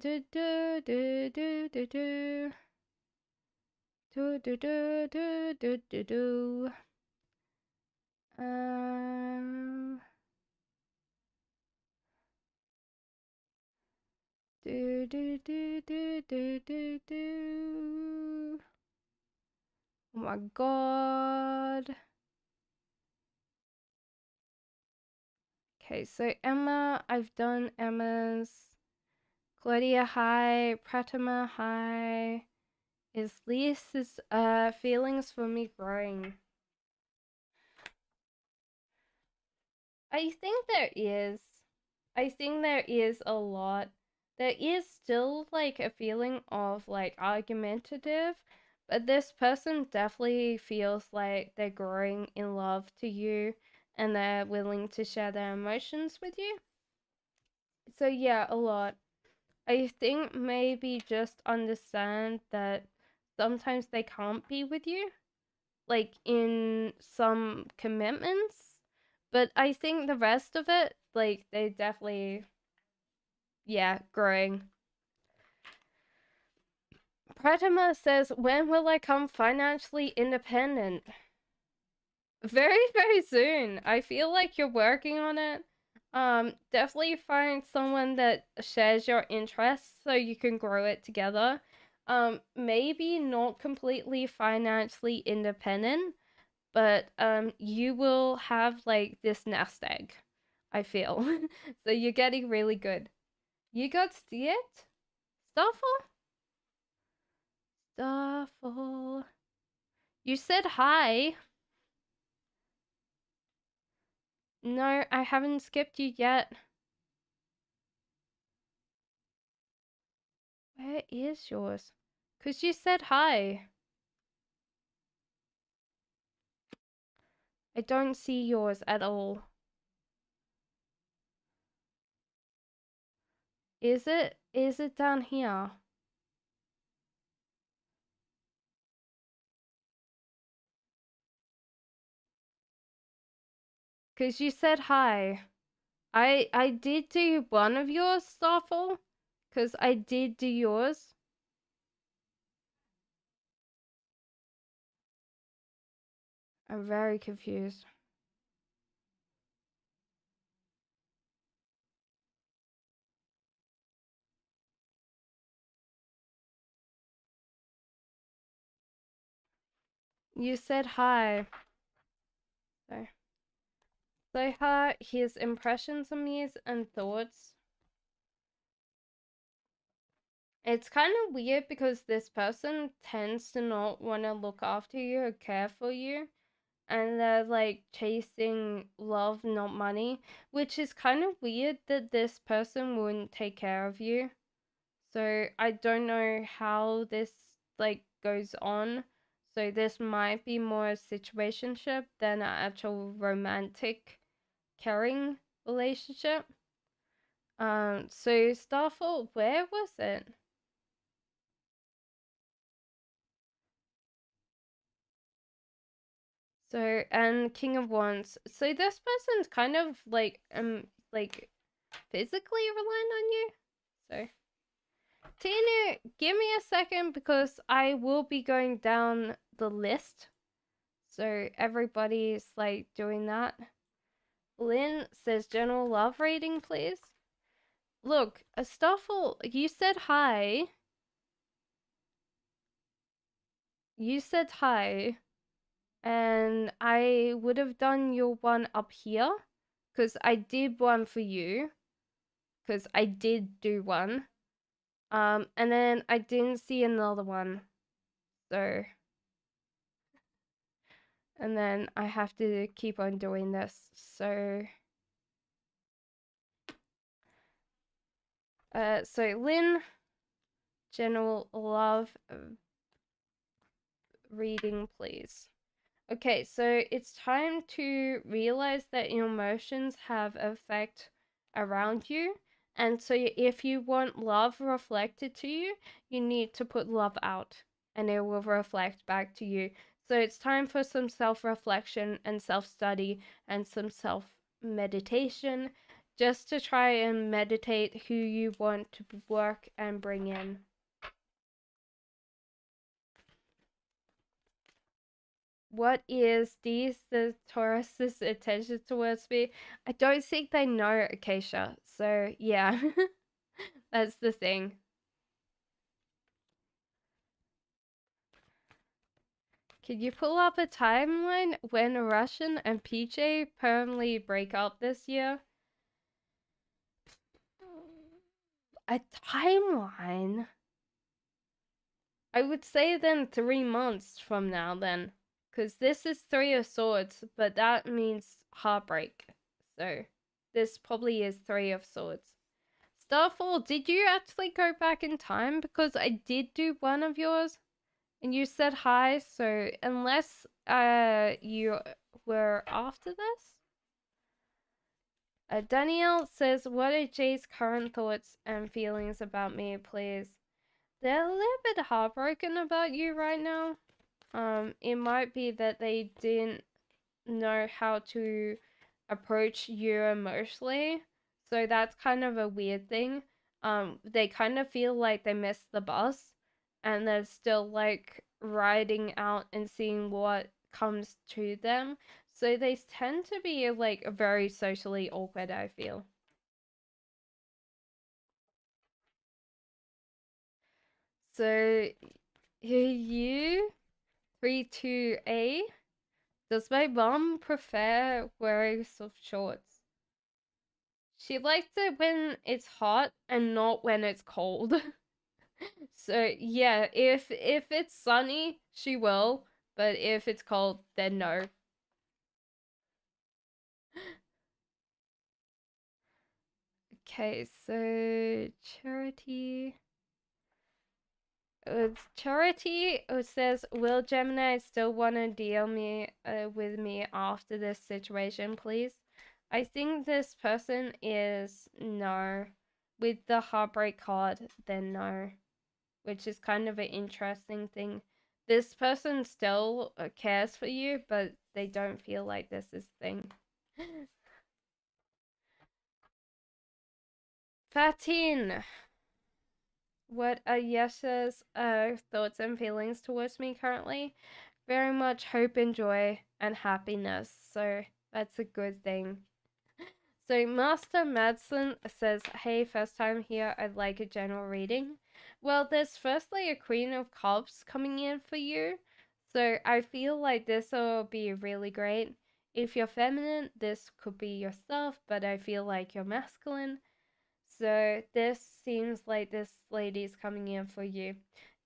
Oh my god. Okay, so Emma, I've done Emma's. Claudia, hi. Pratima, hi. Is Lisa's feelings for me growing? I think there is. I think there is a lot. There is still like a feeling of like argumentative, but this person definitely feels like they're growing in love to you and they're willing to share their emotions with you. So yeah, a lot. I think maybe just understand that sometimes they can't be with you, like in some commitments. But I think the rest of it, like they definitely, yeah, growing. Pratima says, when will I come financially independent? Very, very soon. I feel like you're working on it. Definitely find someone that shares your interests so you can grow it together. Maybe not completely financially independent, but you will have like this nest egg, I feel. So you're getting really good. You got see it? Stoffel? Stoffel. You said hi. No, I haven't skipped you yet. Where is yours? 'Cause you said hi. I don't see yours at all. Is it? Is it down here? 'Cause you said hi. I did do one of yours, Stoffel. 'Cause I did do yours. I'm very confused. You said hi. So, hi, his impressions on me and thoughts. It's kind of weird because this person tends to not want to look after you or care for you. And they're like chasing love, not money, which is kind of weird that this person wouldn't take care of you. So I don't know how this like goes on. So this might be more a situationship than an actual romantic caring relationship. So Starfall, where was it? So and King of Wands. So this person's kind of like physically reliant on you. So Tina, give me a second because I will be going down the list. So everybody's like doing that. Lynn says general love reading, please. Look, Stoffel, you said hi. You said hi. And I would have done your one up here because I did one for you because I did do one. And then I didn't see another one. So, and then I have to keep on doing this. So, so Lynn, general love reading, please. Okay, so it's time to realize that your emotions have effect around you. And so if you want love reflected to you, you need to put love out and it will reflect back to you. So it's time for some self-reflection and self-study and some self-meditation just to try and meditate who you want to work and bring in. What is the Taurus's attention towards me? I don't think they know Acacia, so yeah, that's the thing. Can you pull up a timeline when Russian and PJ permanently break up this year? A timeline? I would say then 3 months from now then. Because this is 3 of Swords, but that means heartbreak. So this probably is 3 of Swords. Starfall, did you actually go back in time? Because I did do one of yours and you said hi, so unless you were after this. Danielle says, what are Jay's current thoughts and feelings about me, please? They're a little bit heartbroken about you right now. It might be that they didn't know how to approach you emotionally. So that's kind of a weird thing. They kind of feel like they missed the bus and they're still like riding out and seeing what comes to them. So they tend to be like very socially awkward, I feel. So you 32A, does my mom prefer wearing soft shorts? She likes it when it's hot and not when it's cold. So yeah, if it's sunny, she will, but if it's cold, then no. Okay, so Charity. Charity says, "Will Gemini still want to deal with me after this situation, please?" I think this person is no. With the heartbreak card, then no, which is kind of an interesting thing. This person still cares for you, but they don't feel like this is thing. Fatin, what are Yesha's thoughts and feelings towards me currently? Very much hope and joy and happiness, so that's a good thing. So Master Madsen says, hey, first time here, I'd like a general reading. Well, there's firstly a Queen of Cups coming in for you, so I feel like this will be really great. If you're feminine, this could be yourself, but I feel like you're masculine. So this seems like this lady's coming in for you.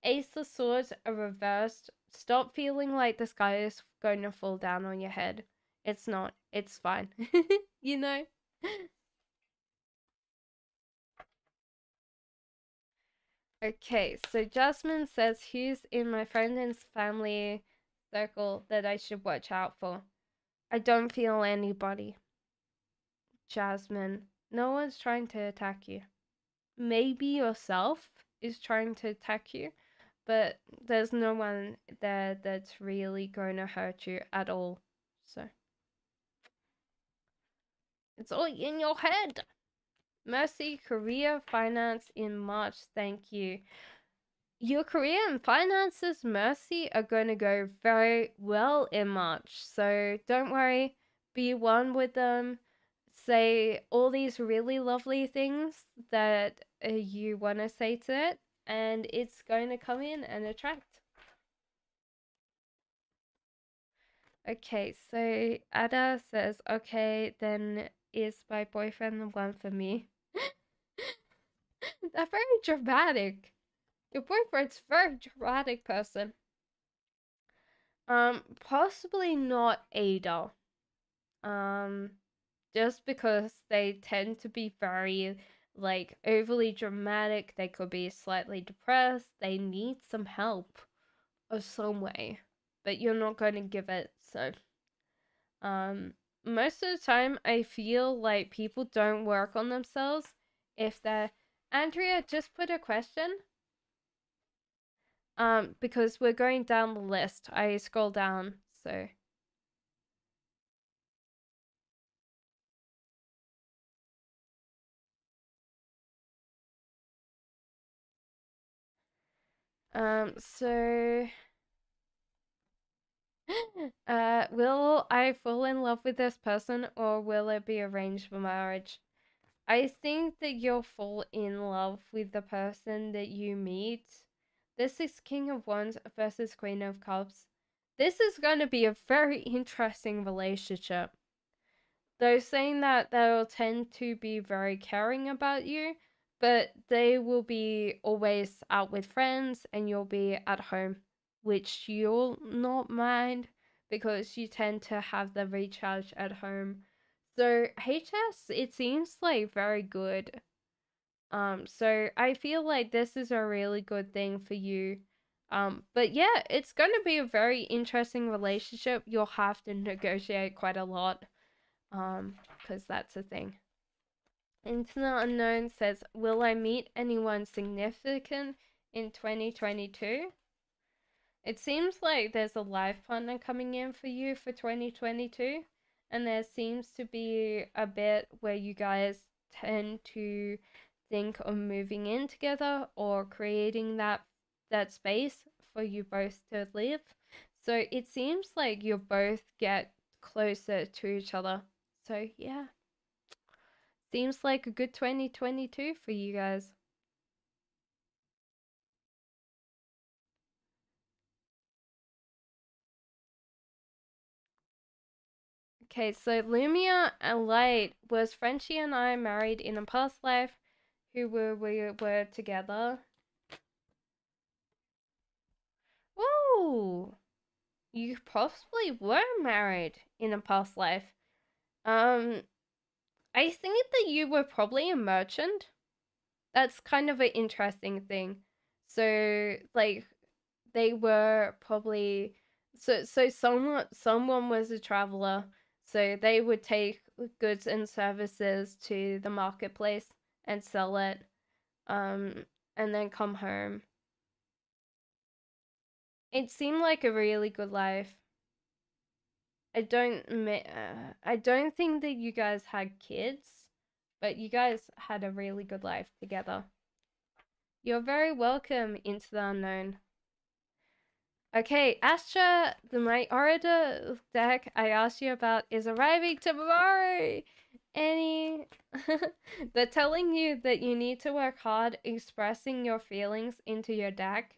Ace of Swords are reversed. Stop feeling like the sky is going to fall down on your head. It's not. It's fine. You know? Okay, so Jasmine says, who's in my friend's family circle that I should watch out for? I don't feel anybody. Jasmine, no one's trying to attack you. Maybe yourself is trying to attack you, but there's no one there that's really going to hurt you at all. So it's all in your head. Mercy, career, finance in March. Thank you. Your career and finances, Mercy, are going to go very well in March. So don't worry. Be one with them. Say all these really lovely things that you want to say to it, and it's going to come in and attract. Okay, so Ada says, okay, then is my boyfriend the one for me? They're very dramatic. Your boyfriend's a very dramatic person. Possibly not Ada. Just because they tend to be very, like, overly dramatic. They could be slightly depressed. They need some help of some way, but you're not going to give it. So, most of the time, I feel like people don't work on themselves if they're. Andrea, just put a question. Because we're going down the list. I scroll down, so. So will I fall in love with this person or will it be arranged marriage? I think that you'll fall in love with the person that you meet. This is King of Wands versus Queen of Cups. This is going to be a very interesting relationship. They're saying that they'll tend to be very caring about you, but they will be always out with friends and you'll be at home, which you'll not mind because you tend to have the recharge at home. So HS, it seems like very good. So I feel like this is a really good thing for you. But yeah, it's going to be a very interesting relationship. You'll have to negotiate quite a lot. Because that's a thing. Into the Unknown says, will I meet anyone significant in 2022? It seems like there's a life partner coming in for you for 2022. And there seems to be a bit where you guys tend to think of moving in together or creating that space for you both to live. So it seems like you both get closer to each other. So yeah. Seems like a good 2022 for you guys. Okay, so Lumia and Light, was Frenchie and I married in a past life? Who we were together? Whoa! You possibly were married in a past life. Um, I think that you were probably a merchant. That's kind of an interesting thing. So, like, they were probably so someone was a traveler, so they would take goods and services to the marketplace and sell it, and then come home. It seemed like a really good life. I don't think that you guys had kids, but you guys had a really good life together. You're very welcome, Into the Unknown. Okay, Astra, my Orator deck I asked you about is arriving tomorrow. Any, they're telling you that you need to work hard expressing your feelings into your deck.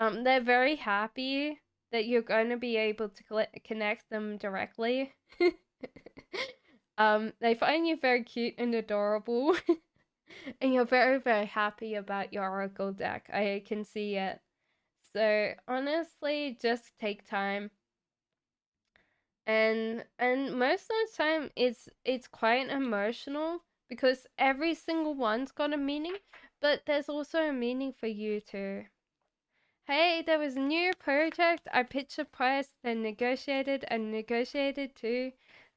They're very happy that you're going to be able to connect them directly. They find you very cute and adorable. And you're very, very happy about your Oracle deck. I can see it. So honestly, just take time. And most of the time it's quite emotional because every single one's got a meaning, but there's also a meaning for you too. Hey, there was a new project. I pitched a price, then negotiated and negotiated too.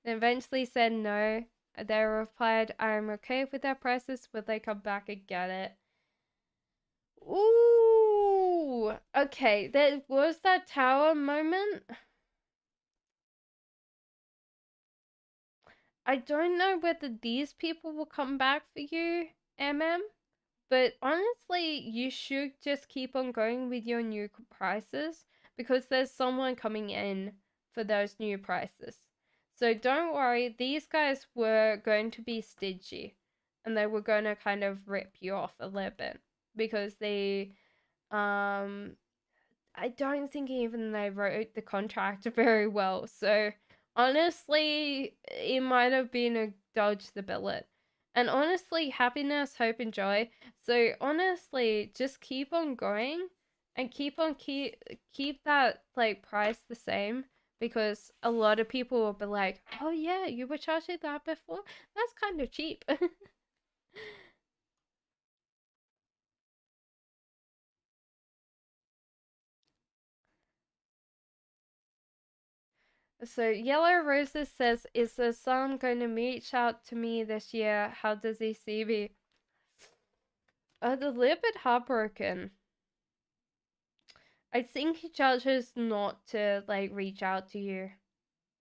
Then eventually said no. They replied, I'm okay with their prices, will they come back and get it? Ooh, okay. There was that tower moment. I don't know whether these people will come back for you, but honestly, you should just keep on going with your new prices because there's someone coming in for those new prices. So don't worry, these guys were going to be stingy and they were going to kind of rip you off a little bit because they I don't think even they wrote the contract very well. So honestly, it might have been a dodge the bullet. And honestly, happiness, hope, and joy. So honestly, just keep on going and keep that like price the same, because a lot of people will be like, "Oh yeah, you were charging that before? That's kind of cheap." So Yellow Roses says, "Is the sun going to reach out to me this year? How does he see me?" A little bit heartbroken. I think he judges not to like reach out to you.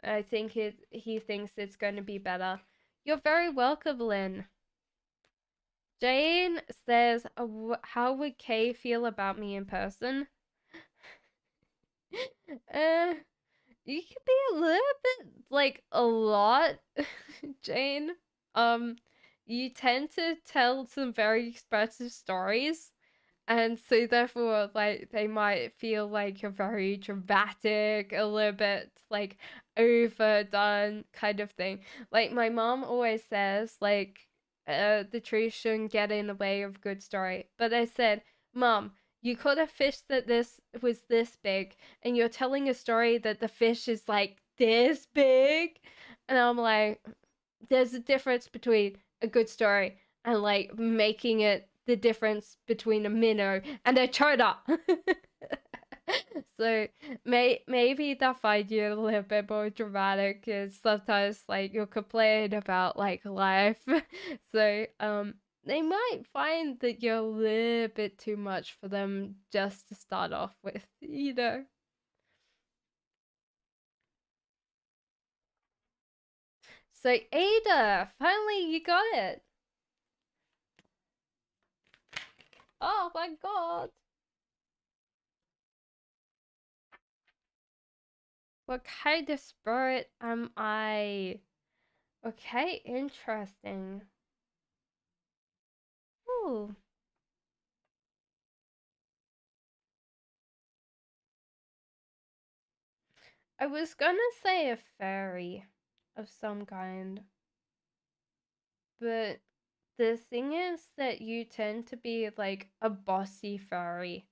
I think he thinks it's going to be better. You're very welcome, Lynn. Jane says, "How would Kay feel about me in person?" uh, you could be a little bit like a lot, Jane. Um, you tend to tell some very expressive stories, and so therefore, like, they might feel like you're very dramatic, a little bit like overdone kind of thing. Like my mom always says, like, the truth shouldn't get in the way of a good story. But I said, Mom, you caught a fish that this was this big, and you're telling a story that the fish is like this big, and I'm like, there's a difference between a good story and like making it the difference between a minnow and a tuna. So maybe they'll find you a little bit more dramatic, because sometimes like you'll complain about like life. So they might find that you're a little bit too much for them just to start off with, you know. So Ada, finally you got it. Oh my god. What kind of spirit am I? Okay, interesting. Ooh. I was gonna say a fairy of some kind, but the thing is that you tend to be like a bossy fairy.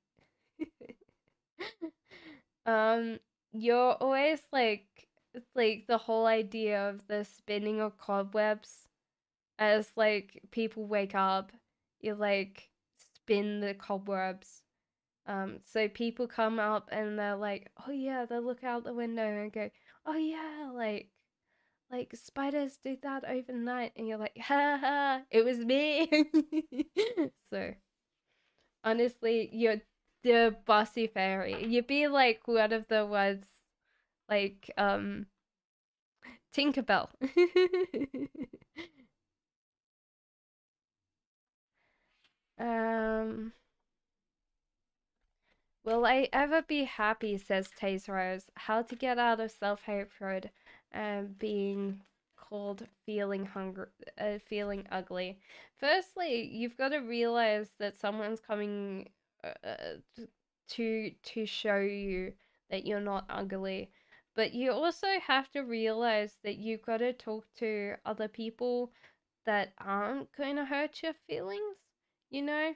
um, you're always like the whole idea of the spinning of cobwebs, as like people wake up, you like spin the cobwebs. So people come up and they're like, "Oh yeah," they look out the window and go, "Oh yeah, like spiders do that overnight," and you're like, "Ha ha, it was me." So honestly, you're the bossy fairy. You'd be like one of the ones like Tinkerbell. um Will I ever be happy, says Taze Rose. How to get out of self-hatred and being called feeling ugly. Firstly, you've got to realize that someone's coming to show you that you're not ugly. But you also have to realize that you've got to talk to other people that aren't going to hurt your feelings, you know?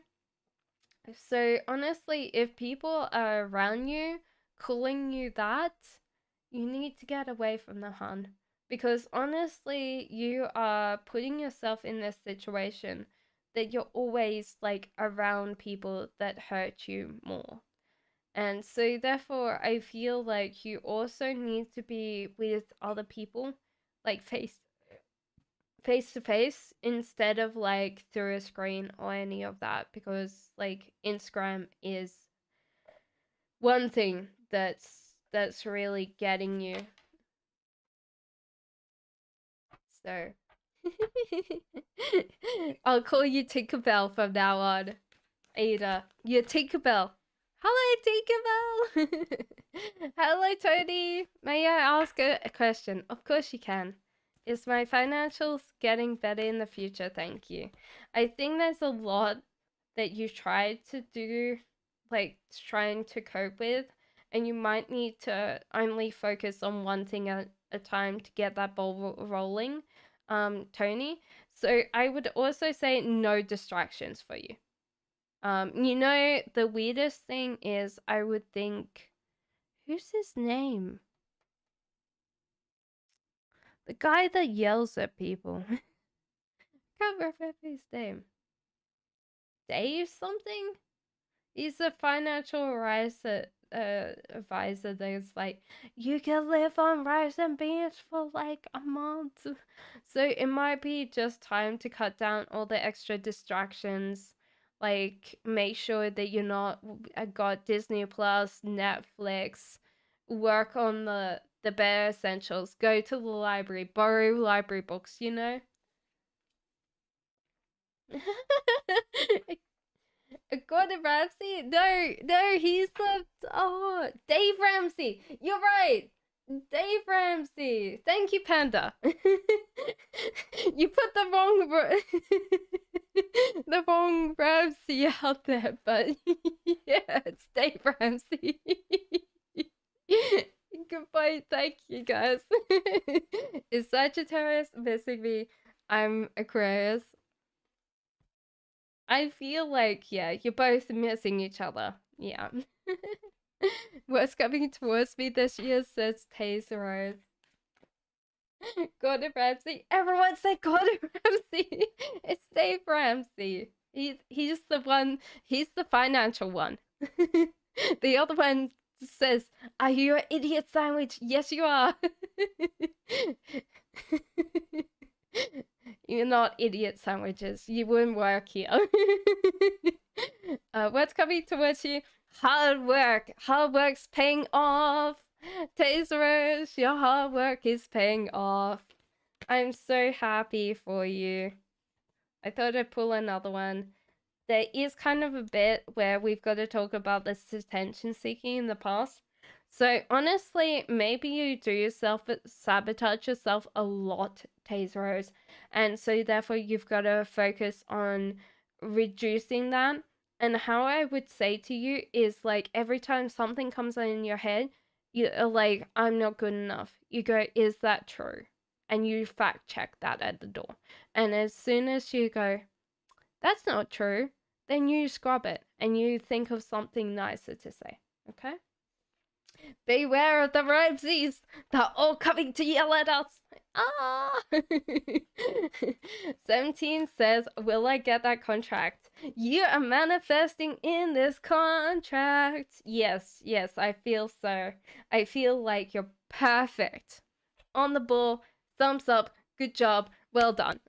So honestly, if people are around you calling you that, you need to get away from the hun. Because honestly, you are putting yourself in this situation that you're always like around people that hurt you more. And so therefore, I feel like you also need to be with other people, like face to face, instead of like through a screen or any of that, because like Instagram is one thing that's really getting you. So I'll call you Tinkerbell from now on. Ada, you're Tinkerbell. Hello, Tinkerbell. Hello, Tony. May I ask a question? Of course you can. Is my financials getting better in the future? Thank you. I think there's a lot that you tried to do, like trying to cope with. and you might need to only focus on one thing at a time to get that ball rolling, Tony. So I would also say no distractions for you. You know, the weirdest thing is I would think, who's his name? The guy that yells at people. Can't remember his name. Dave something? He's a financial advisor that's like, you can live on rice and beans for like a month. So it might be just time to cut down all the extra distractions. Like, make sure that you're not got Disney Plus, Netflix, work on the bare essentials, go to the library, borrow library books, you know? Gordon Ramsay? No, he's the Dave Ramsay. You're right. Dave Ramsay. Thank you, Panda. You put the wrong Ramsay out there, but yeah, it's Dave Ramsay. Goodbye. Thank you, guys. Is Sagittarius missing me? I'm Aquarius. I feel like, yeah, you're both missing each other. Yeah. What's coming towards me this year, says Taser. Gordon Ramsay. Everyone say Gordon Ramsay. It's Dave Ramsay. He's the one. He's the financial one. The other one says, "Are you an idiot sandwich?" Yes, you are. You're not idiot sandwiches. You wouldn't work here. What's coming towards you? Hard work. Hard work's paying off. Taserers, your hard work is paying off. I'm so happy for you. I thought I'd pull another one. There is kind of a bit where we've got to talk about this attention seeking in the past. So honestly, maybe you do sabotage yourself a lot, Taseros. And so therefore you've got to focus on reducing that. And how I would say to you is like every time something comes in your head, you're like, I'm not good enough. You go, is that true? And you fact check that at the door. And as soon as you go, that's not true, then you scrub it and you think of something nicer to say. Okay? Beware of the Ramses. They're all coming to yell at us. Ah! 17 says, will I get that contract? You are manifesting in this contract. Yes, I feel so. I feel like you're perfect. On the ball. Thumbs up. Good job. Well done.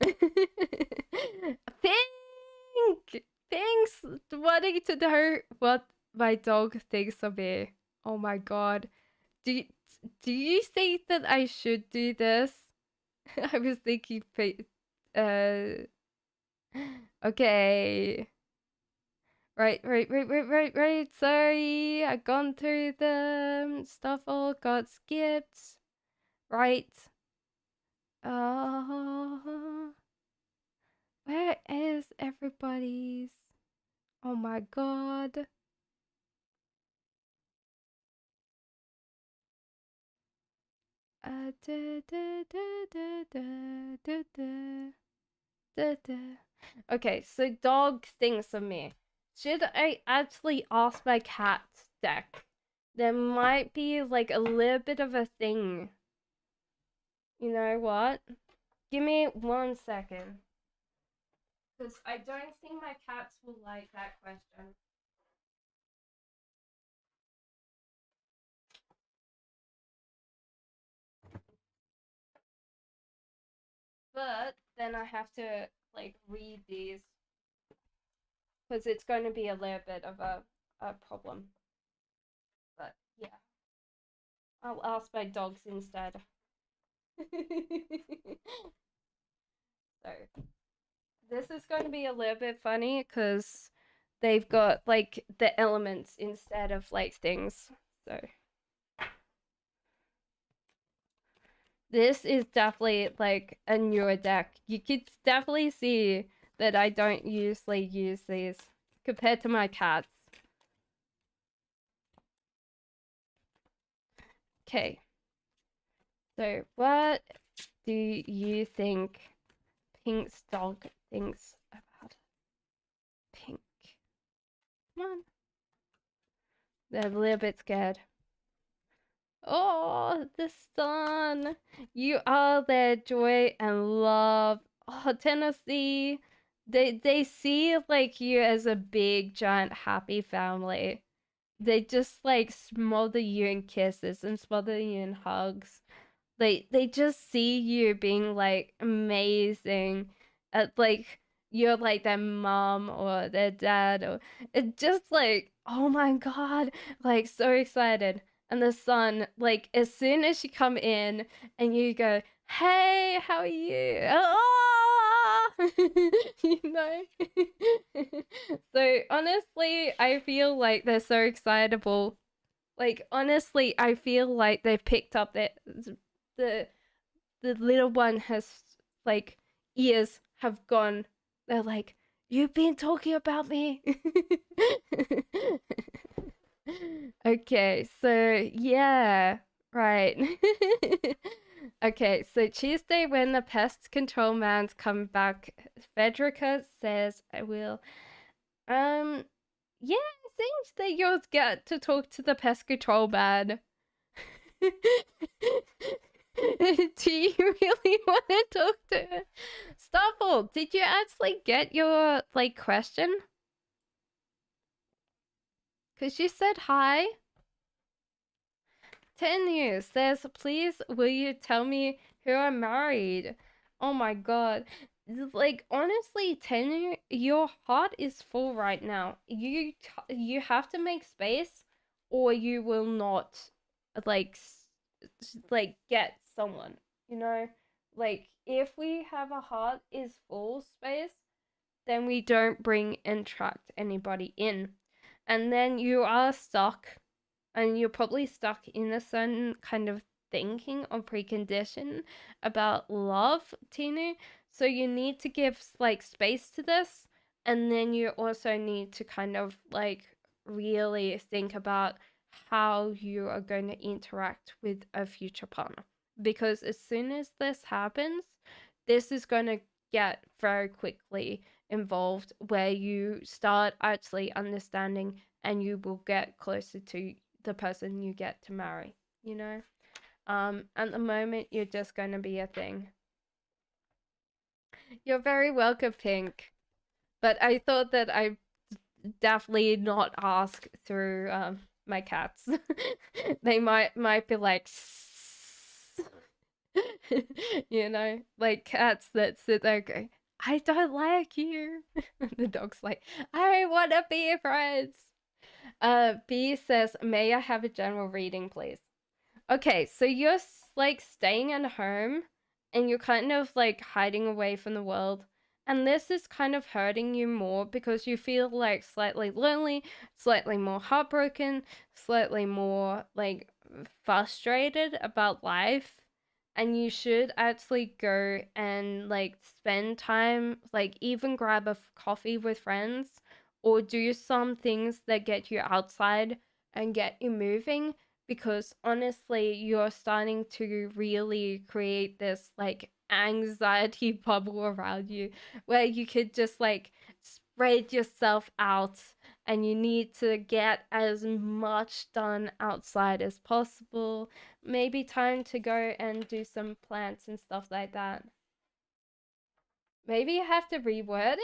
Thanks. Wanting to know what my dog thinks of me. Oh my god. Do you think that I should do this? I was thinking okay. Right. Sorry, I've gone through them. Stuff all got skipped. Right. Where is everybody's? Oh my god. Okay, so dog thinks of me. Should I actually ask my cat's deck? There might be like a little bit of a thing. You know what? Give me 1 second. Because I don't think my cats will like that question. But then I have to like read these because it's going to be a little bit of a problem. But yeah, I'll ask my dogs instead. So this is going to be a little bit funny because they've got like the elements instead of like things. So this is definitely like a newer deck. You could definitely see that I don't usually use these compared to my cats. Okay. So what do you think Pink's dog thinks about Pink? Come on. They're a little bit scared. Oh, the sun. You are their joy and love. Oh, Tennessee. They see like you as a big, giant, happy family. They just like smother you in kisses and smother you in hugs. They just see you being like amazing at like you're like their mom or their dad or it just like oh my god, like so excited. And the son, like as soon as you come in and you go, hey, how are you? Oh! You know. So honestly I feel like they're so excitable. Like honestly I feel like they've picked up that the the little one has like ears have gone. They're like, you've been talking about me. Okay, so yeah, right. Okay, so Tuesday when the pest control man's come back, Federica says I will yeah, it seems that you'll get to talk to the pest control man. Do you really want to talk to her? Stoffel, did you actually get your like question? Cause she said hi. 10 years says, please will you tell me who I married? Oh my god. Like honestly, 10 your heart is full right now. You have to make space or you will not like like get someone, you know? Like if we have a heart is full space, then we don't bring and attract anybody in. And then you are stuck and you're probably stuck in a certain kind of thinking or precondition about love, Tinu. So you need to give like space to this, and then you also need to kind of like really think about how you are going to interact with a future partner. Because as soon as this happens, this is going to get very quickly involved where you start actually understanding and you will get closer to the person you get to marry, you know? At the moment, you're just going to be a thing. You're very welcome, Pink. But I thought that I definitely not ask through my cats. They might be like, you know, like cats that sit there going, I don't like you. The dog's like, I want to be friends. B says, may I have a general reading, please? Okay, so you're like staying at home and you're kind of like hiding away from the world. And this is kind of hurting you more because you feel like slightly lonely, slightly more heartbroken, slightly more like frustrated about life. And you should actually go and like spend time, like even grab a coffee with friends or do some things that get you outside and get you moving because honestly you're starting to really create this like anxiety bubble around you where you could just like spread yourself out and you need to get as much done outside as possible. Maybe time to go and do some plants and stuff like that. Maybe you have to reword it.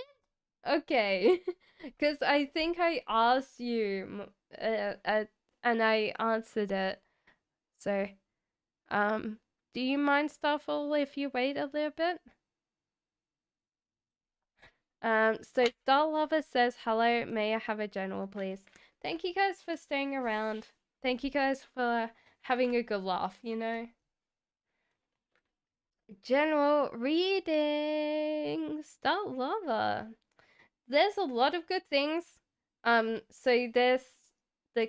Okay, because I think I asked you and I answered it. So, do you mind, Starfall, if you wait a little bit? So Star Lover says, hello, may I have a general, please? Thank you guys for staying around. Thank you guys for having a good laugh, you know? General reading, Star Lover. There's a lot of good things. So there's the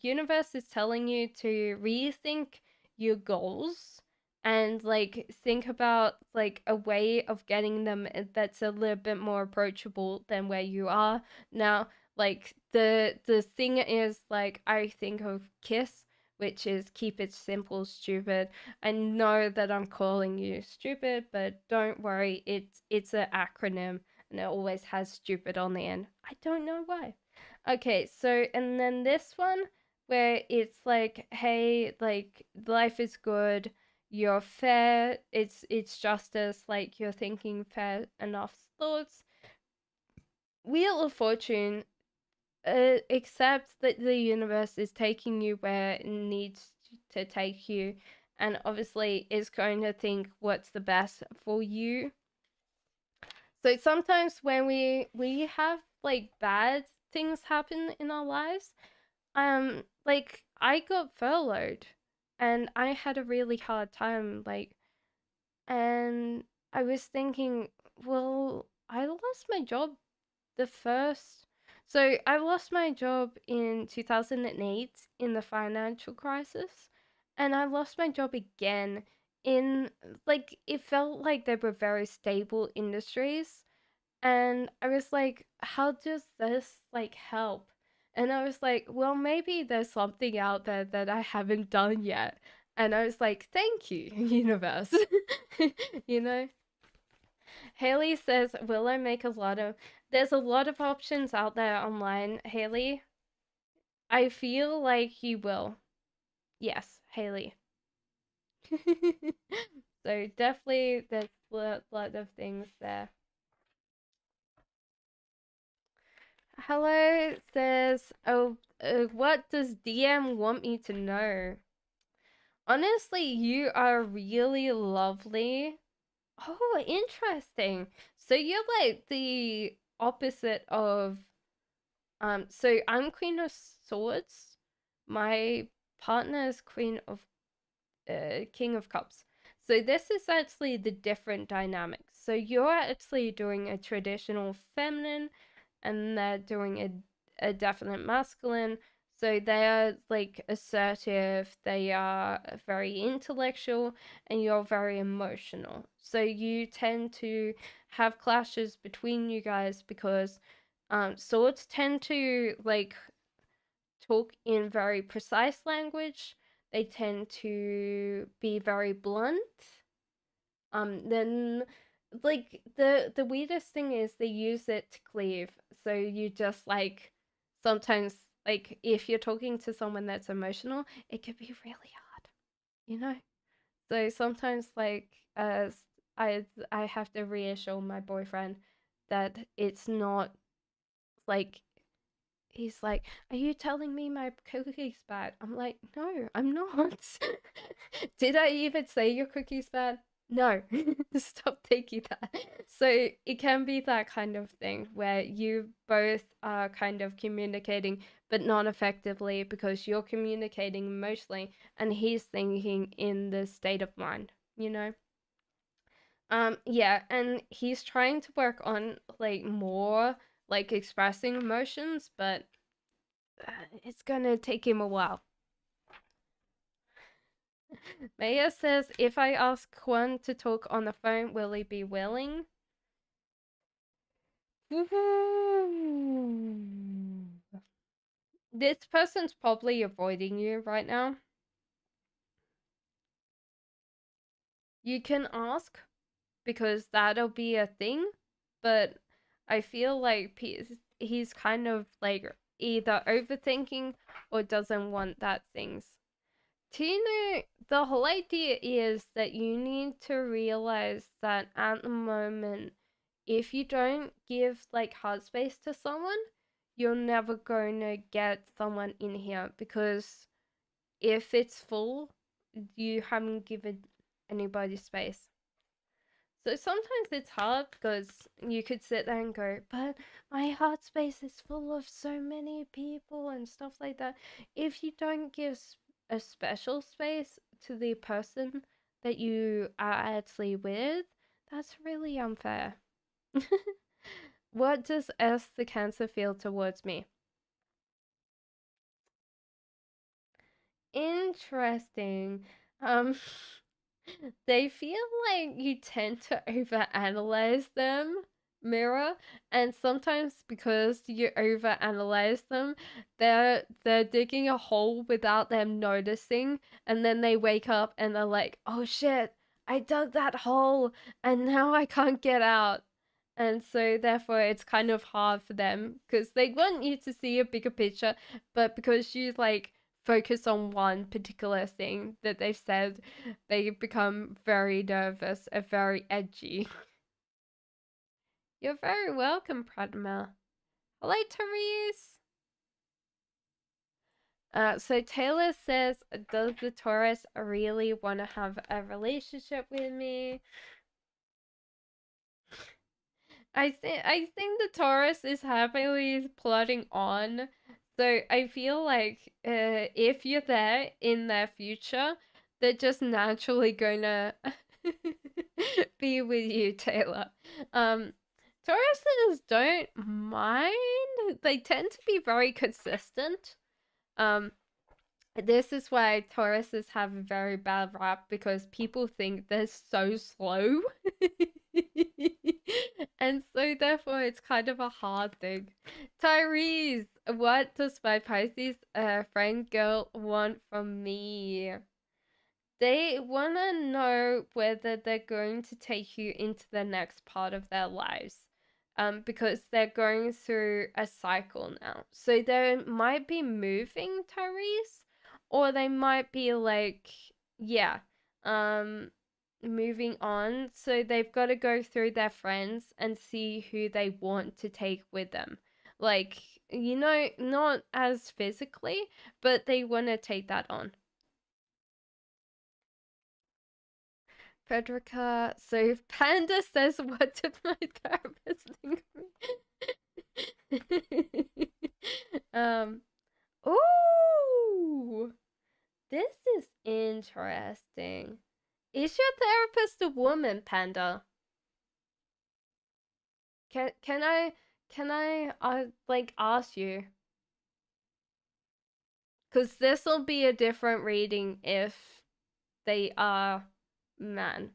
universe is telling you to rethink your goals and like think about like a way of getting them that's a little bit more approachable than where you are now. Like the thing is like I think of Kiss which is keep it simple, stupid. I know that I'm calling you stupid, but don't worry, it's an acronym and it always has stupid on the end. I don't know why. Okay, so and then this one where it's like, hey, like life is good, you're fair, it's justice, like you're thinking fair enough thoughts. Wheel of Fortune, accept that the universe is taking you where it needs to take you, and obviously is going to think what's the best for you. So sometimes when we have like bad things happen in our lives, like I got furloughed and I had a really hard time, like, and I was thinking, well, I lost my job the first. So I lost my job in 2008 in the financial crisis, and I lost my job again in, like, it felt like they were very stable industries, and I was like, how does this like help? And I was like, well, maybe there's something out there that I haven't done yet. And I was like, thank you, universe. You know? Haley says, will I make a lot of. There's a lot of options out there online, Haley. I feel like you will. Yes, Haley. So definitely there's a lot of things there. Hello says, oh, what does DM want me to know? Honestly, you are really lovely. Oh, interesting. So you're like the opposite of, so I'm Queen of Swords. My partner is Queen of, King of Cups. So this is actually the different dynamics. So you're actually doing a traditional feminine, and they're doing a definite masculine. So they are like assertive, they are very intellectual, and you're very emotional. So you tend to have clashes between you guys because swords tend to like talk in very precise language. They tend to be very blunt. Then like the weirdest thing is they use it to cleave. So you just like sometimes, like if you're talking to someone that's emotional, it could be really hard, you know? So sometimes like I have to reassure my boyfriend that it's not like, he's like, "Are you telling me my cookie's bad?" I'm like, "No, I'm not." Did I even say your cookie's bad? No. Stop taking that. So it can be that kind of thing where you both are kind of communicating but not effectively because you're communicating emotionally and he's thinking in the state of mind, you know? Yeah, and he's trying to work on like more like expressing emotions, but it's gonna take him a while. Maya says, if I ask Juan to talk on the phone, will he be willing? This person's probably avoiding you right now. You can ask because that'll be a thing, but I feel like he's kind of like either overthinking or doesn't want that things. Tina, the whole idea is that you need to realize that at the moment, if you don't give like heart space to someone, you're never going to get someone in here because if it's full, you haven't given anybody space. So sometimes it's hard because you could sit there and go, but my heart space is full of so many people and stuff like that. If you don't give a special space to the person that you are actually with, that's really unfair. What does S the Cancer feel towards me? Interesting. Um, they feel like you tend to overanalyze them. mirror, and sometimes because you overanalyze them, they're digging a hole without them noticing, and then they wake up and they're like, oh shit, I dug that hole and now I can't get out. And so therefore it's kind of hard for them because they want you to see a bigger picture, but because you like focus on one particular thing that they've said, they become very nervous and very edgy. You're very welcome, Pradma. Hello, Therese. So Taylor says, does the Taurus really want to have a relationship with me? I think the Taurus is happily plodding on. So I feel like if you're there in their future, they're just naturally gonna be with you, Taylor. Tauruses don't mind. They tend to be very consistent. Um, this is why Tauruses have a very bad rap because people think they're so slow. And so therefore it's kind of a hard thing. Tyrese, what does my Pisces friend girl want from me? They want to know whether they're going to take you into the next part of their lives. Because they're going through a cycle now. So they might be moving, Tyrese, or they might be like, yeah, moving on. So they've got to go through their friends and see who they want to take with them. Like, not as physically, but they want to take that on. Frederica, so Panda says, what did my therapist think of me? Ooh, this is interesting. Is your therapist a woman, Panda? Can I like ask you? Because this will be a different reading if they are man.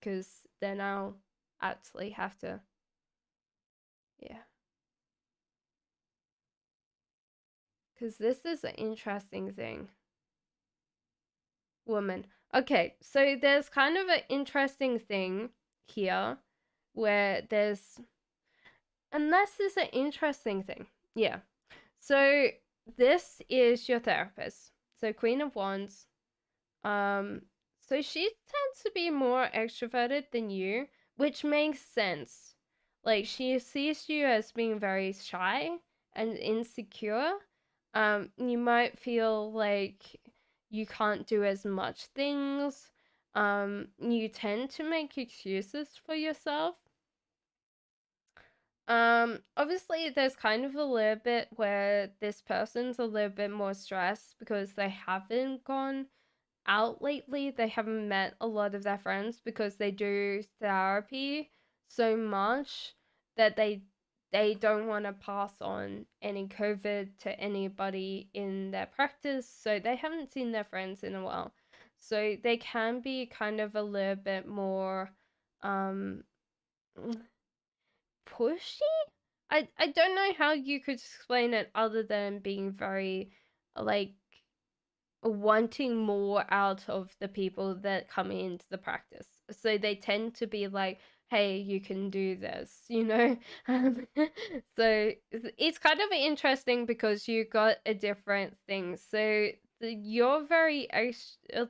Because then I'll actually have to, yeah. Because this is an interesting thing. Woman. Okay, so there's kind of an interesting thing here where there's. And this is an interesting thing. Yeah. So this is your therapist. So Queen of Wands. Um, so she tends to be more extroverted than you, which makes sense. Like she sees you as being very shy and insecure. You might feel like you can't do as much things. You tend to make excuses for yourself. Obviously there's kind of a little bit where this person's a little bit more stressed because they haven't gone out lately. They haven't met a lot of their friends because they do therapy so much that they don't want to pass on any COVID to anybody in their practice. So they haven't seen their friends in a while. So they can be kind of a little bit more um pushy. I don't know how you could explain it other than being very like wanting more out of the people that come into the practice. So they tend to be like, hey, you can do this, you know? So it's kind of interesting because you got a different thing. So you're very,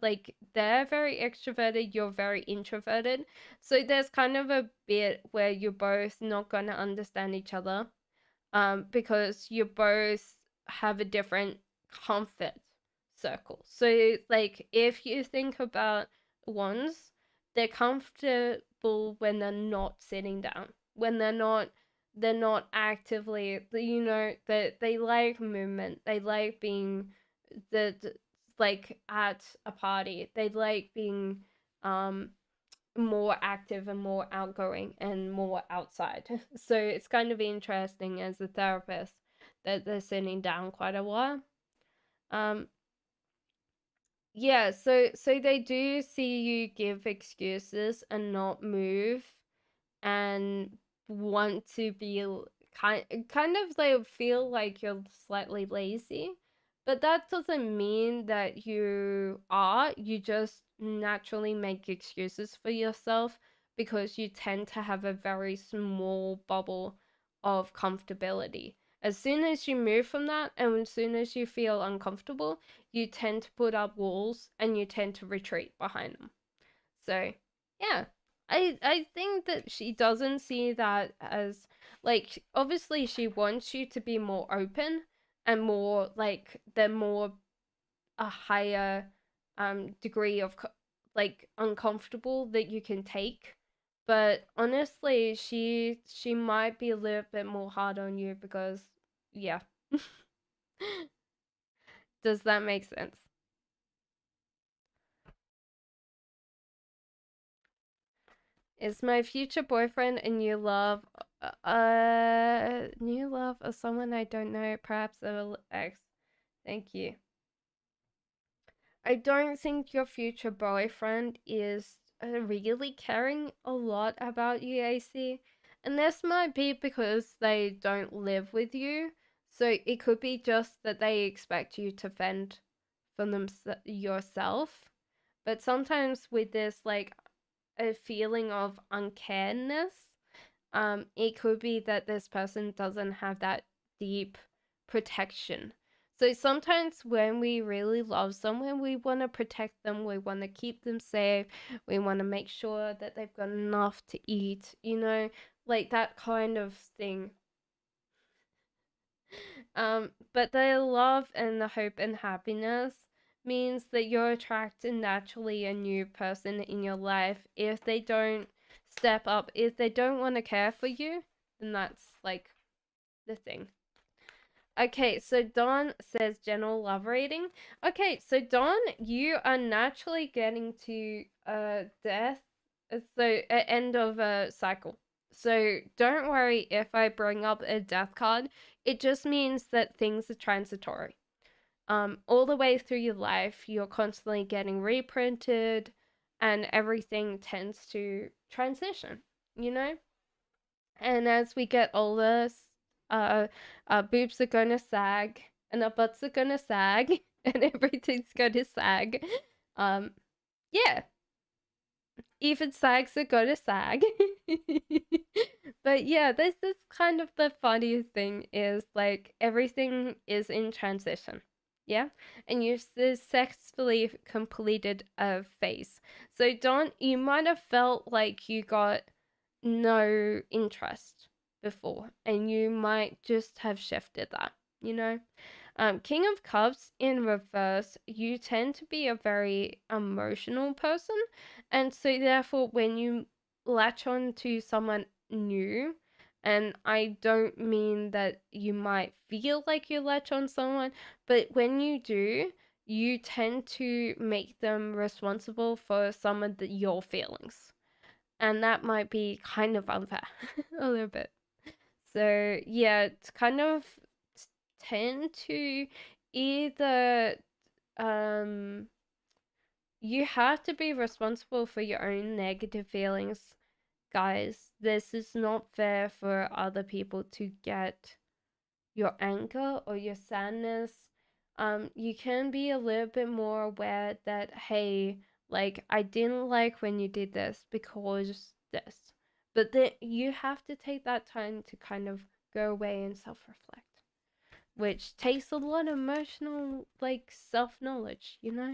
like, they're very extroverted, you're very introverted. So there's kind of a bit where you're both not going to understand each other because you both have a different comfort circle. So like if you think about wands, they're comfortable when they're not sitting down, when they're not actively, that they like movement, they like being the like at a party, they like being um more active and more outgoing and more outside. So it's kind of interesting as a therapist that they're sitting down quite a while. Um, yeah, so they do see you give excuses and not move, and want to be kind of like feel like you're slightly lazy, but that doesn't mean that you are. You just naturally make excuses for yourself because you tend to have a very small bubble of comfortability. As soon as you move from that, and as soon as you feel uncomfortable, you tend to put up walls and you tend to retreat behind them. So, yeah. I think that she doesn't see that as like, obviously she wants you to be more open and more like the more a higher degree of like uncomfortable that you can take. But honestly, she might be a little bit more hard on you because yeah. Does that make sense? Is my future boyfriend a new love? New love or someone I don't know, perhaps a ex. Thank you. I don't think your future boyfriend is really caring a lot about you, AC. And this might be because they don't live with you. So it could be just that they expect you to fend for yourself. But sometimes with this, like, a feeling of uncareness, it could be that this person doesn't have that deep protection. So sometimes when we really love someone, we want to protect them, we want to keep them safe, we want to make sure that they've got enough to eat, like that kind of thing. But the love and the hope and happiness means that you're attracting naturally a new person in your life. If they don't step up, if they don't want to care for you, then that's like the thing. Okay, so Dawn says general love rating. Okay, so Dawn, you are naturally getting to death, so end of a cycle. So don't worry if I bring up a death card. It just means that things are transitory. All the way through your life, you're constantly getting reprinted, and everything tends to transition. You know. And as we get older, our boobs are gonna sag, and our butts are gonna sag, and everything's gonna sag. Yeah, even sags are gonna sag. But yeah, this is kind of the funny thing is like everything is in transition. Yeah, and you successfully completed a phase. So don't you might have felt like you got no interest before, and you might just have shifted that, you know? King of Cups in reverse, you tend to be a very emotional person, and so therefore, when you latch on to someone new, and I don't mean that you might feel like you latch on someone, but when you do, you tend to make them responsible for some of your feelings. And that might be kind of unfair a little bit. So yeah, it's kind of tend to either you have to be responsible for your own negative feelings, guys. This is not fair for other people to get your anger or your sadness. You can be a little bit more aware that, hey, like, I didn't like when you did this because this. But then you have to take that time to kind of go away and self reflect, which takes a lot of emotional, like, self knowledge, you know?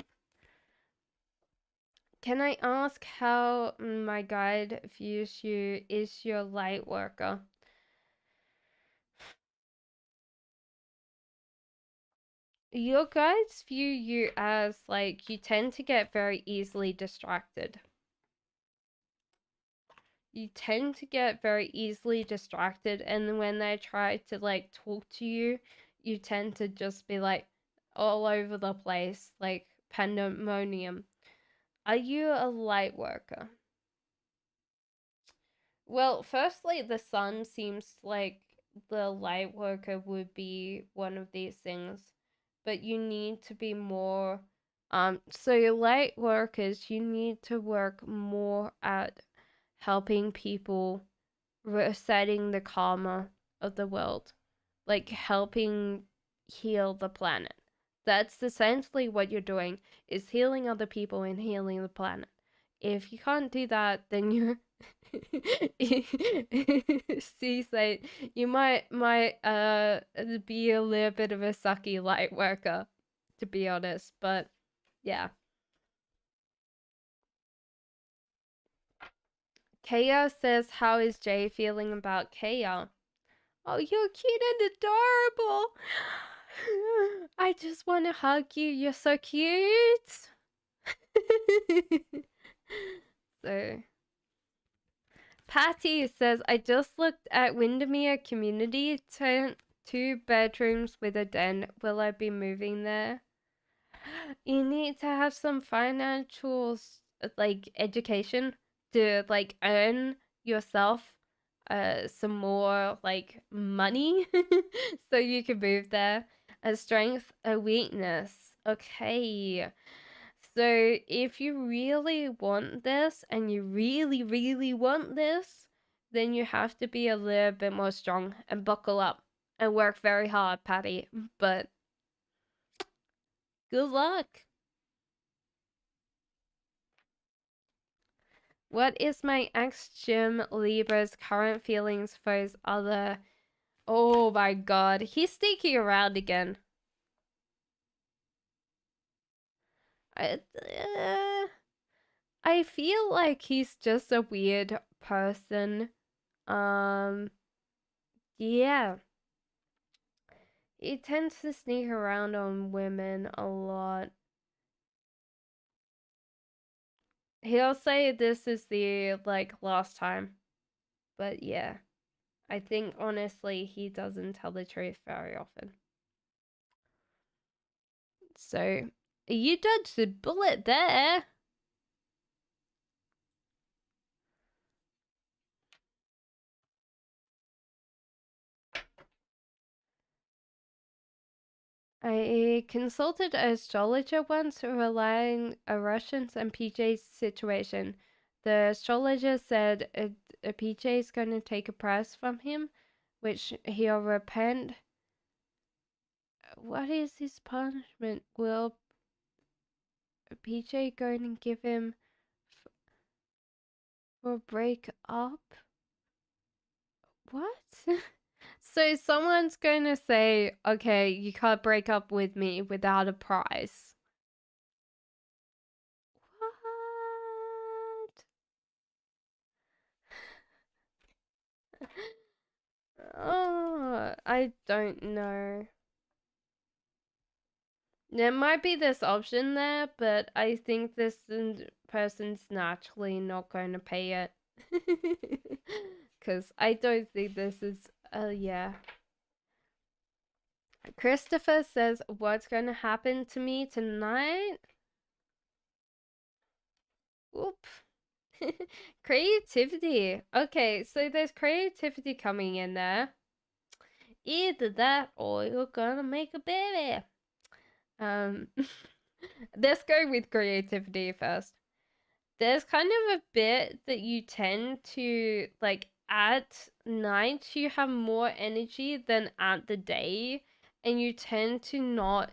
Can I ask how my guide views you? Is your light worker? Your guides view you as like you tend to get very easily distracted. You tend to get very easily distracted, and when they try to like talk to you, you tend to just be like all over the place, like pandemonium. Are you a light worker? Well, firstly, the sun seems like the light worker would be one of these things, but you need to be more. So your light workers, you need to work more at helping people resetting the karma of the world, like helping heal the planet. That's essentially what you're doing, is healing other people and healing the planet. If you can't do that, then you're see, say you might be a little bit of a sucky light worker, to be honest. But yeah. Kaya says, how is Jay feeling about Kaya? Oh, you're cute and adorable. I just want to hug you. You're so cute. So, Patty says, I just looked at Windermere Community, 2 bedrooms with a den. Will I be moving there? You need to have some financial, like, education to, like, earn yourself some more, like, money so you can move there. A strength, a weakness. Okay. So if you really want this, and you really, really want this, then you have to be a little bit more strong and buckle up and work very hard, Patty. But good luck. What is my ex-gym Libra's current feelings for his other... Oh my god, he's sneaking around again. I feel like he's just a weird person. Yeah. He tends to sneak around on women a lot. He'll say this is the, like, last time. But yeah. I think, honestly, he doesn't tell the truth very often. So, you dodged a bullet there. I consulted an astrologer once relaying a Russian's and PJ's situation. The astrologer said a PJ is going to take a prize from him, which he'll repent. What is his punishment? Will PJ going to give him for break up? What? So someone's going to say, okay, you can't break up with me without a prize. What? Oh, I don't know. There might be this option there, but I think this person's naturally not going to pay it. Because I don't think this is, yeah. Christopher says, what's going to happen to me tonight? Oop. Creativity. Okay, so there's creativity coming in there. Either that or you're gonna make a baby. Let's go with creativity first. There's kind of a bit that you tend to, like, at night you have more energy than at the day, and you tend to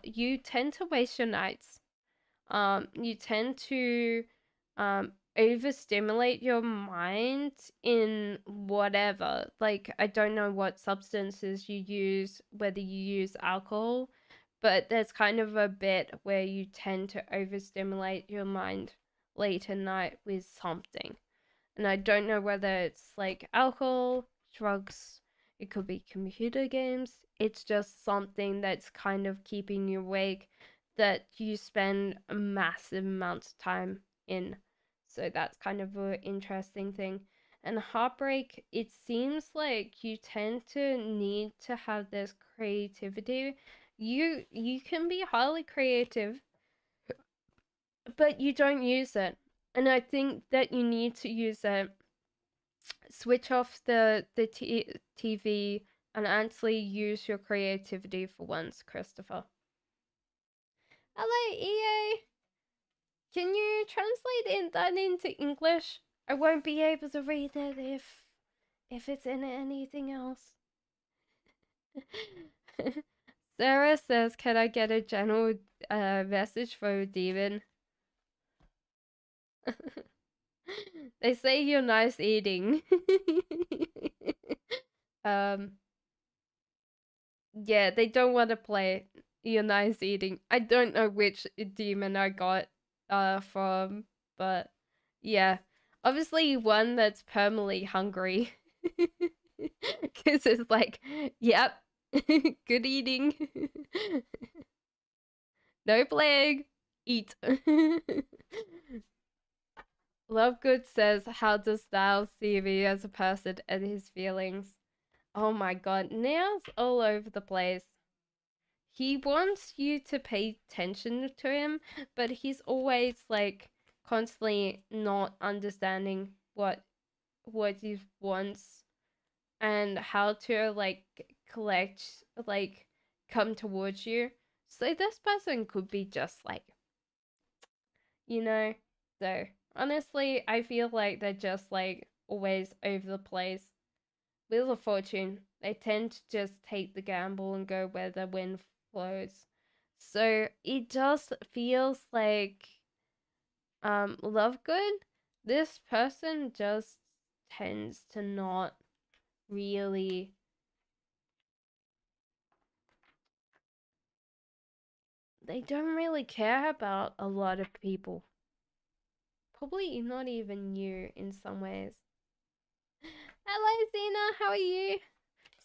waste your nights. You tend to overstimulate your mind in whatever. Like, I don't know what substances you use, whether you use alcohol, but there's kind of a bit where you tend to overstimulate your mind late at night with something. And I don't know whether it's like alcohol, drugs, it could be computer games. It's just something that's kind of keeping you awake, that you spend a massive amounts of time in. So that's kind of an interesting thing. And Heartbreak, it seems like you tend to need to have this creativity. You can be highly creative, but you don't use it. And I think that you need to use it. Switch off the TV and actually use your creativity for once, Christopher. Hello, EA. Can you translate that into English? I won't be able to read it if if it's in anything else. Sarah says, can I get a general message for a demon? They say you're nice eating. um, yeah, they don't want to play you're nice eating. I don't know which demon I got from, but yeah. Obviously one that's permanently hungry. Cause it's like, yep, good eating. No plague, eat. Lovegood says, how does Styles see me as a person and his feelings? Oh my god, Nail's all over the place. He wants you to pay attention to him, but he's always like constantly not understanding what he wants and how to like collect like come towards you. So this person could be just like, you know. So honestly, I feel like they're just like always over the place. Wheel of Fortune, they tend to just take the gamble and go where the wind flows. So it just feels like Lovegood, this person just tends to not really, they don't really care about a lot of people. Probably not even you in some ways. Hello, Xena, how are you?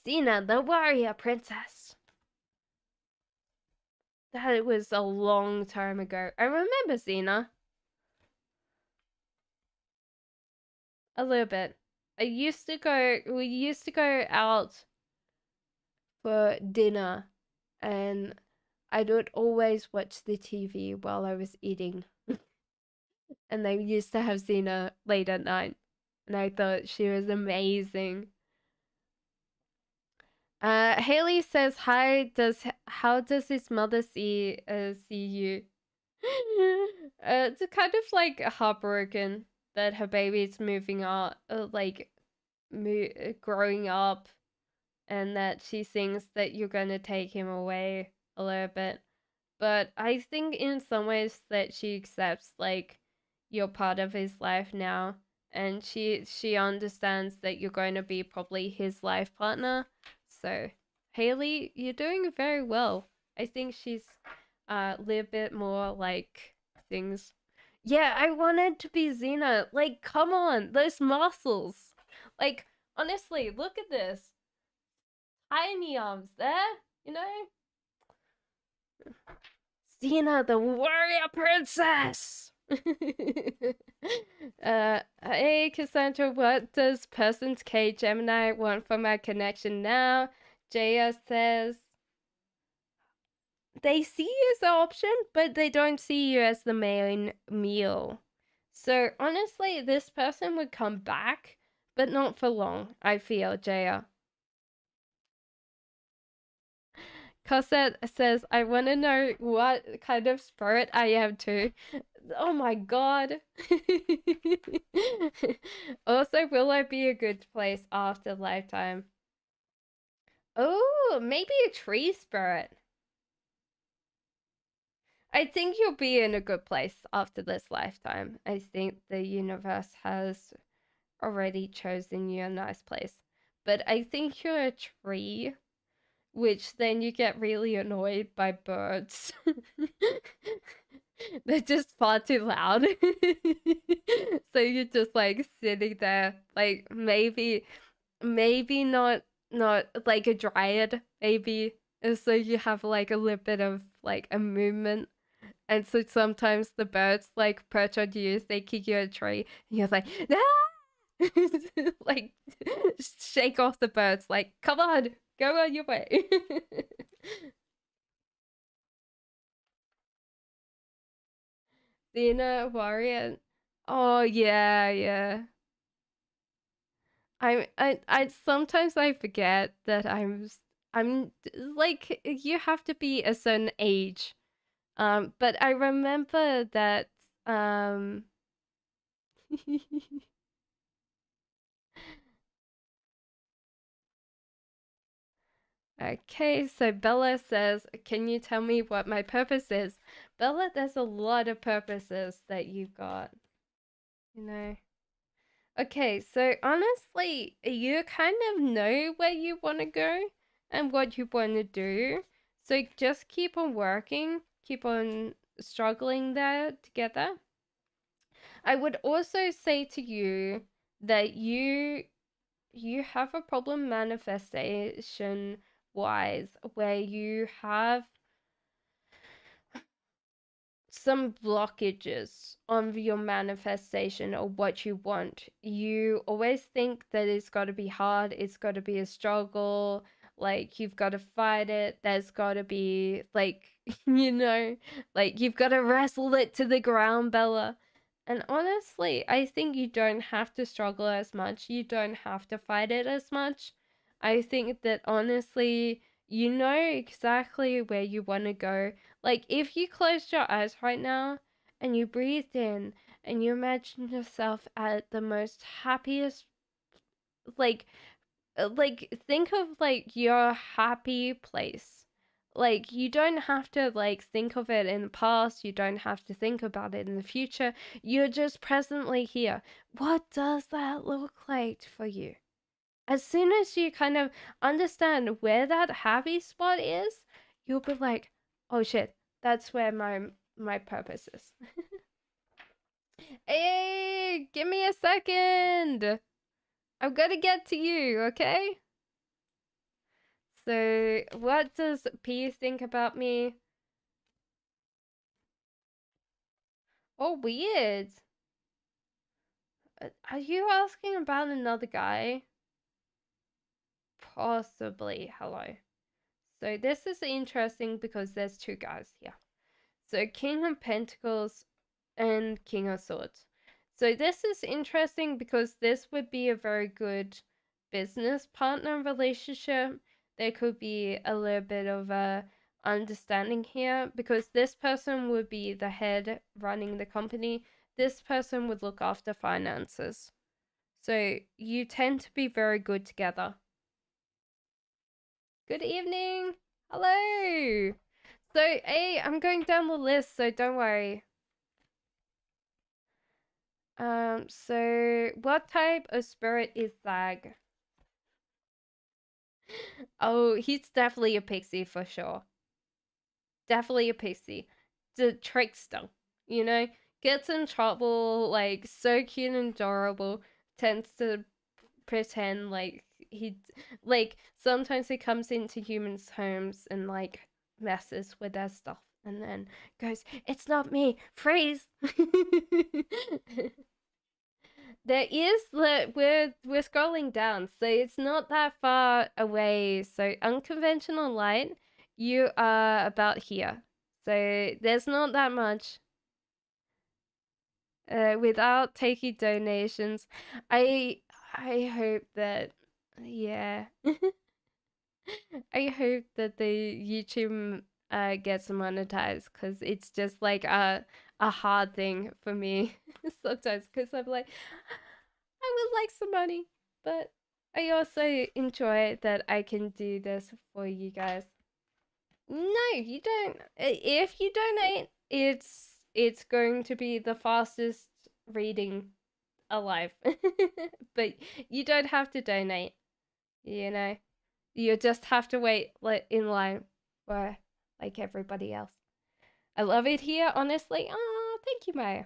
Xena, the warrior princess. That was a long time ago. I remember Xena. A little bit. We used to go out for dinner, and I would always watch the TV while I was eating. And they used to have Xena late at night, and I thought she was amazing. Haley says, "Hi, how does his mother see you?" It's kind of like heartbroken that her baby's moving out, growing up, and that she thinks that you're gonna take him away a little bit. But I think in some ways that she accepts like you're part of his life now, and she understands that you're going to be probably his life partner. So Haley, you're doing very well. I think she's a little bit more like things. Yeah, I wanted to be Xena. Like, come on, those muscles. Like, honestly, look at this. Tiny arms there, you know? Xena, the warrior princess! Hey, Cassandra, what does Person's K Gemini want from our connection now? Jaya says, they see you as an option, but they don't see you as the main meal. So honestly, this person would come back, but not for long, I feel, Jaya. Cosette says, I want to know what kind of spirit I am too. Oh my god. Also, will I be a good place after lifetime? Oh, maybe a tree spirit. I think you'll be in a good place after this lifetime. I think the universe has already chosen you a nice place. But I think you're a tree, which then you get really annoyed by birds. They're just far too loud. So you're just like sitting there, like maybe not like a dryad, maybe. And so you have like a little bit of like a movement. And so sometimes the birds like perch on you, they kick you a tree, and you're like, ah! Like shake off the birds, like, come on, go on your way. Xena warrior. Oh yeah, yeah. I sometimes I forget that I'm like you have to be a certain age. But I remember that um Okay, so Bella says, can you tell me what my purpose is? Bella, there's a lot of purposes that you've got, you know. Okay, so honestly, you kind of know where you want to go and what you want to do. So just keep on working, keep on struggling there together. I would also say to you that you have a problem manifestation wise where you have some blockages on your manifestation or what you want. You always think that it's got to be hard, it's got to be a struggle, like you've got to fight it, there's got to be like, like you've got to wrestle it to the ground, Bella. And honestly, I think you don't have to struggle as much, you don't have to fight it as much. I think that honestly, you know exactly where you want to go. Like, if you closed your eyes right now and you breathed in and you imagined yourself at the most happiest, like, think of like your happy place. Like, you don't have to like think of it in the past, you don't have to think about it in the future. You're just presently here. What does that look like for you? As soon as you kind of understand where that happy spot is, you'll be like, oh shit, that's where my purpose is. Hey, give me a second. I'm gonna get to you, okay? So, what does P think about me? Oh, weird. Are you asking about another guy? Possibly. Hello. So, this is interesting because there's two guys here. So, King of Pentacles and King of Swords. So this is interesting because this would be a very good business partner relationship. There could be a little bit of a understanding here because this person would be the head running the company. This person would look after finances. So you tend to be very good together. Good evening. Hello. So, hey, I'm going down the list, so don't worry. So what type of spirit is Zag? Oh, he's definitely a pixie for sure. Definitely a pixie. The trickster, you know? Gets in trouble, like, so cute and adorable. Tends to pretend like like, sometimes he comes into humans' homes and, like, messes with their stuff. And then goes, it's not me, freeze! There is we're scrolling down, so it's not that far away. So unconventional light, you are about here. So there's not that much. Without taking donations, I hope that yeah. I hope that the YouTube gets monetized because it's just like a hard thing for me sometimes because I'm like I would like some money, but I also enjoy that I can do this for you guys. No, you don't. If you donate, it's going to be the fastest reading alive. But you don't have to donate, you know. You just have to wait in line for like everybody else. I love it here, honestly. Oh, thank you, Maya.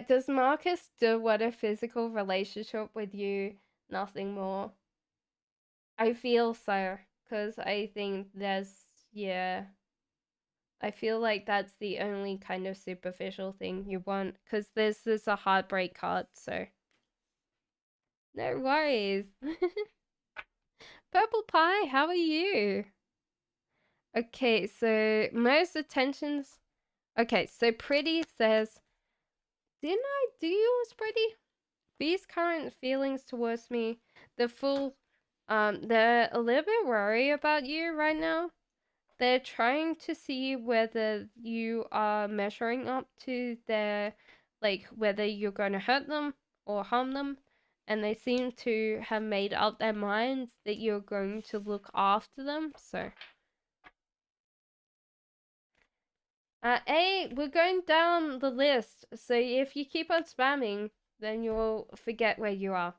Does Marcus still want a physical relationship with you? Nothing more. I feel so, because I think yeah. I feel like that's the only kind of superficial thing you want, because this is a heartbreak card, so. No worries. Purple Pie, how are you? Okay, so most attentions. Okay, so Pretty says, didn't I do yours, Pretty? These current feelings towards me, they're a little bit worried about you right now. They're trying to see whether you are measuring up to their, like, whether you're going to hurt them or harm them. and they seem to have made up their minds that you're going to look after them. So we're going down the list, so if you keep on spamming, then you'll forget where you are.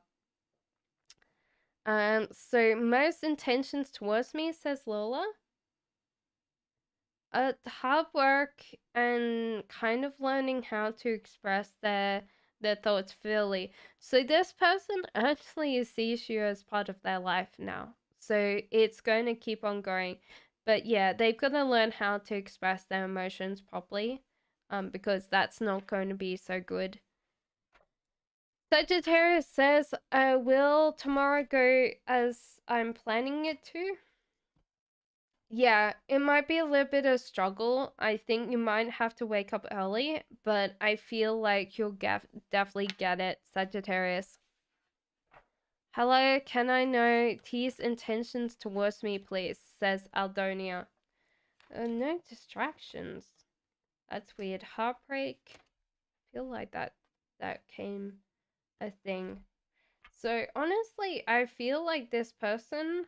So most intentions towards me, says Lola. Hard work and kind of learning how to express their thoughts fully. So this person actually sees you as part of their life now. So it's going to keep on going. But yeah, they've got to learn how to express their emotions properly. Because that's not going to be so good. Sagittarius says, will tomorrow go as I'm planning it to? Yeah, it might be a little bit of struggle. I think you might have to wake up early, but I feel like you'll definitely get it, Sagittarius. Hello, can I know T's intentions towards me, please? Says Aldonia. No distractions. That's weird. Heartbreak. I feel like that came a thing. So honestly, I feel like this person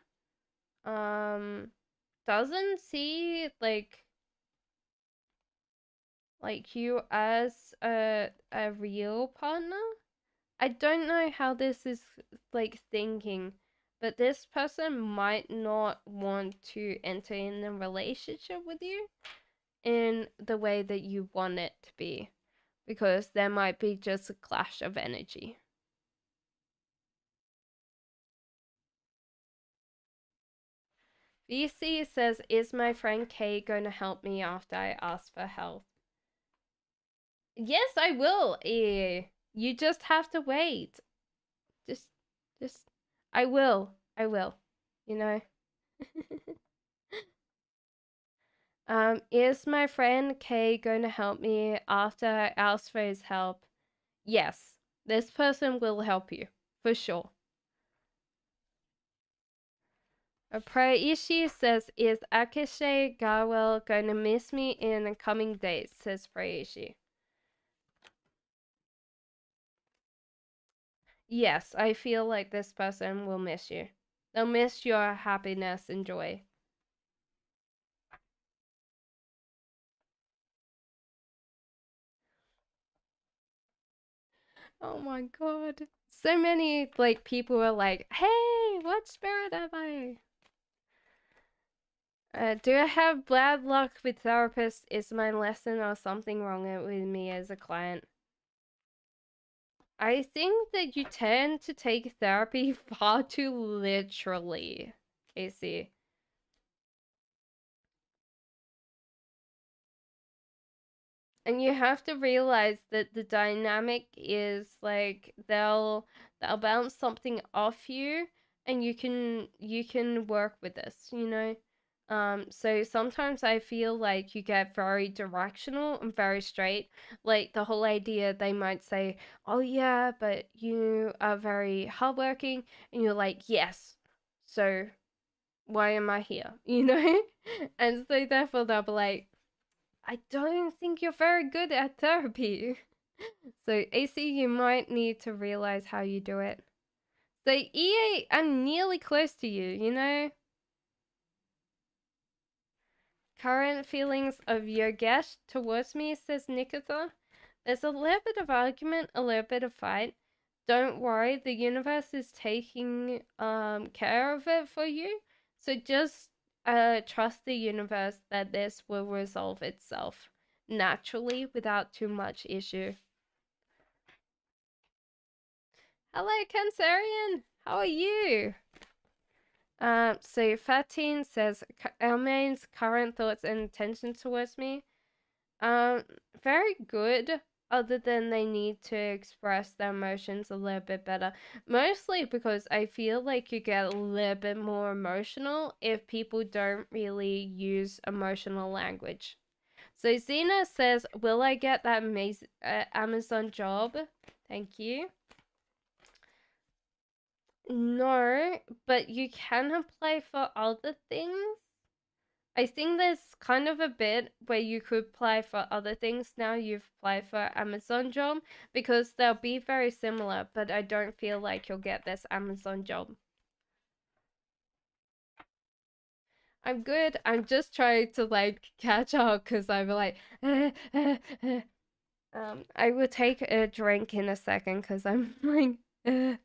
doesn't see like you as a real partner. I don't know how this is like thinking, but this person might not want to enter in a relationship with you in the way that you want it to be, because there might be just a clash of energy. VC says, is my friend Kay going to help me after I ask for help? Yes, I will. You just have to wait. Just, I will. You know. Is my friend Kay going to help me after I ask for his help? Yes, this person will help you for sure. Praishi says, is Akishe Garwell going to miss me in the coming days? Says Praishi. Yes, I feel like this person will miss you. They'll miss your happiness and joy. Oh my god. So many like people are like, hey, what spirit am I? Do I have bad luck with therapists? Is my lesson or something wrong with me as a client? I think that you tend to take therapy far too literally, Casey. And you have to realize that the dynamic is like they'll bounce something off you, and you can work with this, you know. So sometimes I feel like you get very directional and very straight. Like the whole idea, they might say, oh yeah, but you are very hardworking, and you're like, yes, so why am I here? You know? And so therefore they'll be like, I don't think you're very good at therapy. So AC, you might need to realize how you do it. So EA, I'm nearly close to you, you know? Current feelings of Yogesh towards me, says Nikita. There's a little bit of argument, a little bit of fight. Don't worry, the universe is taking care of it for you. So just trust the universe that this will resolve itself naturally without too much issue. Hello, Cancerian. How are you? So Fatin says, Elmaine's current thoughts and intentions towards me. Very good. Other than they need to express their emotions a little bit better. Mostly because I feel like you get a little bit more emotional if people don't really use emotional language. So Zena says, will I get that Amazon job? Thank you. No, but you can apply for other things. I think there's kind of a bit where you could apply for other things now you've applied for Amazon job, because they'll be very similar, but I don't feel like you'll get this Amazon job. I'm good. I'm just trying to like catch up because I'm like, I will take a drink in a second because I'm like, you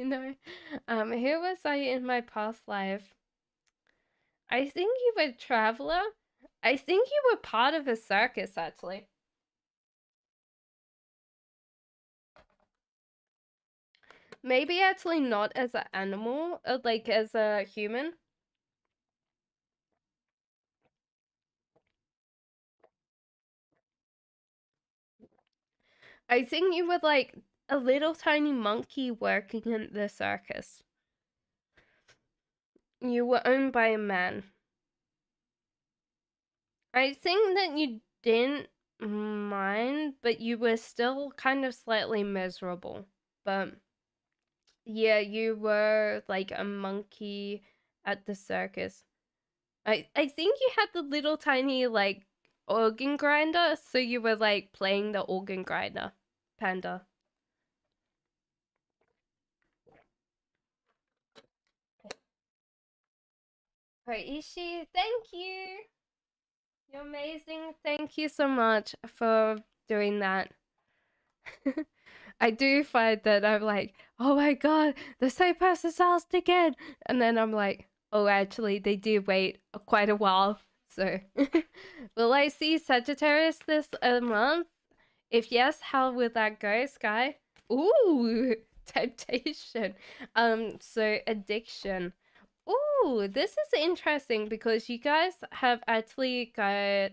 know, who was I in my past life? I think you were a traveler. I think you were part of a circus, actually. Maybe actually not as an animal, like as a human. I think you were like a little tiny monkey working in the circus. You were owned by a man. I think that you didn't mind, but you were still kind of slightly miserable. But yeah, you were like a monkey at the circus. I think you had the little tiny like organ grinder, so you were like playing the organ grinder, panda. Right, Ishi, thank you. You're amazing. Thank you so much for doing that. I do find that I'm like, oh my god, the same person's asked again. And then I'm like, oh, actually, they do wait quite a while. So, will I see Sagittarius this month? If yes, how will that go, Sky? Ooh, temptation. So addiction. Ooh, this is interesting because you guys have actually got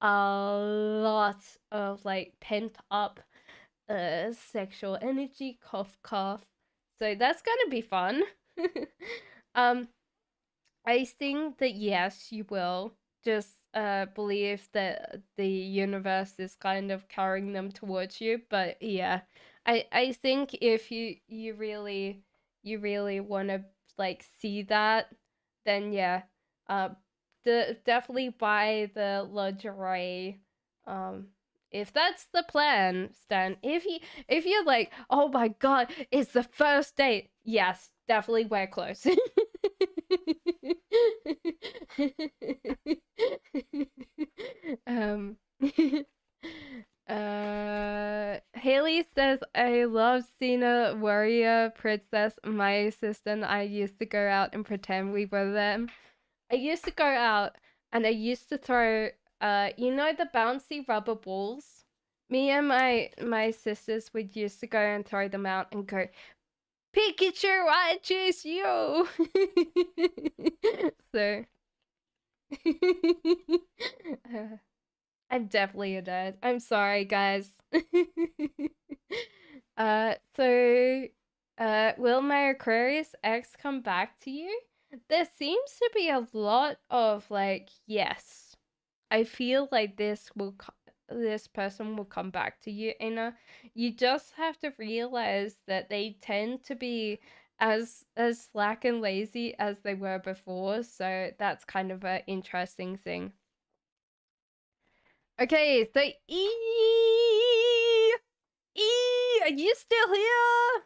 a lot of like pent up sexual energy, cough cough. So that's gonna be fun. um I think that yes, you will. Just believe that the universe is kind of carrying them towards you. But yeah, I think if you really want to like see that, then yeah, uh, definitely buy the lingerie. Um, if that's the plan, Stan. If you're like, oh my god, it's the first date. Yes, definitely wear clothes. um Haley says, I love Cena Warrior Princess. My sister and I used to go out and pretend we were them. I used to go out and I used to throw the bouncy rubber balls. Me and my sisters would used to go and throw them out and go, Pikachu, I choose you. So I'm definitely a nerd. I'm sorry, guys. So will my Aquarius ex come back to you? There seems to be a lot of like, yes. I feel like this person will come back to you, Anna. You just have to realize that they tend to be as slack and lazy as they were before, so that's kind of an interesting thing. Okay, so are you still here?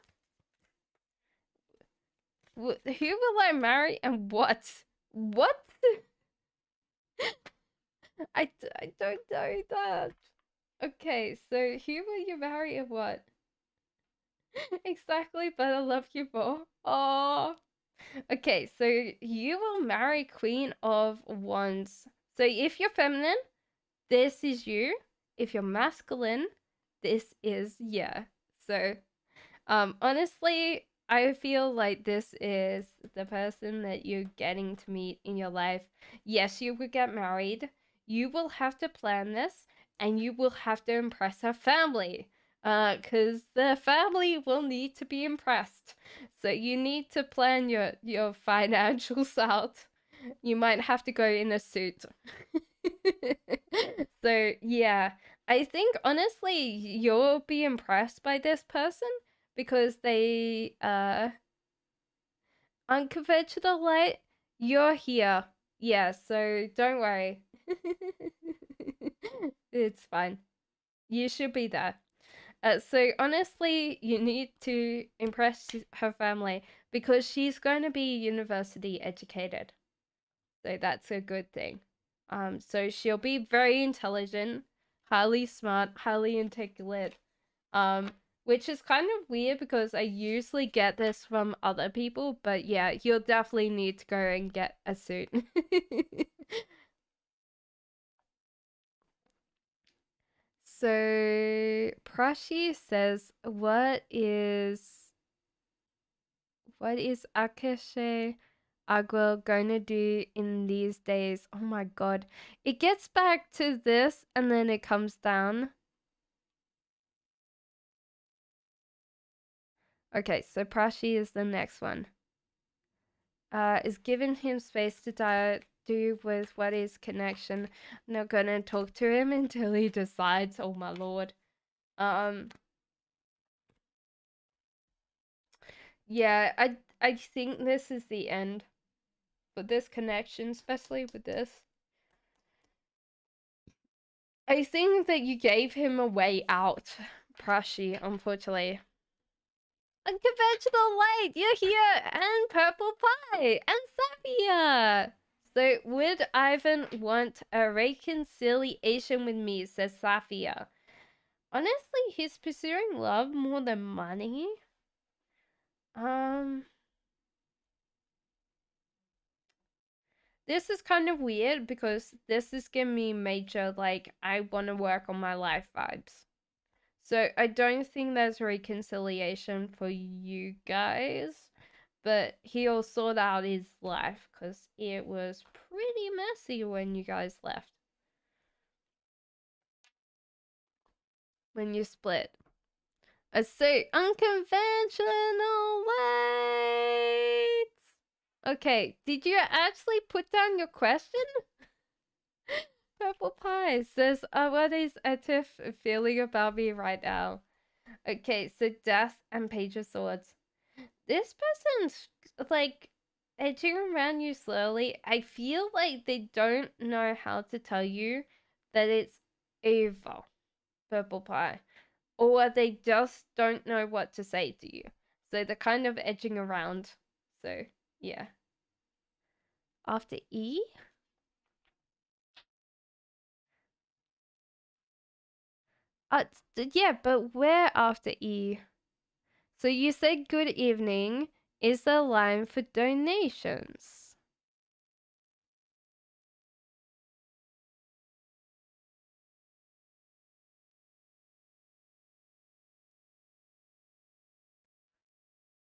Who will I marry and what? What? I don't know that. Okay, so who will you marry and what? Exactly, but I love you more. Oh. Okay, so you will marry Queen of Wands. So if you're feminine, this is you. If you're masculine, this is yeah. So honestly, I feel like this is the person that you're getting to meet in your life. Yes, you will get married. You will have to plan this, and you will have to impress her family. Cause the family will need to be impressed. So you need to plan your financials out. You might have to go in a suit. So yeah, I think honestly you'll be impressed by this person because they unconventional light. You're here. Yeah, so don't worry. It's fine. You should be there. So honestly, you need to impress her family because she's going to be university educated. So that's a good thing. So she'll be very intelligent, highly smart, highly articulate. Um, which is kind of weird because I usually get this from other people, but yeah, you'll definitely need to go and get a suit. So Prashi says, what is Akashe Agua gonna do in these days? Oh my god. It gets back to this and then it comes down. Okay, so Prashi is the next one. Is giving him space to do with what is connection. I'm not gonna talk to him until he decides. Oh my lord. Yeah, I think this is the end for this connection, especially with this. I think that you gave him a way out, Prashi, unfortunately. Unconventional light, you're here, and purple pie, and Sapphire. So, would Ivan want a reconciliation with me, says Sapphire. Honestly, he's pursuing love more than money. This is kind of weird because this is giving me major, like, I want to work on my life vibes. So I don't think there's reconciliation for you guys, but he'll sort out his life because it was pretty messy when you guys left. When you split. I say unconventional ways. Okay, did you actually put down your question? Purple Pie says, what is Etif feeling about me right now? Okay, so Death and Page of Swords. This person's like edging around you slowly. I feel like they don't know how to tell you that it's evil, Purple Pie, or they just don't know what to say to you. So they're kind of edging around. So, yeah. After E? Yeah, but where after E? So you said good evening is the line for donations.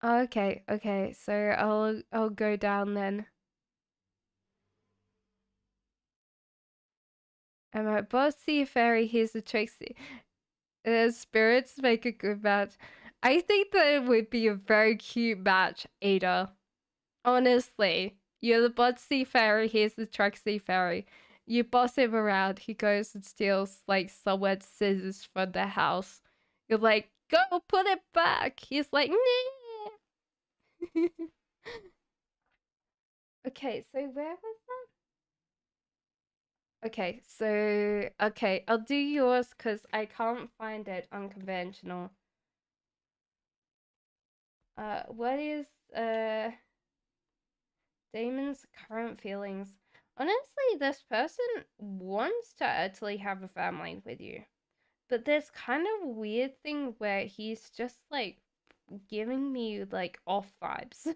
Okay, so I'll go down then. I'm a bossy fairy, here's a tricksy. Spirits make a good match. I think that it would be a very cute match, Ada. Honestly. You're the bossy fairy, here's the tricksy fairy. You boss him around, he goes and steals like someone's scissors from the house. You're like, go put it back. He's like, nah. Okay, so where was that? Okay, I'll do yours because I can't find it unconventional. What is Damon's current feelings? Honestly, this person wants to actually have a family with you. But there's kind of a weird thing where he's just like giving me like off vibes.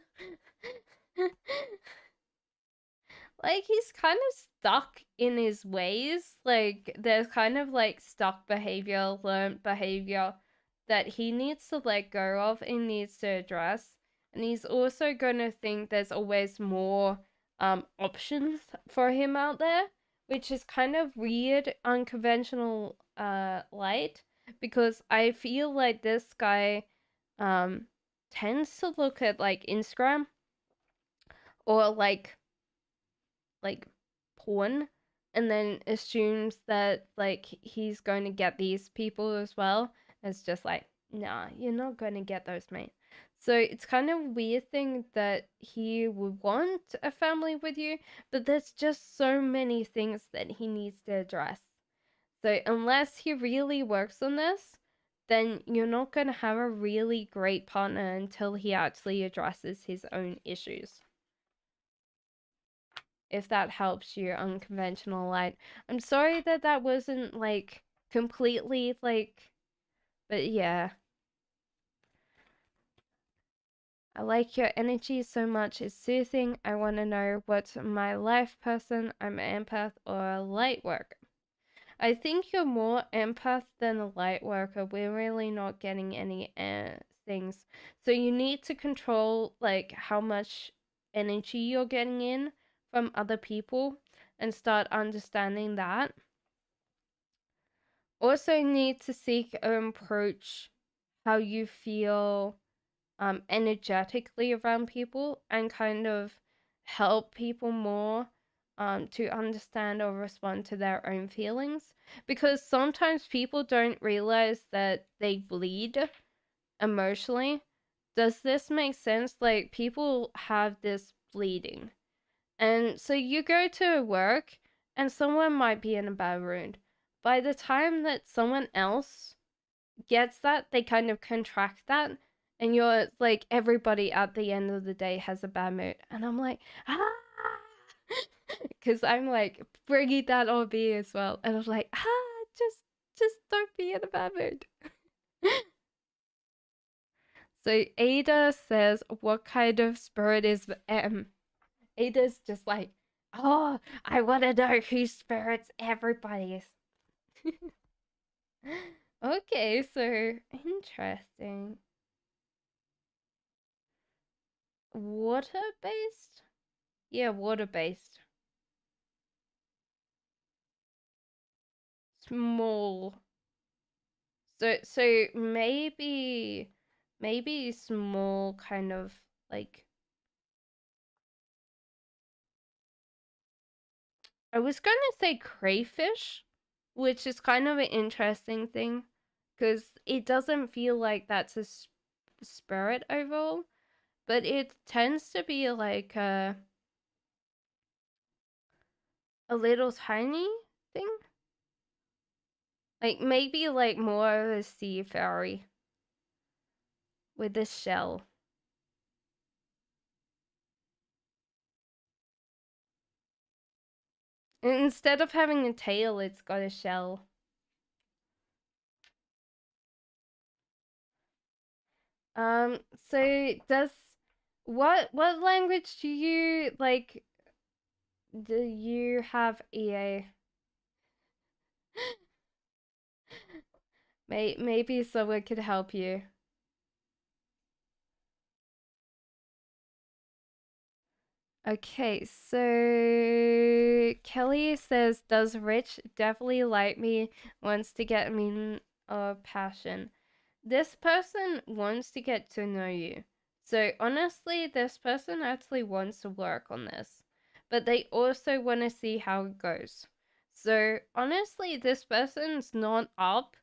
Like he's kind of stuck in his ways. Like there's kind of like stuck behavior, learned behavior that he needs to let go of and needs to address. And he's also gonna think there's always more options for him out there, which is kind of weird, unconventional light, because I feel like this guy tends to look at like Instagram or like porn and then assumes that like he's going to get these people as well. It's just like, nah, you're not going to get those, mate. So it's kind of weird thing that he would want a family with you, but there's just so many things that he needs to address. So unless he really works on this, then you're not going to have a really great partner until he actually addresses his own issues. If that helps you, unconventional light. I'm sorry that that wasn't like completely like, but yeah. I like your energy so much, it's soothing. I want to know what's my life person. I'm an empath or a light worker. I think you're more empath than a light worker. We're really not getting any things. So you need to control like how much energy you're getting in from other people and start understanding that. Also need to seek an approach how you feel energetically around people and kind of help people more to understand or respond to their own feelings, because sometimes people don't realize that they bleed emotionally. Does this make sense? Like, people have this bleeding, and so you go to work and someone might be in a bad mood. By the time that someone else gets that, they kind of contract that, and you're like, everybody at the end of the day has a bad mood, and I'm like, ah, because I'm like bringing that on me as well, and I'm like, just don't be in a bad mood. So Ada says, what kind of spirit is M? Ada's just like, oh, I want to know whose spirits everybody is. Okay, so interesting. Water based? Yeah, water based. Small. So maybe small kind of like, I was gonna say crayfish, which is kind of an interesting thing because it doesn't feel like that's a spirit overall, but it tends to be like a little tiny thing. Like maybe like more of a sea fairy with a shell. And instead of having a tail, it's got a shell. So does what language do you like? Do you have EA? Maybe someone could help you. Okay, so Kelly says, does Rich definitely like me, wants to get me a passion? This person wants to get to know you. So honestly, this person actually wants to work on this, but they also want to see how it goes. So honestly, this person's not up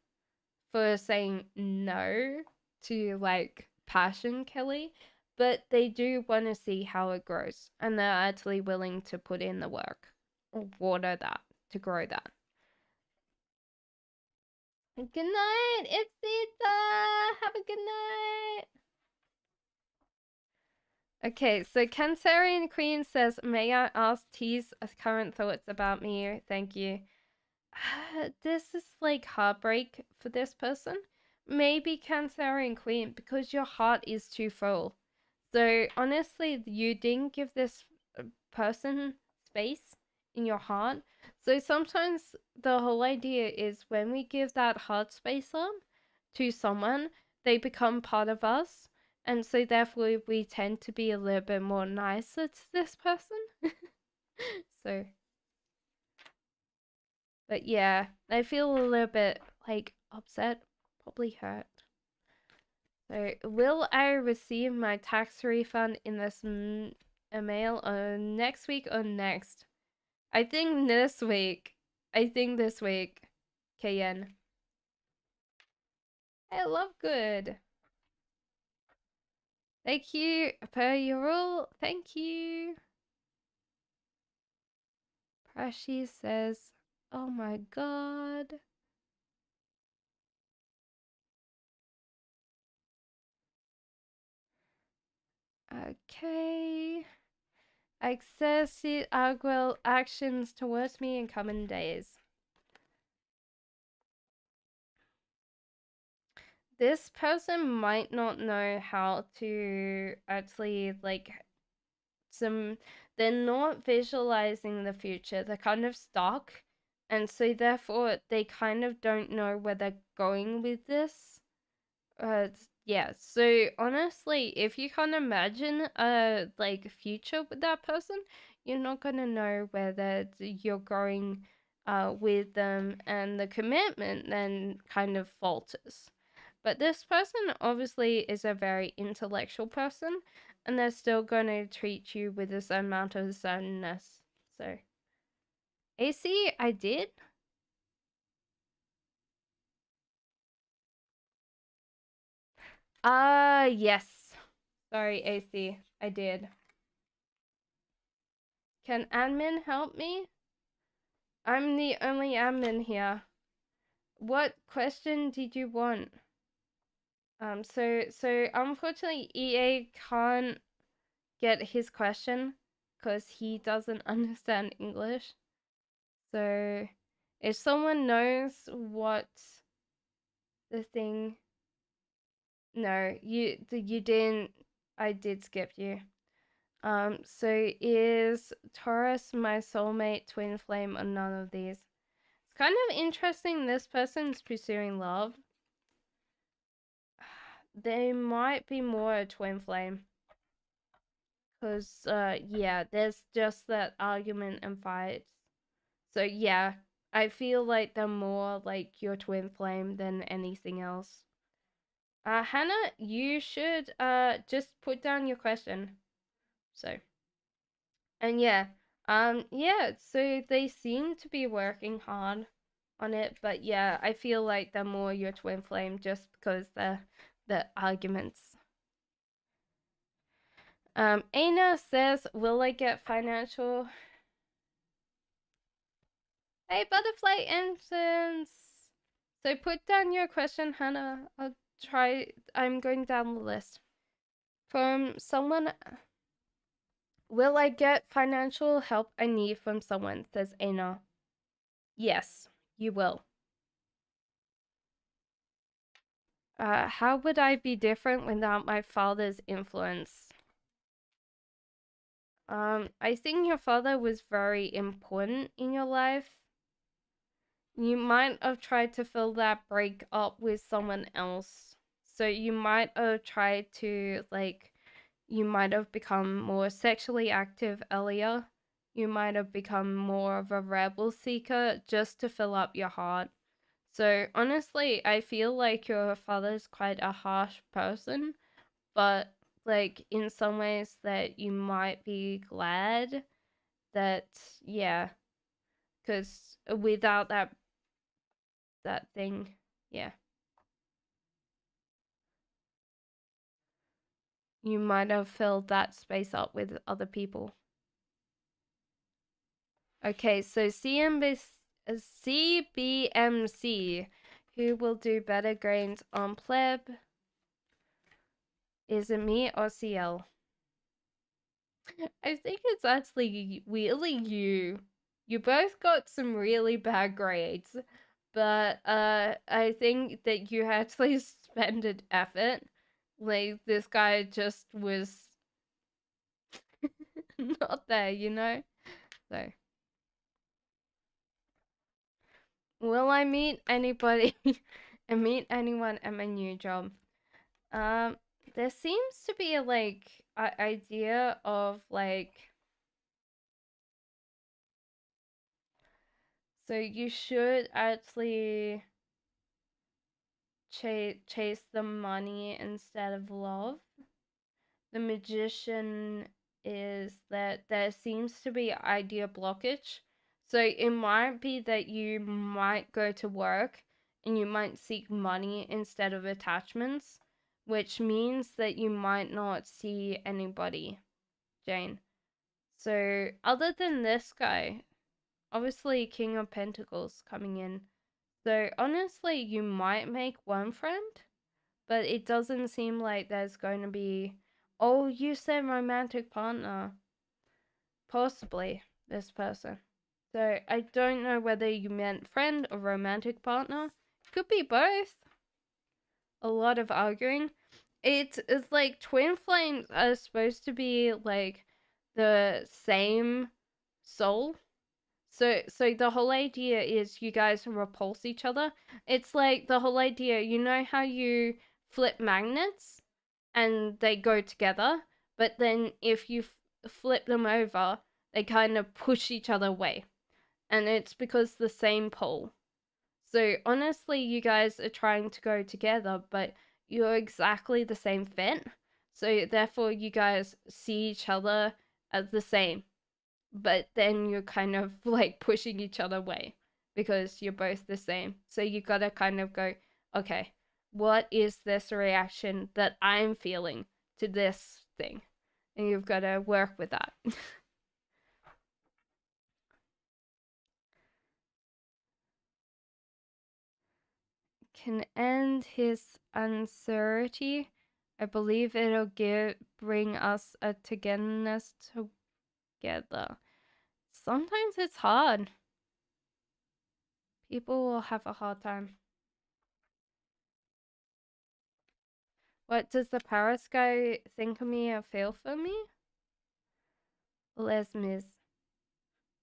for saying no to like passion, Kelly, but they do want to see how it grows, and they're actually willing to put in the work or water that to grow that. Good night, Ipsita! Have a good night! Okay, so Cancerian Queen says, may I ask T's current thoughts about me? Thank you. This is like heartbreak for this person. Maybe Cancerian Queen, because your heart is too full. So honestly, you didn't give this person space in your heart. So sometimes the whole idea is when we give that heart space up to someone, they become part of us. And so therefore we tend to be a little bit more nicer to this person. So, but yeah, I feel a little bit like upset, probably hurt. So, will I receive my tax refund in this mail next week or next? I think this week. I think this week. KN. I love good. Thank you, per your rule. Thank you. Prashi says, oh my god. Okay. Excessive aggressive actions towards me in coming days. This person might not know how to actually, like, they're not visualizing the future. They're kind of stuck. And so therefore they kind of don't know where they're going with this. Yeah, so honestly, if you can't imagine a like future with that person, you're not gonna know whether you're going with them, and the commitment then kind of falters. But this person obviously is a very intellectual person, and they're still gonna treat you with this amount of sternness. So AC, I did. Yes. Sorry, AC, I did. Can admin help me? I'm the only admin here. What question did you want? So unfortunately EA can't get his question because he doesn't understand English. So if someone knows what the thing, no, you didn't. I did skip you. So is Taurus my soulmate, twin flame, or none of these? It's kind of interesting this person's pursuing love. They might be more a twin flame. Because, yeah, there's just that argument and fights. So, yeah, I feel like they're more like your twin flame than anything else. Hannah, you should, just put down your question. So, and yeah, yeah, so they seem to be working hard on it, but yeah, I feel like they're more your twin flame just because the arguments. Aina says, will I get financial? Hey, butterfly instance. So put down your question, Hannah. I'm going down the list. From someone, will I get financial help I need from someone, says Aina. Yes, you will. How would I be different without my father's influence? I think your father was very important in your life. You might have tried to fill that break up with someone else. So you might have tried to, like, you might have become more sexually active earlier. You might have become more of a rebel seeker just to fill up your heart. So honestly, I feel like your father's quite a harsh person, but like in some ways that you might be glad that, yeah, because without that thing, yeah, you might have filled that space up with other people. Okay, so CBMC, who will do better grades on pleb? Is it me or CL? I think it's actually really you. You both got some really bad grades, but I think that you actually spent effort. Like, this guy just was not there, you know? So, will I meet anybody and meet anyone at my new job? Um, there seems to be a, like, idea of, like, so you should actually chase the money instead of love. The magician is that there seems to be idea blockage. So it might be that you might go to work and you might seek money instead of attachments, which means that you might not see anybody, Jane. So other than this guy, obviously King of Pentacles coming in. So honestly, you might make one friend, but it doesn't seem like there's going to be, oh, you said romantic partner. Possibly this person. So I don't know whether you meant friend or romantic partner. Could be both. A lot of arguing. It's like twin flames are supposed to be like the same soul. So the whole idea is you guys repulse each other. It's like the whole idea, you know how you flip magnets and they go together, but then if you flip them over, they kind of push each other away. And it's because the same pole. So honestly, you guys are trying to go together, but you're exactly the same fit. So therefore, you guys see each other as the same, but then you're kind of like pushing each other away because you're both the same. So you gotta kind of go, okay, what is this reaction that I'm feeling to this thing? And you've got to work with that. Can end his uncertainty. I believe it'll bring us a togetherness together. Sometimes it's hard. People will have a hard time. What does the Paris guy think of me or feel for me? Les Mis.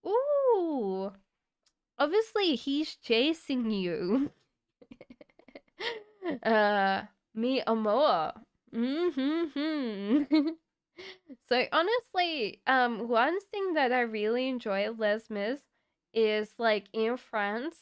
Ooh. Obviously, he's chasing you. Me more. Mm-hmm. So honestly, one thing that I really enjoy at Les Mis is like in France,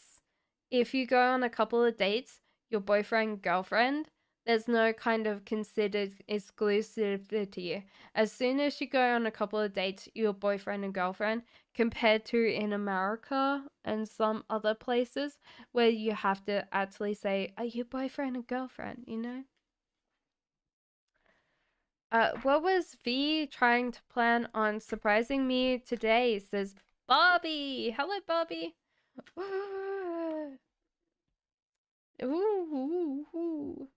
if you go on a couple of dates, your boyfriend, girlfriend, there's no kind of considered exclusivity. As soon as you go on a couple of dates, your boyfriend and girlfriend, compared to in America and some other places where you have to actually say, are you boyfriend and girlfriend, you know? What was V trying to plan on surprising me today? Says Bobby. Hello, Bobby. Ooh.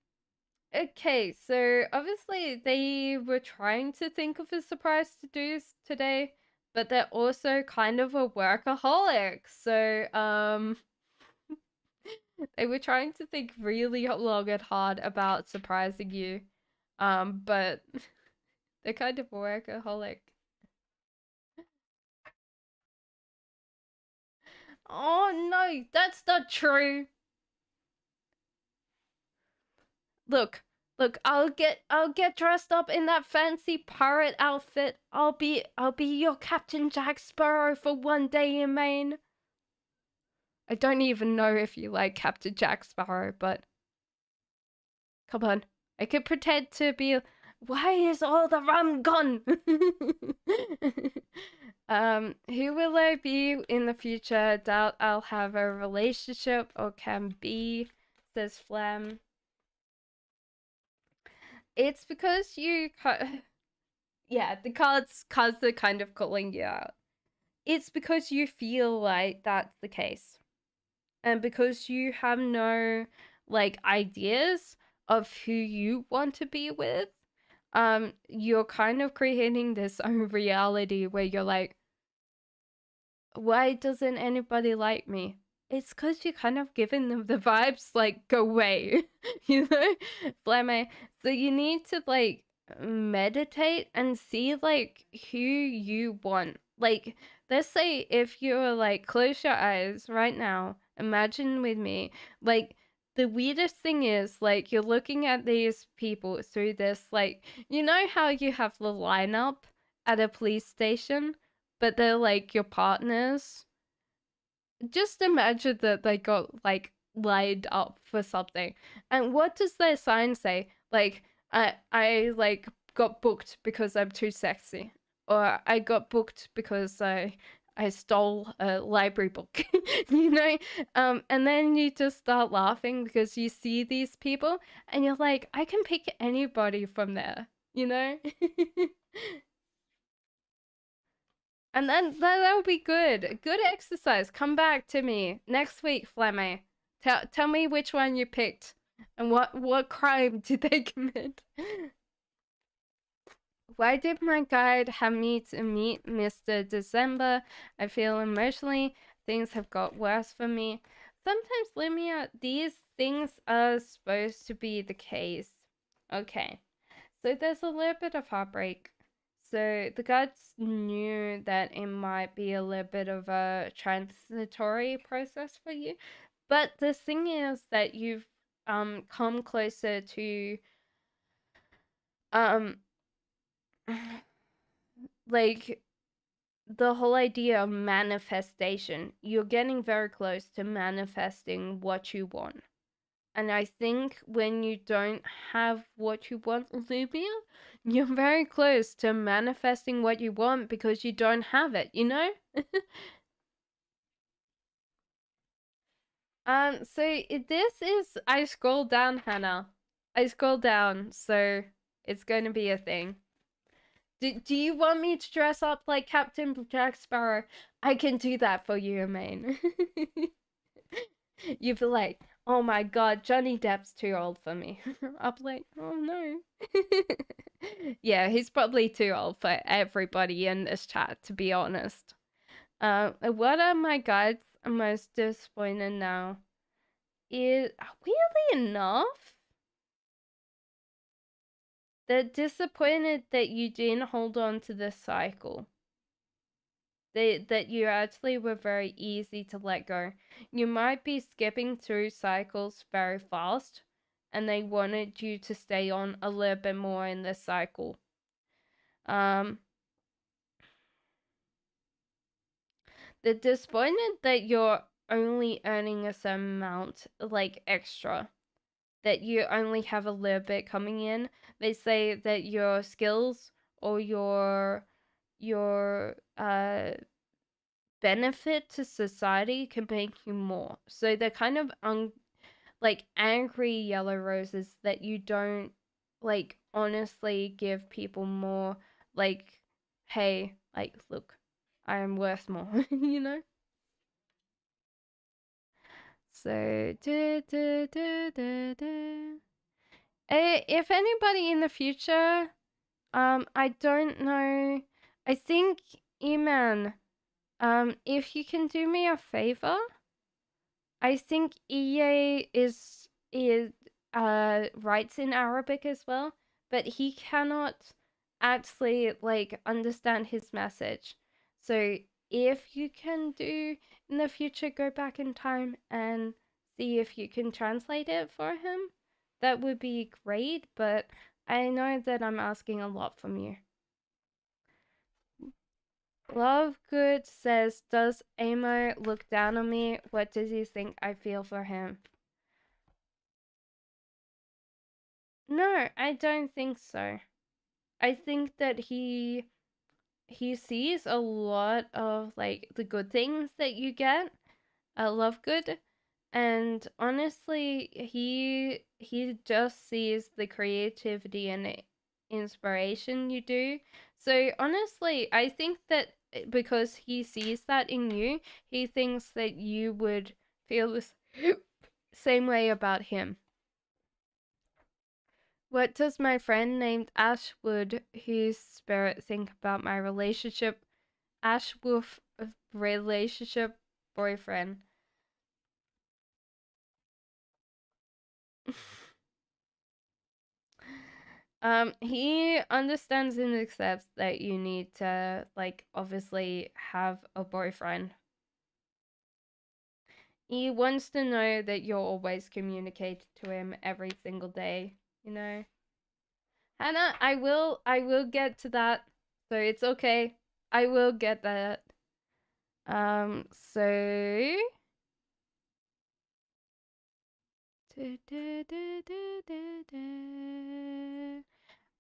Okay, so obviously they were trying to think of a surprise to do today, but they're also kind of a workaholic. So, they were trying to think really long and hard about surprising you. But they're kind of a workaholic. Oh no, that's not true. Look, I'll get dressed up in that fancy pirate outfit. I'll be your Captain Jack Sparrow for one day in Maine. I don't even know if you like Captain Jack Sparrow, but come on. I could pretend to be. Why is all the rum gone? Who will I be in the future? Doubt I'll have a relationship or can be, says Flam. It's because you. Yeah, the cards are kind of calling you out. It's because you feel like that's the case. And because you have no like ideas of who you want to be with, you're kind of creating this own reality where you're like, why doesn't anybody like me? It's because you're kind of giving them the vibes like, go away, you know, Flame. So you need to like meditate and see like who you want. Like, let's say if you're like, close your eyes right now, imagine with me, like, the weirdest thing is like you're looking at these people through this, like, you know how you have the lineup at a police station, but they're like your partners. Just imagine that they got like lined up for something. And what does their sign say? Like, I like got booked because I'm too sexy. Or I got booked because I stole a library book, and then you just start laughing because you see these people and you're like, I can pick anybody from there, And then that'll be good. Good exercise. Come back to me next week, Flemme. Tell me which one you picked and what crime did they commit. Why did my guide have me to meet Mr. December? I feel emotionally things have got worse for me. Sometimes, Limia, these things are supposed to be the case. Okay, so there's a little bit of heartbreak. So the guides knew that it might be a little bit of a transitory process for you. But the thing is that you've come closer to um like the whole idea of manifestation. You're getting very close to manifesting what you want. And I think when you don't have what you want, Olivia, you're very close to manifesting what you want because you don't have it, so this is, I scroll down, Hannah. I scroll down, so it's going to be a thing. Do you want me to dress up like Captain Jack Sparrow? I can do that for you, Amain. You'd be like, oh my god, Johnny Depp's too old for me. I'll be like, oh no. Yeah, he's probably too old for everybody in this chat, to be honest. What are my guides most disappointed now? Is, weirdly enough, they're disappointed that you didn't hold on to this cycle. That you actually were very easy to let go. You might be skipping through cycles very fast, and they wanted you to stay on a little bit more in this cycle. They're disappointed that you're only earning a certain amount, like extra. That you only have a little bit coming in. They say that your skills or your benefit to society can make you more. So they're kind of like angry yellow roses that you don't like honestly give people more, like, hey, like, look, I am worth more. So if anybody in the future, I don't know, I think, Eman, if you can do me a favor, I think EA is writes in Arabic as well, but he cannot actually like understand his message. So if you can do in the future, go back in time and see if you can translate it for him, that would be great. But I know that I'm asking a lot from you. Love Good says, does Amo look down on me? What does he think I feel for him? No, I don't think so. I think that he sees a lot of like the good things that you get. I love good, and honestly, he just sees the creativity and inspiration you do. So honestly, I think that because he sees that in you, he thinks that you would feel the same way about him. What does my friend named Ashwood, whose spirit, think about my relationship? Ashwood relationship boyfriend. He understands and accepts that you need to, like, obviously have a boyfriend. He wants to know that you're always communicating to him every single day, Hannah, I will get to that. So it's okay. I will get that. So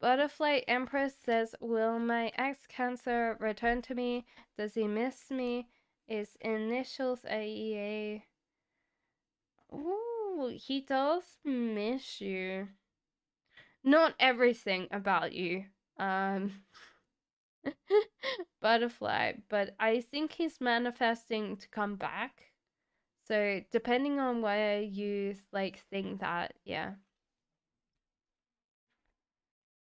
Butterfly Empress says, will my ex Cancer return to me? Does he miss me? His initials AEA. Ooh, he does miss you. Not everything about you. Butterfly, but I think he's manifesting to come back. So depending on where you like think that, yeah.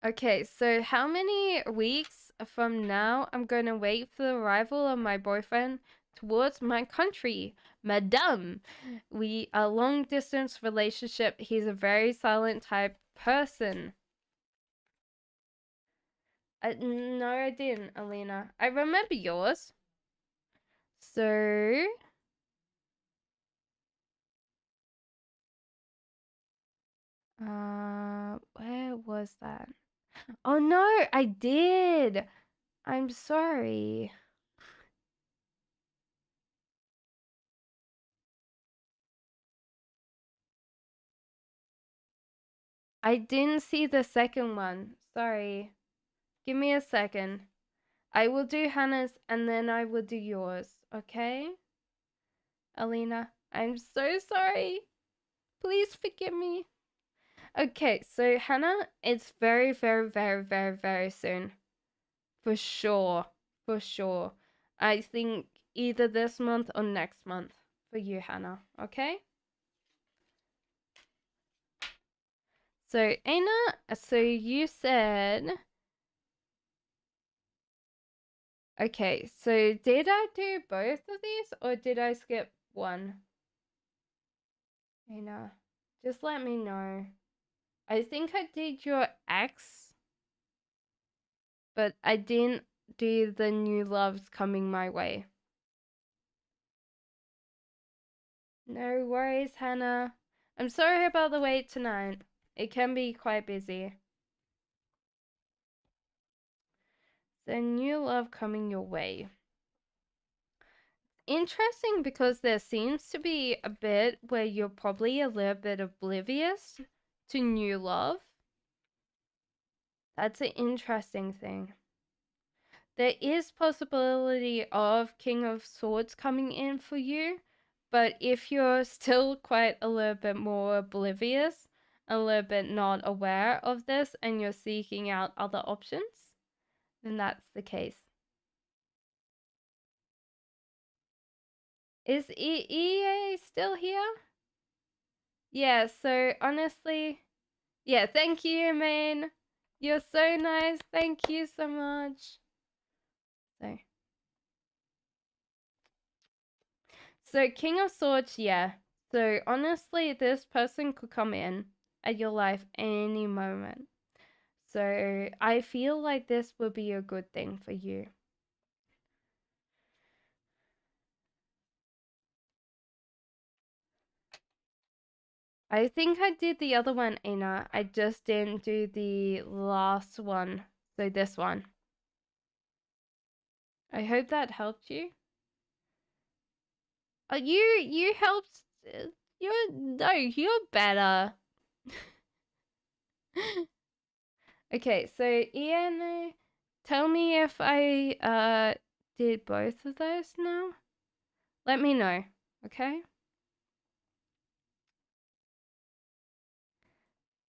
Okay, so how many weeks from now I'm gonna wait for the arrival of my boyfriend towards my country? Madame, we are long distance relationship. He's a very silent type person. No, I didn't, Alina. I remember yours. So, where was that? Oh no, I did. I'm sorry. I didn't see the second one. Sorry. Give me a second. I will do Hannah's and then I will do yours, okay? Alina, I'm so sorry. Please forgive me. Okay, so Hannah, it's very, very, very, very, very soon. For sure. For sure. I think either this month or next month for you, Hannah, okay? So, Aina, so you said... Okay, so did I do both of these or did I skip one? Aina, just let me know. I think I did your ex, but I didn't do the new loves coming my way. No worries, Hannah. I'm sorry about the wait tonight. It can be quite busy. The new love coming your way. Interesting because there seems to be a bit where you're probably a little bit oblivious to new love. That's an interesting thing. There is possibility of King of Swords coming in for you, but if you're still quite a little bit more oblivious, a little bit not aware of this, and you're seeking out other options, then that's the case. Is EA still here? Yeah, so honestly, yeah, thank you, man. You're so nice. Thank you so much. So King of Swords, yeah. So honestly, this person could come in at your life any moment. So I feel like this would be a good thing for you. I think I did the other one, Aina. I just didn't do the last one. So this one. I hope that helped you. You helped. You're better. Okay, so Ian, tell me if I did both of those now. Let me know, okay?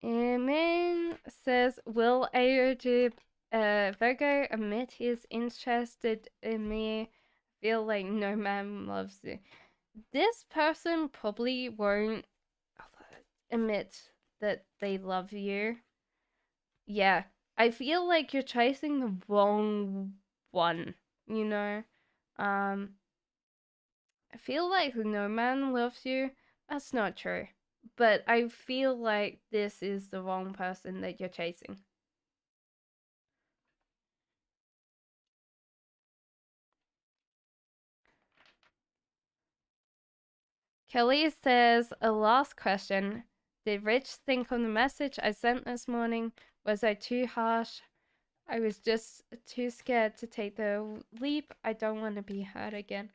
Amen says, will Aoji Virgo admit he's interested in me? Feel like no man loves you. This person probably won't admit that they love you. Yeah, I feel like you're chasing the wrong one, you know? I feel like no man loves you. That's not true. But I feel like this is the wrong person that you're chasing. Kelly says, a last question. Did Rich think of the message I sent this morning? Was I too harsh? I was just too scared to take the leap. I don't want to be hurt again.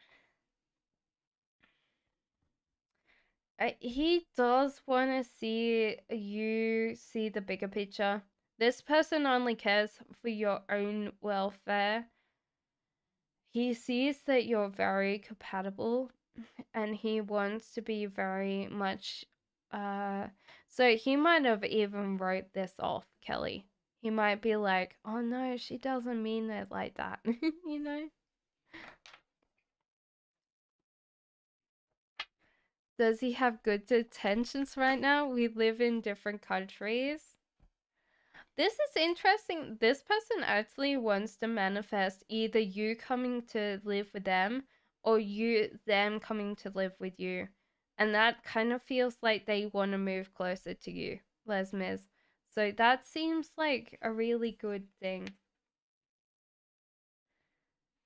He does want to see you see the bigger picture. this person only cares for your own welfare. He sees that you're very compatible and he wants to be very much so he might have even wrote this off, Kelly. He might be like, oh no, she doesn't mean it like that. You know? Does he have good intentions right now? We live in different countries. This is interesting. This person actually wants to manifest either you coming to live with them or them coming to live with you. And that kind of feels like they want to move closer to you, Les Mis. So that seems like a really good thing.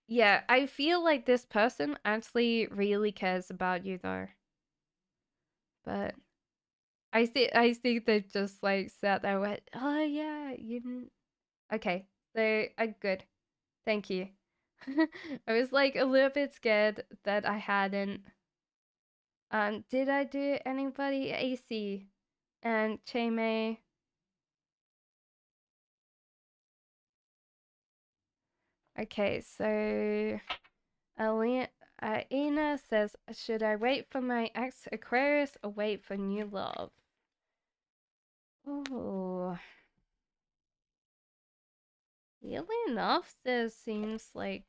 Yeah, I feel like this person actually really cares about you though. But I think they've just like sat there with, oh yeah, okay. So good. Thank you. I was like a little bit scared that I hadn't. Did I do anybody? AC and Chame. Okay, so Ina says, should I wait for my ex Aquarius or wait for new love? Oh, weirdly enough, this seems like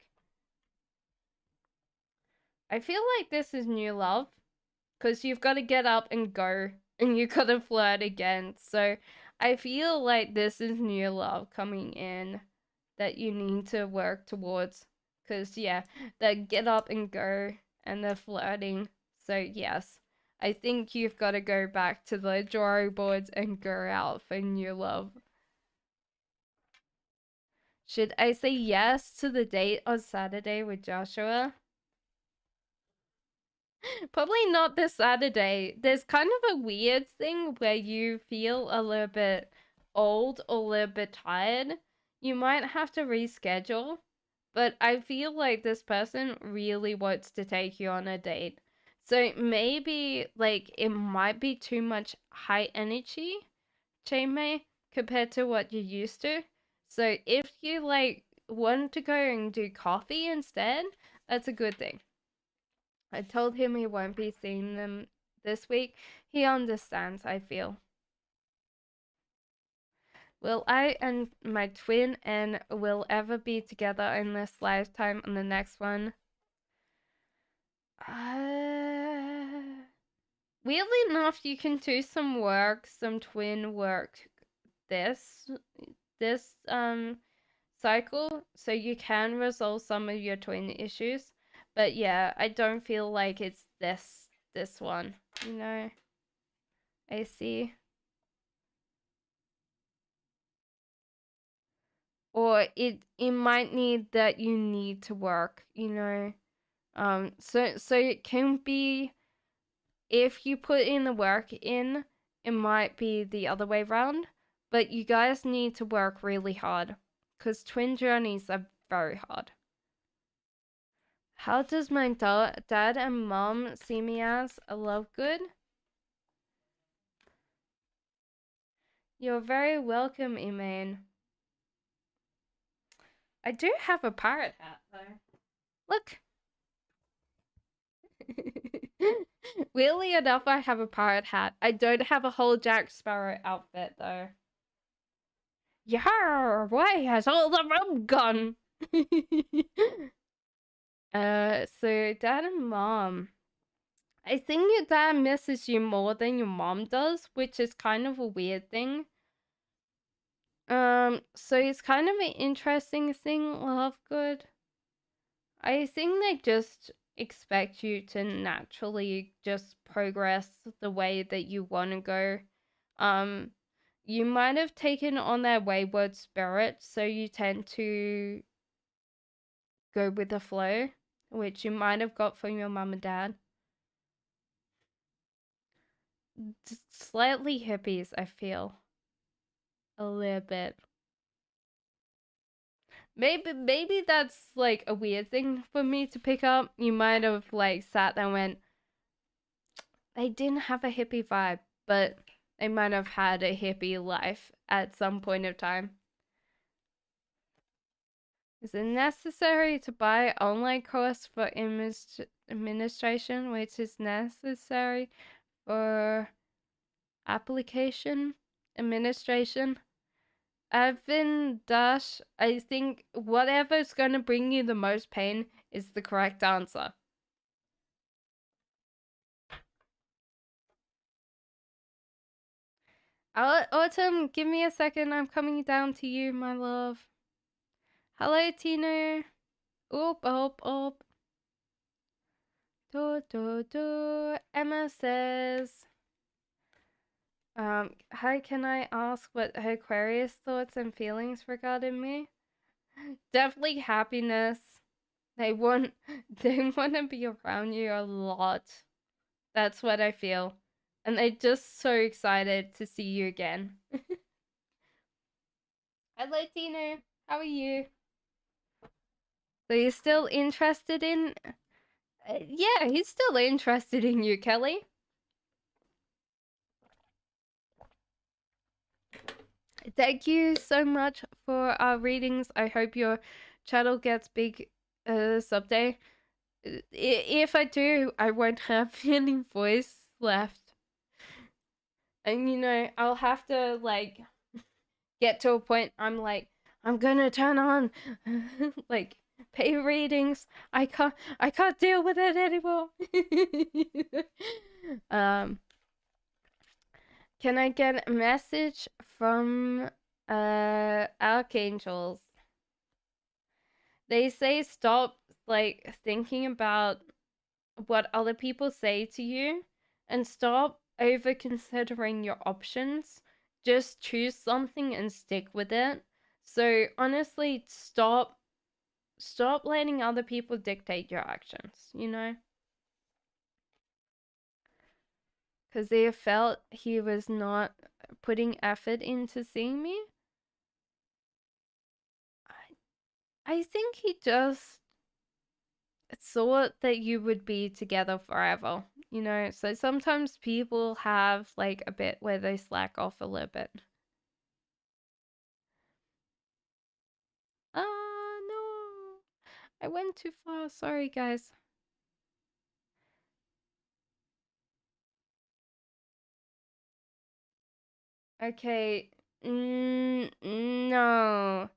I feel like this is new love. Because you've got to get up and go and you got to flirt again. So I feel like this is new love coming in that you need to work towards. Because, yeah, the get up and go and the flirting. So, yes, I think you've got to go back to the drawing boards and go out for new love. Should I say yes to the date on Saturday with Joshua? Probably not this Saturday. There's kind of a weird thing where you feel a little bit old or a little bit tired. You might have to reschedule, but I feel like this person really wants to take you on a date. So maybe like it might be too much high energy, Chainmay, compared to what you're used to. So if you like want to go and do coffee instead, that's a good thing. I told him he won't be seeing them this week. He understands, I feel. Will I and my twin and will ever be together in this lifetime and the next one? Weirdly enough, you can do some work, some twin work this cycle, so you can resolve some of your twin issues. But yeah, I don't feel like it's this one, you know. I see. Or it might need that you need to work, you know. So it can be if you put in the work in, it might be the other way around, but you guys need to work really hard because twin journeys are very hard. How does my dad and mom see me as a love good? You're very welcome, Emaine. I do have a pirate hat though. Look. Weirdly enough, I have a pirate hat. I don't have a whole Jack Sparrow outfit though. Yar! Why has all the rum gone? So dad and mom. I think your dad misses you more than your mom does, which is kind of a weird thing. So it's kind of an interesting thing, Lovegood. I think they just expect you to naturally just progress the way that you want to go. You might have taken on their wayward spirit, so you tend to go with the flow, which you might have got from your mum and dad. Slightly hippies, I feel. A little bit. Maybe that's like a weird thing for me to pick up. You might have like sat there and went, they didn't have a hippie vibe, but they might have had a hippie life at some point of time. Is it necessary to buy online course for administration, which is necessary for application administration? Evan Dash, I think whatever's going to bring you the most pain is the correct answer. Autumn, give me a second. I'm coming down to you, my love. Hello, Tino. Oop, oop, oop. Emma says, how can I ask what her Aquarius thoughts and feelings regarding me? Definitely happiness. They want to be around you a lot. That's what I feel. And they're just so excited to see you again. Hello, Tino. How are you? So you're still interested in... yeah, he's still interested in you, Kelly. Thank you so much for our readings. I hope your channel gets big someday. If I do, I won't have any voice left. And, you know, I'll have to, like, get to a point I'm like, I'm gonna turn on, like, pay readings. I can't deal with it anymore. Can I get a message from archangels? They say stop, like, thinking about what other people say to you and stop over considering your options. Just choose something and stick with it. So honestly, stop letting other people dictate your actions, you know? Because they felt he was not putting effort into seeing me. I think he just thought that you would be together forever, you know? So sometimes people have like a bit where they slack off a little bit. No. I went too far. Sorry, guys. Okay. No.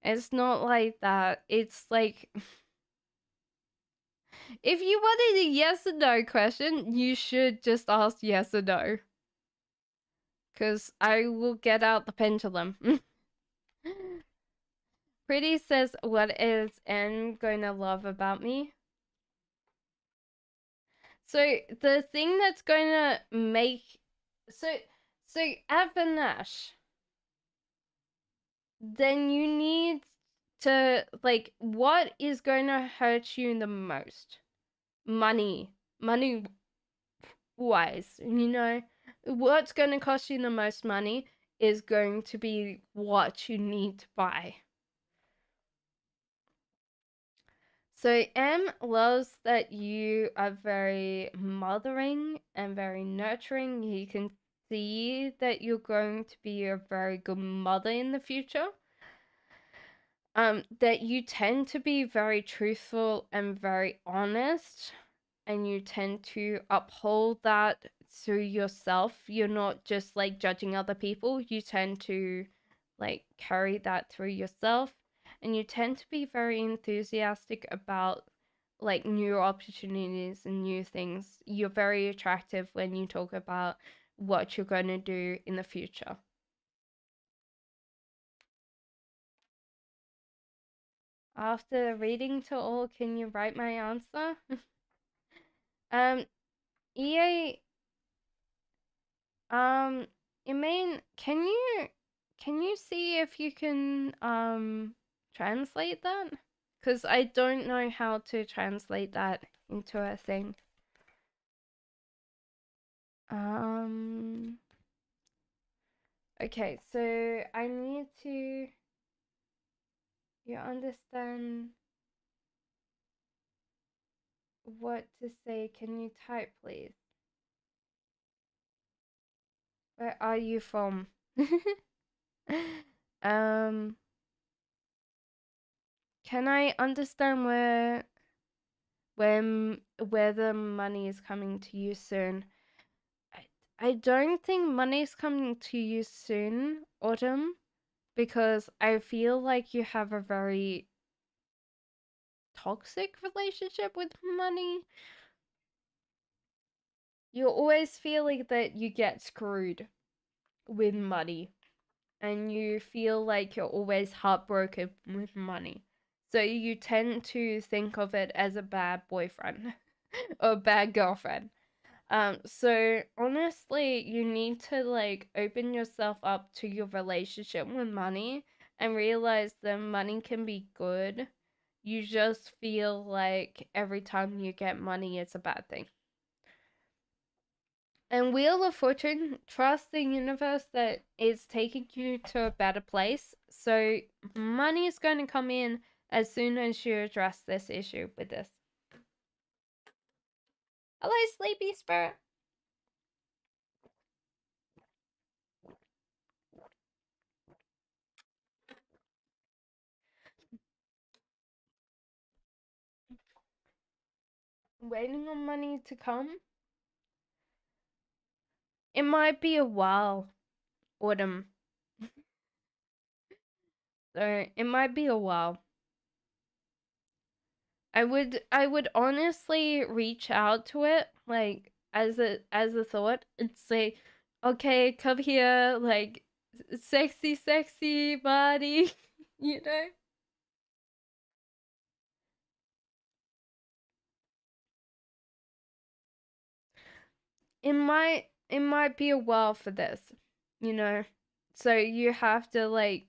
It's not like that. It's like... if you wanted a yes or no question, you should just ask yes or no. Because I will get out the pendulum. Pretty says, what is N going to love about me? So the thing that's going to make... So Avinash, then you need to, like, what is going to hurt you the most? Money wise, you know? What's going to cost you the most money is going to be what you need to buy. So M loves that you are very mothering and very nurturing. You can see that you're going to be a very good mother in the future. That you tend to be very truthful and very honest, and you tend to uphold that through yourself. You're not just like judging other people. You tend to like carry that through yourself, and you tend to be very enthusiastic about like new opportunities and new things. You're very attractive when you talk about what you're going to do in the future. After reading to all, can you write my answer? EA, Emaine, can you see if you can translate that? Because I don't know how to translate that into a thing. Okay, so I need to... you understand what to say. Can you type, please? Where are you from? um, can I understand where the money is coming to you soon? I don't think money's coming to you soon, Autumn, because I feel like you have a very toxic relationship with money. You're always feeling that you get screwed with money, and you feel like you're always heartbroken with money. So you tend to think of it as a bad boyfriend or a bad girlfriend. So honestly, you need to like open yourself up to your relationship with money and realize that money can be good. You just feel like every time you get money, it's a bad thing. And Wheel of Fortune, trust the universe that it's taking you to a better place. So money is going to come in as soon as you address this issue with this. Hello, Sleepy Spirit. Waiting on money to come. It might be a while, Autumn. So it might be a while. I would honestly reach out to it like as a thought and say, okay, come here, like sexy body, you know. It might be a while for this, you know. So you have to like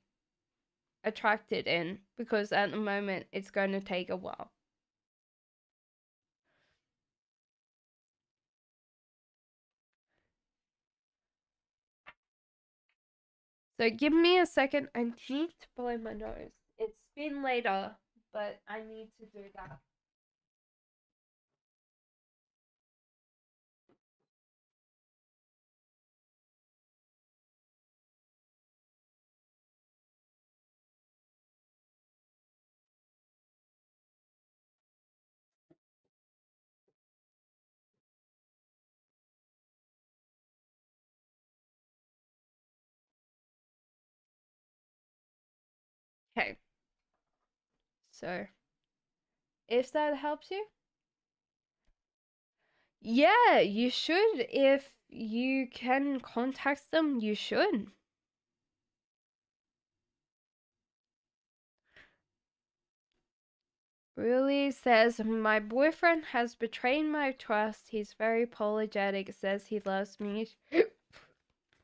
attract it in because at the moment it's going to take a while. So give me a second. I need to blow my nose. It's been later, but I need to do that. Okay. So if that helps you, yeah, you should. If you can contact them, you should. Really says, my boyfriend has betrayed my trust. He's very apologetic, says he loves me.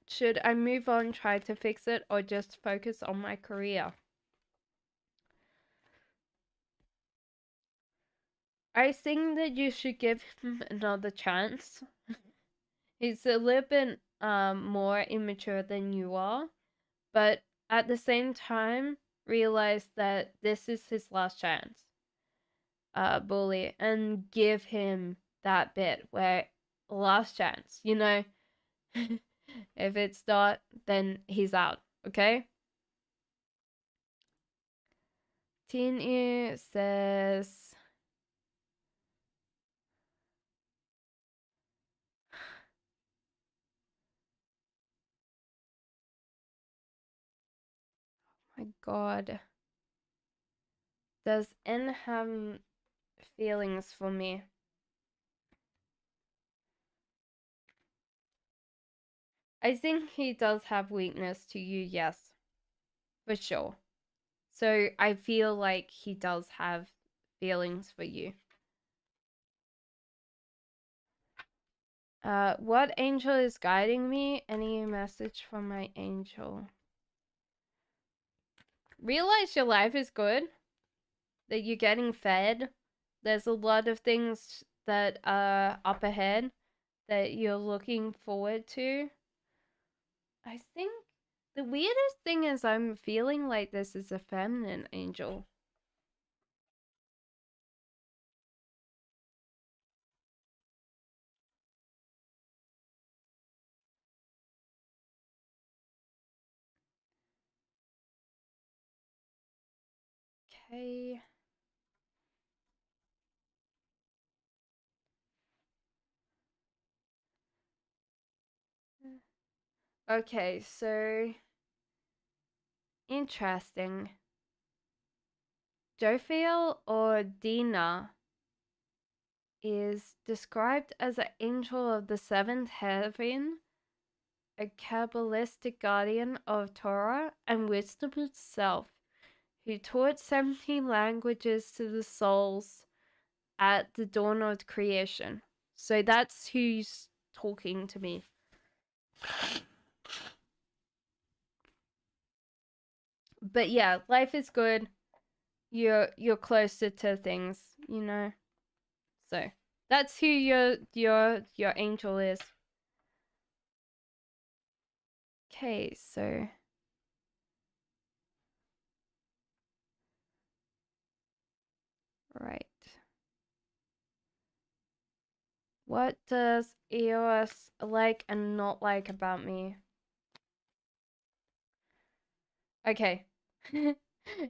Should I move on, try to fix it, or just focus on my career? I think that you should give him another chance. He's a little bit more immature than you are, but at the same time, realize that this is his last chance. Bully, and give him that bit where last chance, you know. If it's not, then he's out, okay? Teen Ear says, my god, does N have feelings for me? I think he does have weakness to you, yes, for sure. So I feel like he does have feelings for you. What angel is guiding me? Any message from my angel? Realize your life is good, that you're getting fed. There's a lot of things that are up ahead that you're looking forward to. I think the weirdest thing is I'm feeling like this is a feminine angel. Okay. Okay, so interesting. Jophiel or Dina is described as an angel of the seventh heaven, a Kabbalistic guardian of Torah and wisdom itself, who taught 17 languages to the souls at the dawn of creation. So that's who's talking to me. But yeah, life is good. You're closer to things, you know. So that's who your angel is. Okay, so right. What does EOS like and not like about me? Okay.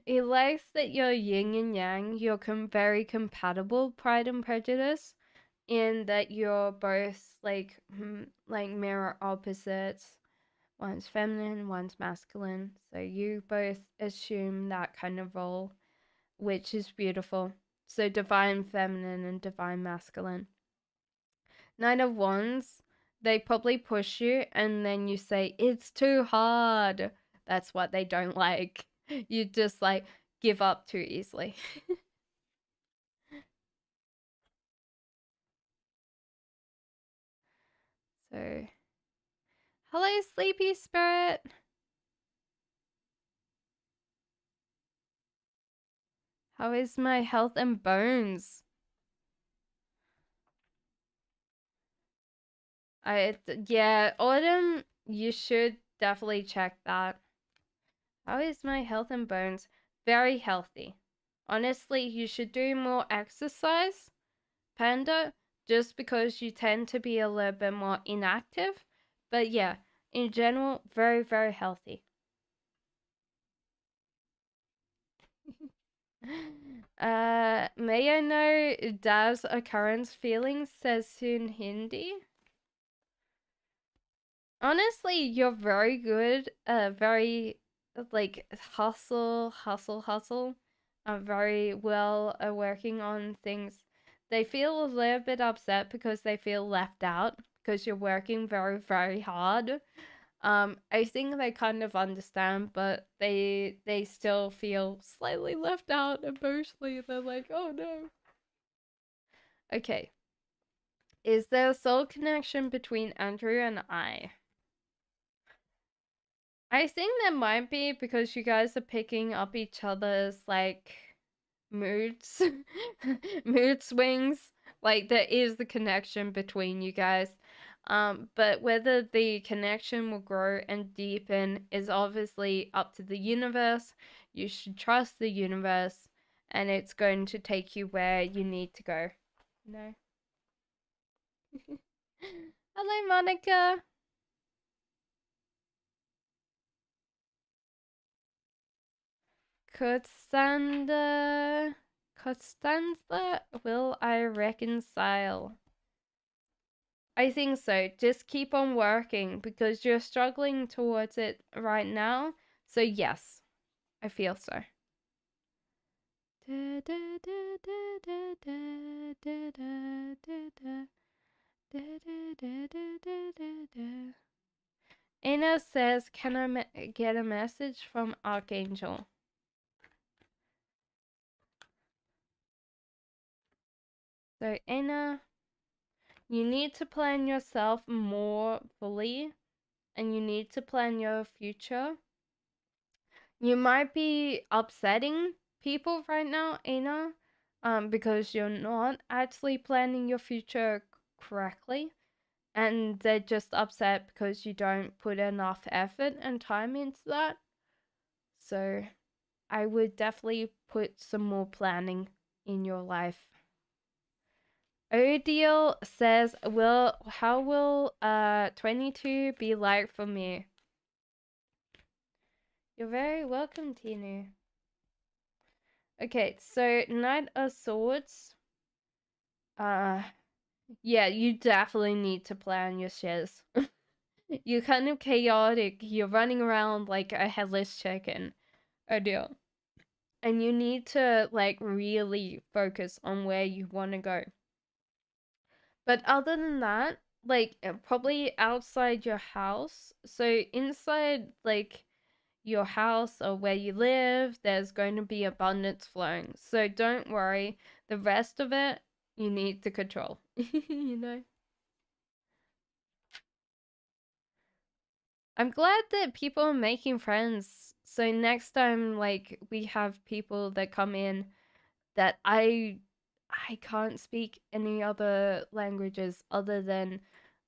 He likes that you're yin and yang. You're very compatible, Pride and Prejudice, in that you're both like mirror opposites. One's feminine, one's masculine. So you both assume that kind of role, which is beautiful. So divine feminine and divine masculine. Nine of Wands, they probably push you and then you say, it's too hard. That's what they don't like. You just like give up too easily. So, hello, sleepy spirit. How is my health and bones? Yeah, Autumn, you should definitely check that. How is my health and bones? Very healthy. Honestly, you should do more exercise, Panda, just because you tend to be a little bit more inactive. But yeah, in general, very, very healthy. May I know Dav's occurrence feelings, says Soon Hindi. Honestly, you're very good. Very like hustle. Very well working on things. They feel a little bit upset because they feel left out because you're working very, very hard. I think they kind of understand, but they still feel slightly left out emotionally. They're like, oh no. Okay. Is there a soul connection between Andrew and I? I think there might be because you guys are picking up each other's like moods, mood swings. Like there is the connection between you guys. But whether the connection will grow and deepen is obviously up to the universe. You should trust the universe, and it's going to take you where you need to go. No. Hello, Monica. Cassandra, will I reconcile? I think so. Just keep on working because you're struggling towards it right now. So yes, I feel so. Anna says, can I get a message from Archangel? So Anna, you need to plan yourself more fully and you need to plan your future. You might be upsetting people right now, Anna, because you're not actually planning your future correctly, and they're just upset because you don't put enough effort and time into that. So I would definitely put some more planning in your life. Odile says, how will 22 be like for me? You're very welcome, Tinu. Okay, so Knight of Swords. Yeah, you definitely need to plan your shares. You're kind of chaotic. You're running around like a headless chicken. Oh dear. And you need to like really focus on where you want to go. But other than that, like probably outside your house. So inside like your house or where you live, there's going to be abundance flowing. So don't worry. The rest of it, you need to control. You know? I'm glad that people are making friends. So next time, like, we have people that come in that I can't speak any other languages other than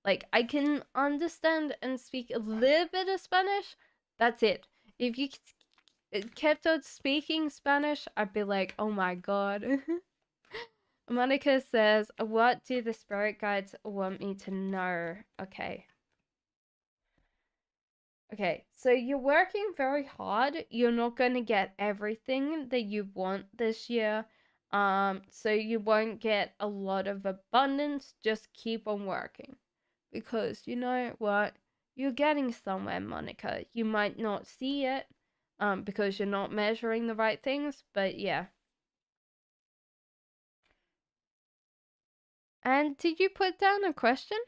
like I can understand and speak a little bit of Spanish. That's it. If you kept on speaking Spanish, I'd be like, oh my god. Monica says, what do the spirit guides want me to know? Okay. Okay, so you're working very hard. You're not going to get everything that you want this year. So you won't get a lot of abundance. Just keep on working. Because you know what? You're getting somewhere, Monica. You might not see it, because you're not measuring the right things, but yeah. And did you put down a question?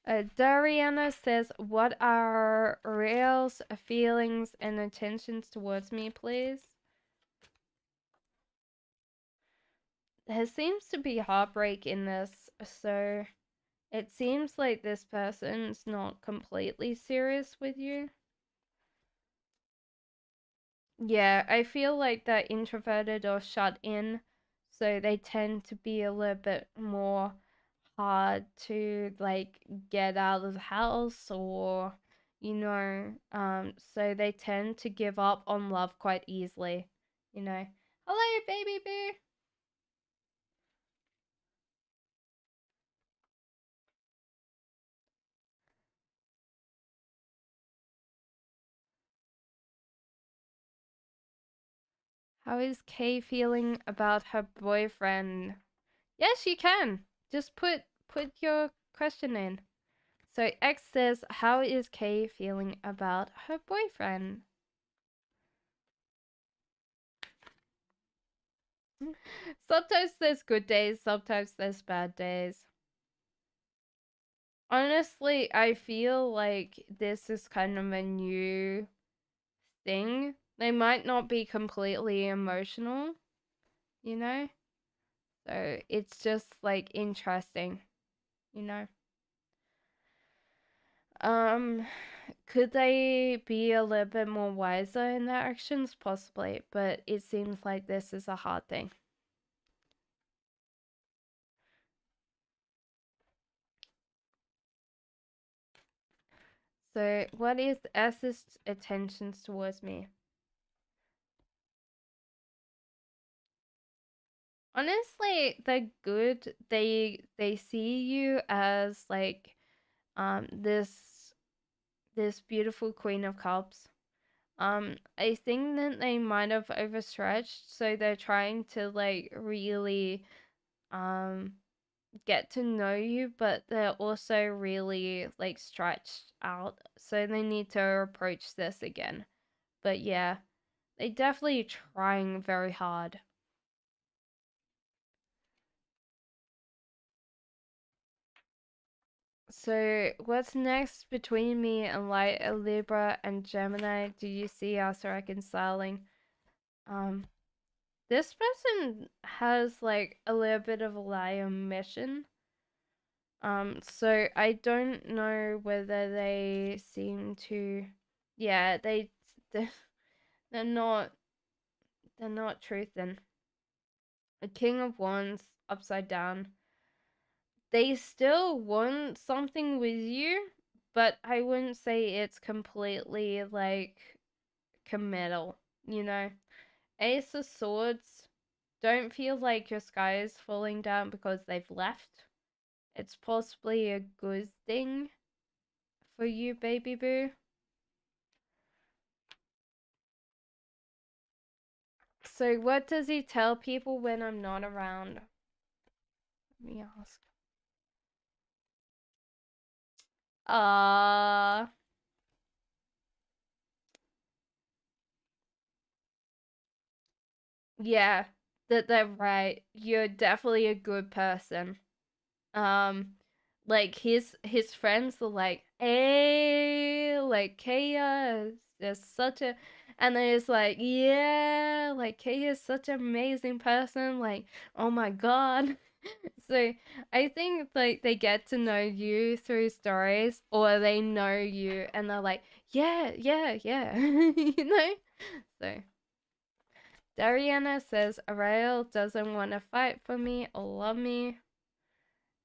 Dariana says, what are Rael's feelings and intentions towards me, please? There seems to be heartbreak in this, so it seems like this person's not completely serious with you. Yeah, I feel like they're introverted or shut in, so they tend to be a little bit more hard to like get out of the house or so they tend to give up on love quite easily, you know. Hello, baby boo. How is Kay feeling about her boyfriend? Yes, you can. Just put your question in. So X says, how is Kay feeling about her boyfriend? Sometimes there's good days, sometimes there's bad days. Honestly, I feel like this is kind of a new thing. They might not be completely emotional, you know? So it's just like interesting, you know? Um, could they be a little bit more wiser in their actions? Possibly, but it seems like this is a hard thing. So, what is S's attentions towards me? Honestly, they're good. They see you as like this beautiful Queen of Cups. I think that they might have overstretched, so they're trying to like really um get to know you, but they're also really like stretched out, so they need to approach this again. But yeah, they definitely trying very hard. So what's next between me and Light, Libra, and Gemini? Do you see us reconciling? Um, this person has like a little bit of a liar mission. So I don't know whether they seem to, yeah, they're, they're not they're not truthing. A King of Wands upside down. They still want something with you, but I wouldn't say it's completely like committal, you know? Ace of Swords, don't feel like your sky is falling down because they've left. It's possibly a good thing for you, baby boo. So what does he tell people when I'm not around? Let me ask. Yeah, they're right. You're definitely a good person. Um, like his friends are like, hey, like Kaya is just such a, and then it's like, yeah, like Kaya is such an amazing person. Like, oh my god. So I think like they get to know you through stories, or they know you and they're like, yeah, yeah, yeah, you know. So Dariana says Ariel doesn't want to fight for me or love me.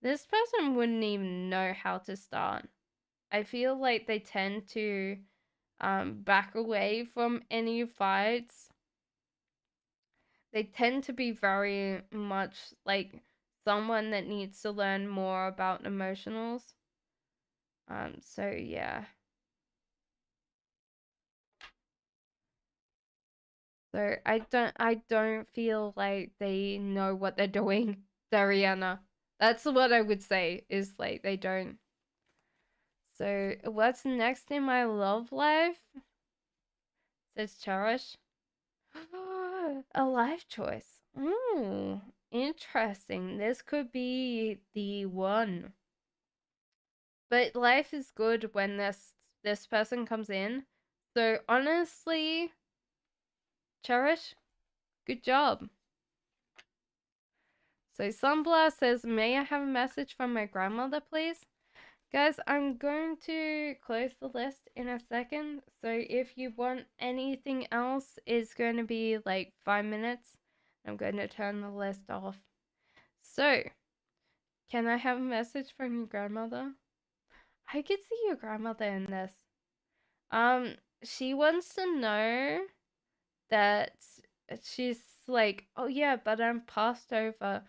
This person wouldn't even know how to start. I feel like they tend to back away from any fights. They tend to be very much like someone that needs to learn more about emotionals. So yeah. So I don't feel like they know what they're doing, Dariana. That's what I would say, is like they don't. So what's next in my love life? Says Cherish. A life choice. Ooh, interesting. This could be the one. But life is good when this person comes in. So honestly, Cherish, good job. So Sunblast says, may I have a message from my grandmother, please? Guys, I'm going to close the list in a second. So if you want anything else, it's going to be like 5 minutes. I'm going to turn the list off. So, can I have a message from your grandmother? I could see your grandmother in this. She wants to know that she's like, oh yeah, but I'm passed over.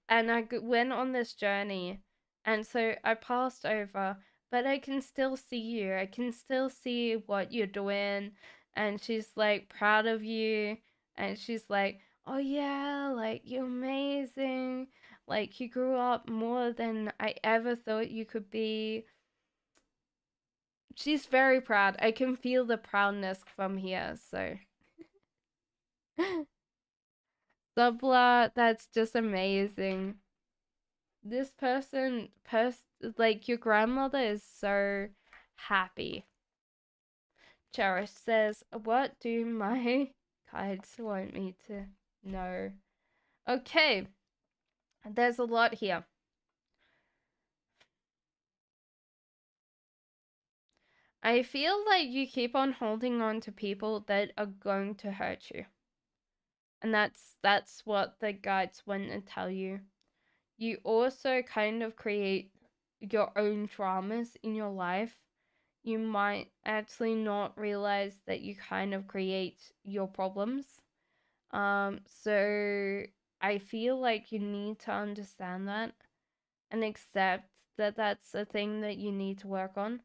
And I went on this journey, and so I passed over, but I can still see you. I can still see what you're doing, and she's like proud of you, and she's like, oh yeah, like you're amazing, like you grew up more than I ever thought you could be. She's very proud. I can feel the proudness from here. So Subla, that's just amazing. This like your grandmother is so happy. Cherish says, what do my guides want me to know? Okay, there's a lot here. I feel like you keep on holding on to people that are going to hurt you. And that's what the guides want to tell you. You also kind of create your own dramas in your life. You might actually not realize that you kind of create your problems. So I feel like you need to understand that and accept that that's a thing that you need to work on.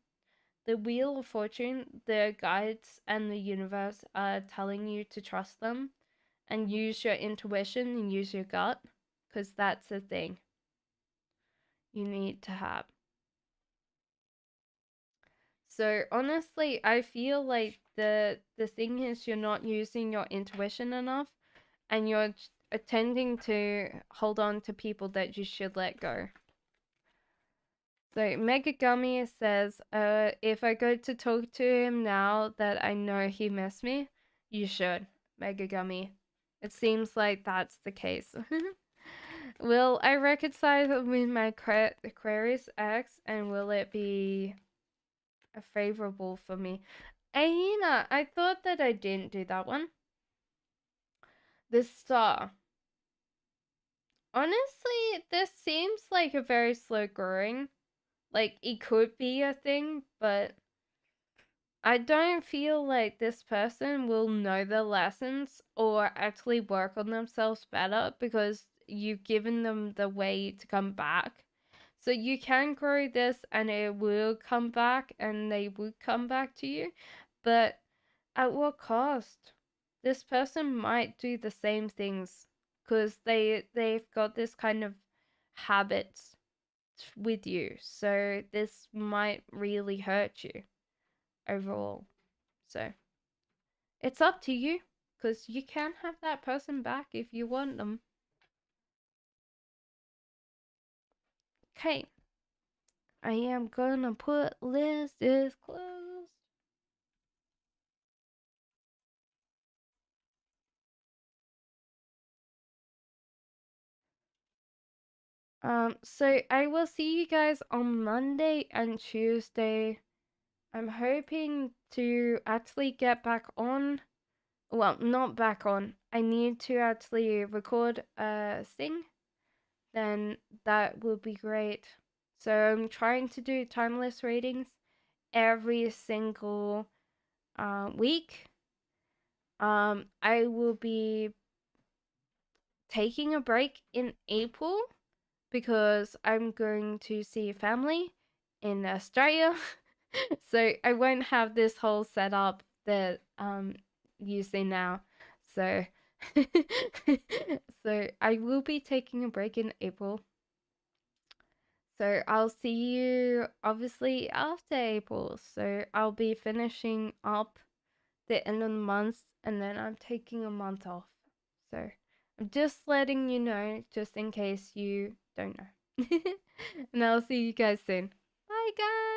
The Wheel of Fortune, the guides, and the universe are telling you to trust them and use your intuition and use your gut, because that's the thing you need to have. So honestly, I feel like the thing is you're not using your intuition enough, and you're attending to hold on to people that you should let go. So Mega Gummy says, if I go to talk to him now that I know he missed me, you should, Mega Gummy. It seems like that's the case. Will I reconcile with my Aquarius ex, and will it be favorable for me? Aina, I thought that I didn't do that one. The star. Honestly, this seems like a very slow growing. Like, it could be a thing, but I don't feel like this person will know the lessons or actually work on themselves better, because you've given them the way to come back. So you can grow this and it will come back and they would come back to you. But at what cost? this person might do the same things because they've got this kind of habit with you. So this might really hurt you overall. So it's up to you because you can have that person back if you want them. Okay. I am gonna put list is closed. So I will see you guys on Monday and Tuesday. I'm hoping to actually get back on. Well, not back on. I need to actually record a thing. Then that will be great. So I'm trying to do timeless readings every single week. I will be taking a break in April because I'm going to see family in Australia. So I won't have this whole setup that using now. So so I will be taking a break in April. So I'll see you obviously after April. So I'll be finishing up the end of the month and then I'm taking a month off. So I'm just letting you know just in case you don't know. And I'll see you guys soon. Bye guys.